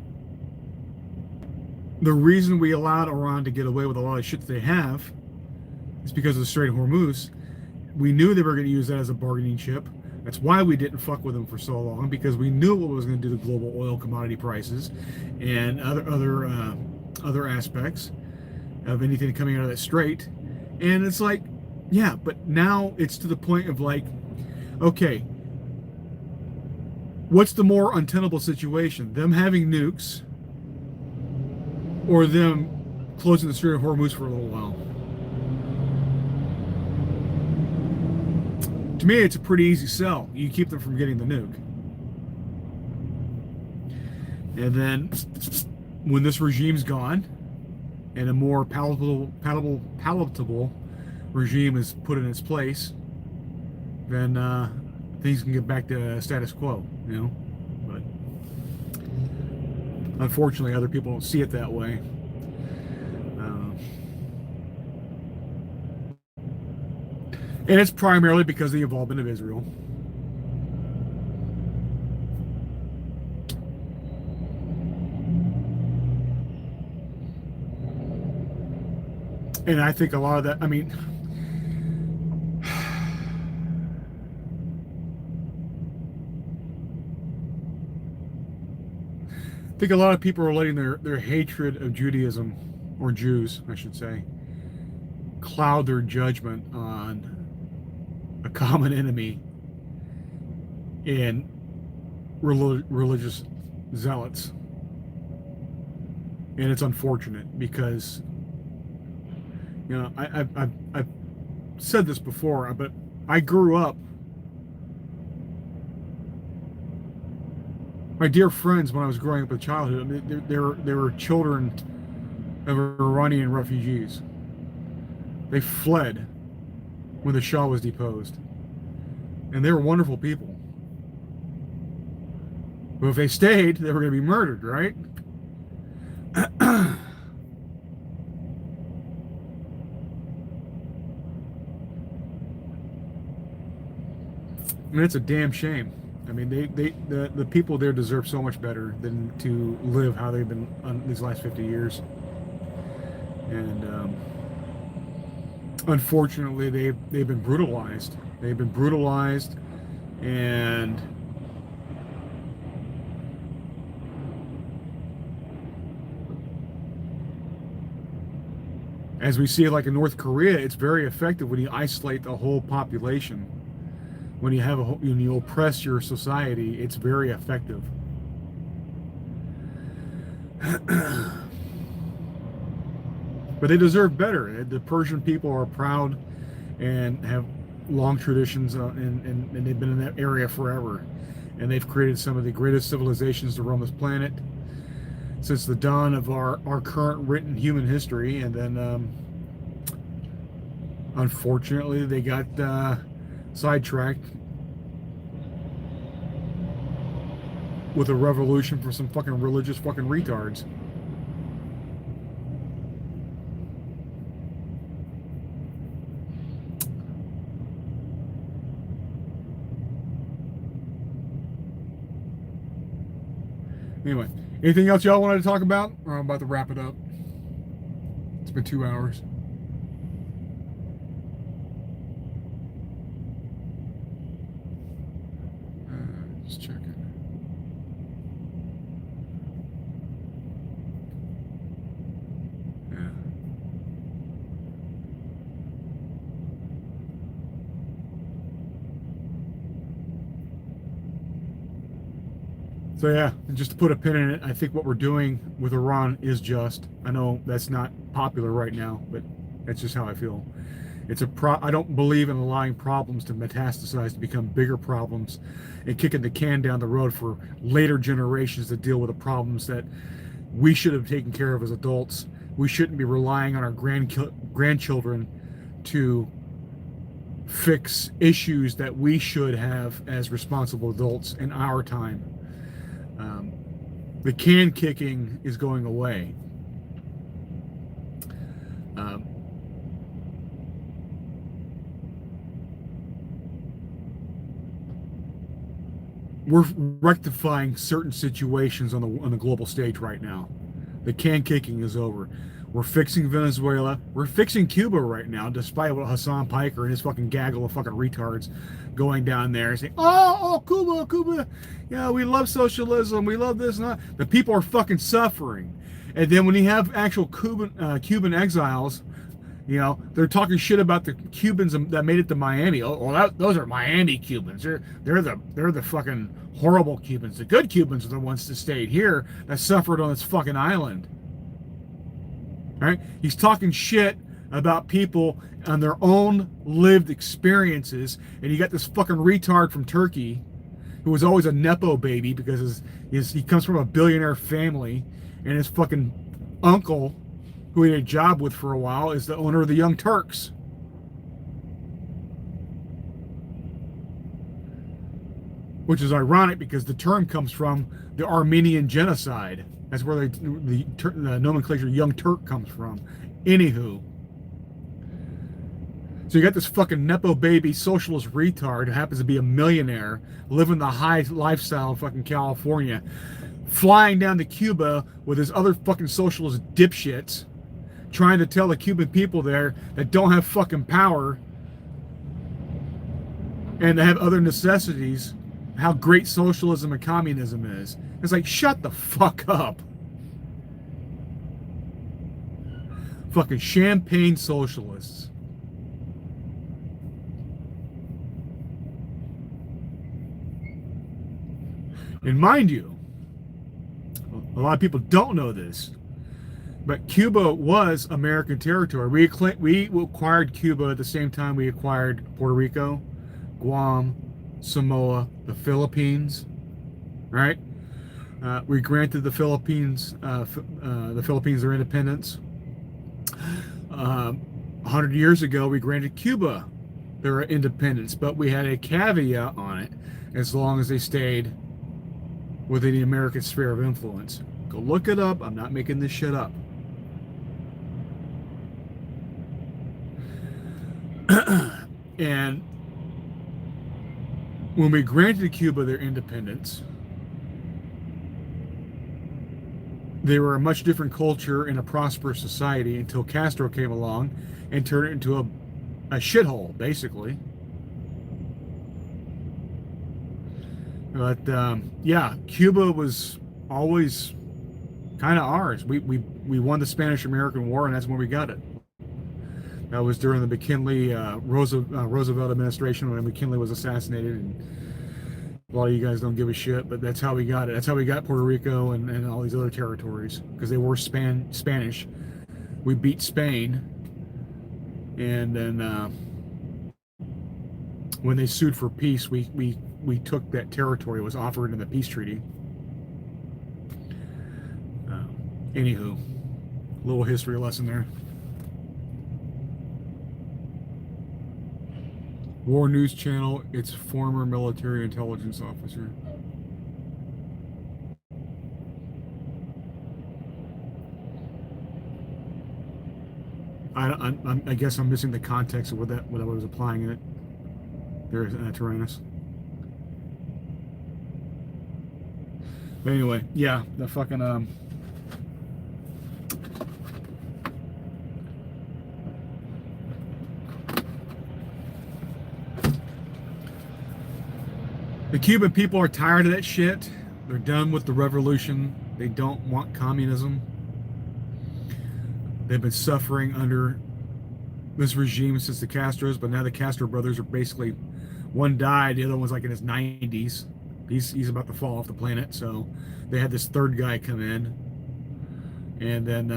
the reason we allowed Iran to get away with a lot of shit that they have is because of the Strait of Hormuz. We knew they were going to use that as a bargaining chip. That's why we didn't fuck with them for so long, because we knew what was going to do to global oil commodity prices and other aspects of anything coming out of that strait. And it's like, yeah, but now it's to the point of like, okay, what's the more untenable situation? Them having nukes, or them closing the Strait of Hormuz for a little while? To me, it's a pretty easy sell. You keep them from getting the nuke. And then when this regime's gone and a more palatable regime is put in its place, then things can get back to status quo, you know. But unfortunately, other people don't see it that way. And it's primarily because of the involvement of Israel. And I think a lot of that, I mean, I think a lot of people are letting their hatred of Judaism, or Jews, I should say, cloud their judgment on a common enemy in religious zealots. And it's unfortunate because, you know, I've said this before, but I grew up, my dear friends, when I was growing up in childhood, I mean, they were children of Iranian refugees. They fled when the Shah was deposed. And they were wonderful people. But if they stayed, they were going to be murdered, right? And it's a damn shame. I mean, the people there deserve so much better than to live how they've been on these last 50 years. And unfortunately, they've been brutalized. They've been brutalized, and as we see, like in North Korea, it's very effective when you isolate the whole population. When you have when you oppress your society, it's very effective. But they deserve better. The Persian people are proud and have long traditions, and they've been in that area forever. And they've created some of the greatest civilizations to roam this planet since the dawn of our current written human history. And then, unfortunately, they got sidetracked with a revolution for some fucking religious fucking retards. Anyway, anything else y'all wanted to talk about? Or I'm about to wrap it up. It's been 2 hours. Just checking. Yeah. So yeah, just to put a pin in it, I think what we're doing with Iran is just. I know that's not popular right now, but that's just how I feel. It's I don't believe in allowing problems to metastasize to become bigger problems and kicking the can down the road for later generations to deal with the problems that we should have taken care of as adults. We shouldn't be relying on our grandchildren to fix issues that we should have as responsible adults in our time. The can kicking is going away. We're rectifying certain situations on the global stage right now. The can kicking is over. We're fixing Venezuela. We're fixing Cuba right now, despite what Hassan Piker and his fucking gaggle of fucking retards going down there and saying, oh, Cuba, yeah, we love socialism, we love this and that. The people are fucking suffering. And then when you have actual Cuban exiles, you know, they're talking shit about the Cubans that made it to Miami. Oh, well, those are Miami Cubans. They're the fucking horrible Cubans. The good Cubans are the ones that stayed here that suffered on this fucking island. Right? He's talking shit about people and their own lived experiences, and you got this fucking retard from Turkey who was always a nepo baby because he comes from a billionaire family, And his fucking uncle, who he had a job with for a while, is the owner of the Young Turks. Which is ironic because the term comes from the Armenian genocide. That's where the nomenclature Young Turk comes from. Anywho. So you got this fucking Nepo baby socialist retard who happens to be a millionaire, living the high lifestyle in fucking California, flying down to Cuba with his other fucking socialist dipshits, trying to tell the Cuban people there that don't have fucking power and to have other necessities how great socialism and communism is. It's like, shut the fuck up. Fucking champagne socialists. And mind you, a lot of people don't know this, but Cuba was American territory. We acquired Cuba at the same time we acquired Puerto Rico, Guam, Samoa, the Philippines, right? We granted the Philippines their independence. 100 years ago, we granted Cuba their independence, but we had a caveat on it, as long as they stayed within the American sphere of influence. Go look it up. I'm not making this shit up. And when we granted Cuba their independence, they were a much different culture and a prosperous society until Castro came along and turned it into a shithole, basically. But yeah, Cuba was always kind of ours. We won the Spanish-American War, and that's when we got it. That was during the McKinley Roosevelt administration when McKinley was assassinated, and a lot of you guys don't give a shit, but that's how we got it. That's how we got Puerto Rico and all these other territories, because they were Spanish. We beat Spain, and then when they sued for peace, we took that territory. It was offered in the peace treaty. Anywho, little history lesson there. War News Channel, its former military intelligence officer. I guess I'm missing the context of what I was applying in it. There's Tyrannus. But anyway, yeah, the fucking the Cuban people are tired of that shit. They're done with the revolution. They don't want communism. They've been suffering under this regime since the Castros, but now the Castro brothers are basically, one died, the other one's like in his 90s. He's about to fall off the planet, so they had this third guy come in, and then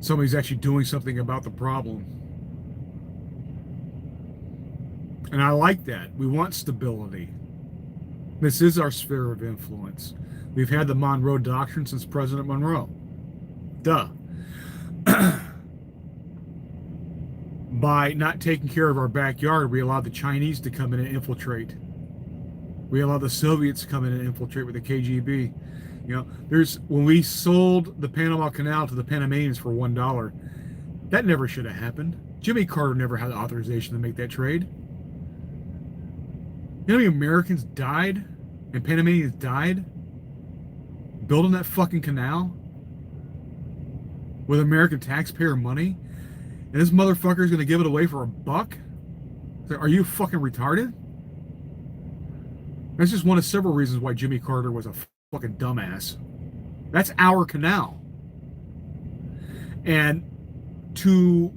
somebody's actually doing something about the problem. And I like that. We want stability. This is our sphere of influence. We've had the Monroe Doctrine since President Monroe. Duh. By not taking care of our backyard, we allowed the Chinese to come in and infiltrate. We allowed the Soviets to come in and infiltrate with the KGB. You know, when we sold the Panama Canal to the Panamanians for $1, that never should have happened. Jimmy Carter never had authorization to make that trade. You know how many Americans died and Panamanians died building that fucking canal with American taxpayer money? And this motherfucker is going to give it away for $1? Are you fucking retarded? That's just one of several reasons why Jimmy Carter was a fucking dumbass. That's our canal. And to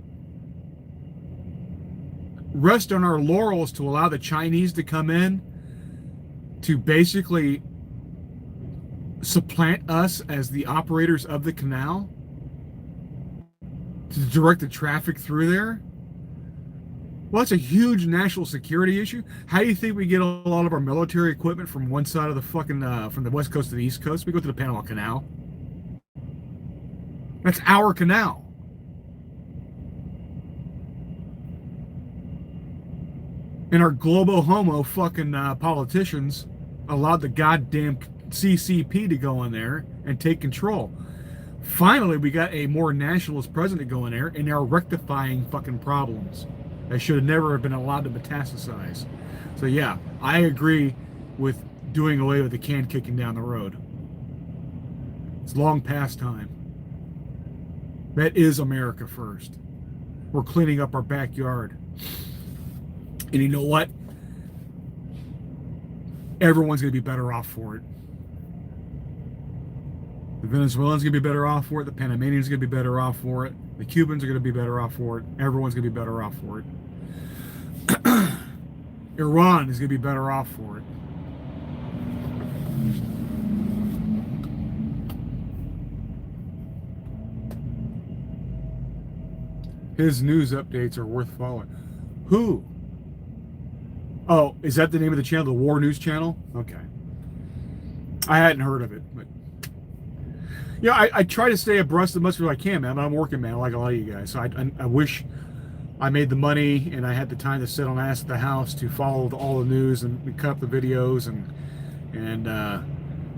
rest on our laurels to allow the Chinese to come in to basically supplant us as the operators of the canal, to direct the traffic through there, Well, that's a huge national security issue. How do you think we get a lot of our military equipment from one side of the fucking, from the west coast to the east coast? We go to the Panama Canal. That's our canal. And our globo homo fucking politicians allowed the goddamn CCP to go in there and take control. Finally, we got a more nationalist president to go in there, and they're rectifying fucking problems that should have never have been allowed to metastasize. So yeah, I agree with doing away with the can kicking down the road. It's long past time. That is America first. We're cleaning up our backyard. And you know what? Everyone's going to be better off for it. The Venezuelans are going to be better off for it. The Panamanians are going to be better off for it. The Cubans are going to be better off for it. Everyone's going to be better off for it. Iran is going to be better off for it. His news updates are worth following. Who? Oh, is that the name of the channel? The War News Channel? Okay. I hadn't heard of it, but yeah, I try to stay abreast as much as I can, man. I'm working, man, like a lot of you guys. So I wish I made the money and I had the time to sit on ass at the house to follow all the news and cut up the videos and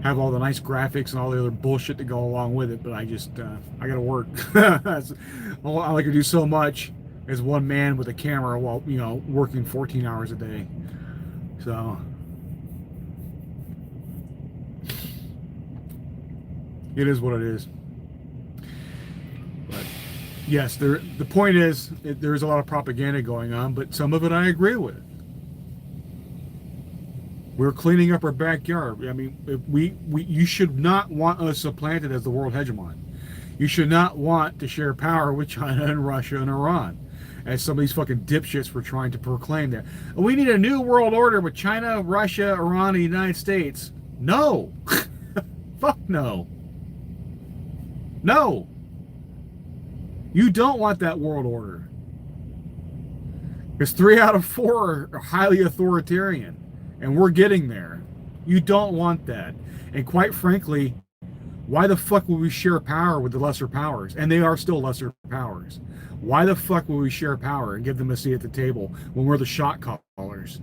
have all the nice graphics and all the other bullshit to go along with it. But I just I gotta work. I can do so much as one man with a camera while, you know, working 14 hours a day. So it is what it is. But yes, the point is there is a lot of propaganda going on, but some of it I agree with. We're cleaning up our backyard. I mean, you should not want us supplanted as the world hegemon. You should not want to share power with China and Russia and Iran, as some of these fucking dipshits were trying to proclaim that. We need a new world order with China, Russia, Iran, and the United States. No. Fuck no. No. You don't want that world order. Because 3 out of 4 are highly authoritarian. And we're getting there. You don't want that. And quite frankly, why the fuck would we share power with the lesser powers? And they are still lesser powers. Why the fuck would we share power and give them a seat at the table when we're the shot callers?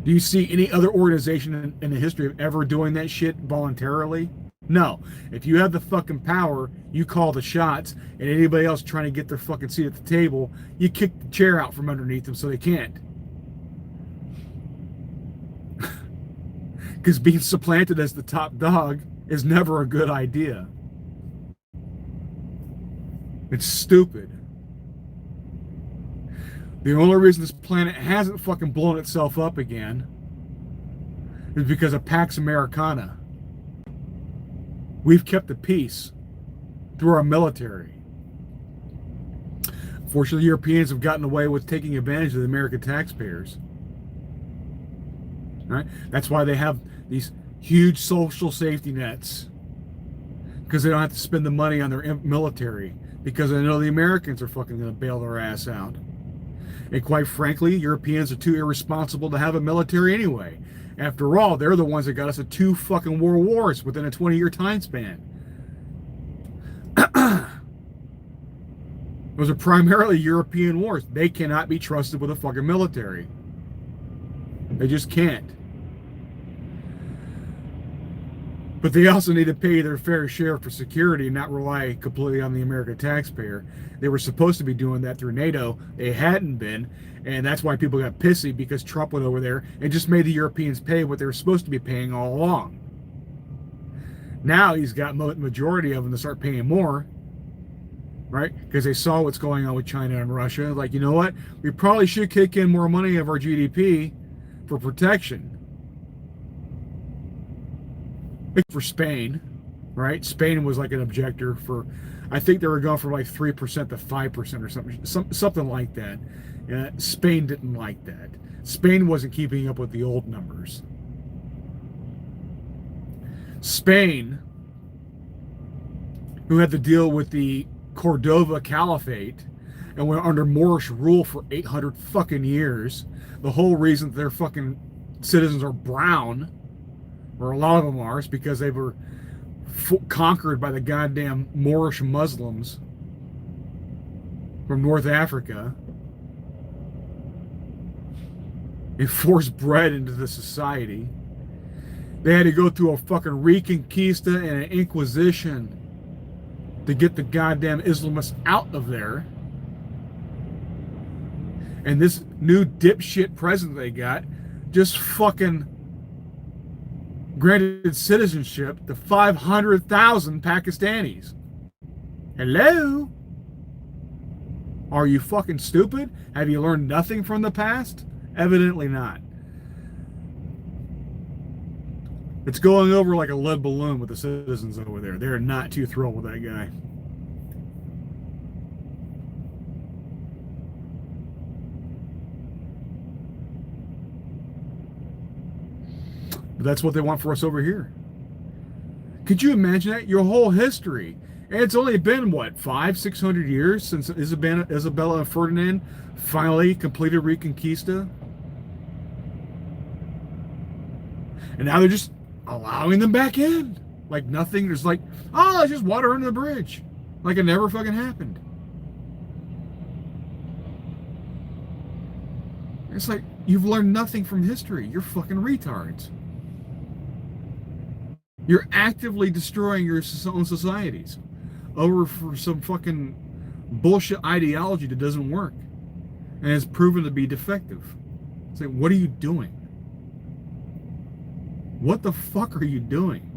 Do you see any other organization in the history of ever doing that shit voluntarily? No. If you have the fucking power, you call the shots, and anybody else trying to get their fucking seat at the table, you kick the chair out from underneath them so they can't. Because being supplanted as the top dog is never a good idea. It's stupid. The only reason this planet hasn't fucking blown itself up again is because of Pax Americana. We've kept the peace through our military. Fortunately, Europeans have gotten away with taking advantage of the American taxpayers. Right? That's why they have these huge social safety nets, because they don't have to spend the money on their military, because they know the Americans are fucking going to bail their ass out. And quite frankly, Europeans are too irresponsible to have a military anyway. After all, they're the ones that got us at 2 fucking world wars within a 20-year time span. Those are primarily European wars. They cannot be trusted with a fucking military. They just can't. But they also need to pay their fair share for security and not rely completely on the American taxpayer. They were supposed to be doing that through NATO. They hadn't been. And that's why people got pissy, because Trump went over there and just made the Europeans pay what they were supposed to be paying all along. Now he's got majority of them to start paying more, right? Because they saw what's going on with China and Russia. Like, you know what? We probably should kick in more money of our GDP for protection. For Spain, right? Spain was like an objector for, I think they were going from like 3% to 5% or something like that. Spain didn't like that. Spain wasn't keeping up with the old numbers. Spain, who had to deal with the Cordova Caliphate, and were under Moorish rule for 800 fucking years. The whole reason their fucking citizens are brown, or a lot of them are, is because they were conquered by the goddamn Moorish Muslims from North Africa and forced bred into the society. They had to go through a fucking Reconquista and an Inquisition to get the goddamn Islamists out of there. And this new dipshit president they got just fucking granted citizenship to 500,000 Pakistanis. Hello? Are you fucking stupid? Have you learned nothing from the past? Evidently not. It's going over like a lead balloon with the citizens over there. They're not too thrilled with that guy. But that's what they want for us over here. Could you imagine that? Your whole history. And it's only been, what, 500-600 years since Isabella and Ferdinand finally completed Reconquista? And now they're just allowing them back in. Like nothing. There's like, oh, it's just water under the bridge. Like it never fucking happened. It's like, you've learned nothing from history. You're fucking retards. You're actively destroying your own societies over for some fucking bullshit ideology that doesn't work and has proven to be defective. It's like, what are you doing? What the fuck are you doing?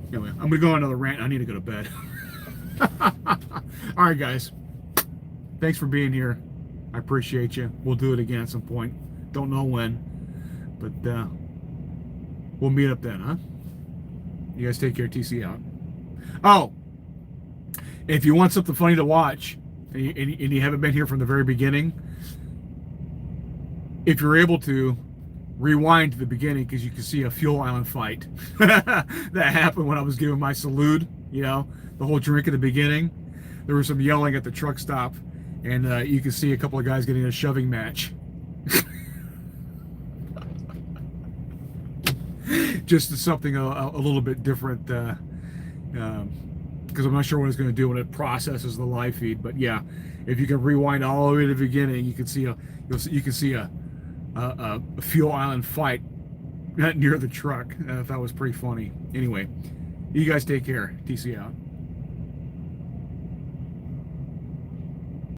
Anyway, I'm gonna go on another rant. I need to go to bed. All right, guys. Thanks for being here. I appreciate you. We'll do it again at some point. Don't know when, but we'll meet up then, huh? You guys take care. TC out. Oh, if you want something funny to watch, and you haven't been here from the very beginning, if you're able to, rewind to the beginning because you can see a fuel island fight that happened when I was giving my salute. You know, the whole drink at the beginning. There was some yelling at the truck stop, and you can see a couple of guys getting a shoving match. Just something a little bit different because I'm not sure what it's going to do when it processes the live feed. But yeah, if you can rewind all the way to the beginning, you can see a fuel island fight near the truck. I thought it was pretty funny. Anyway, you guys take care. TC out.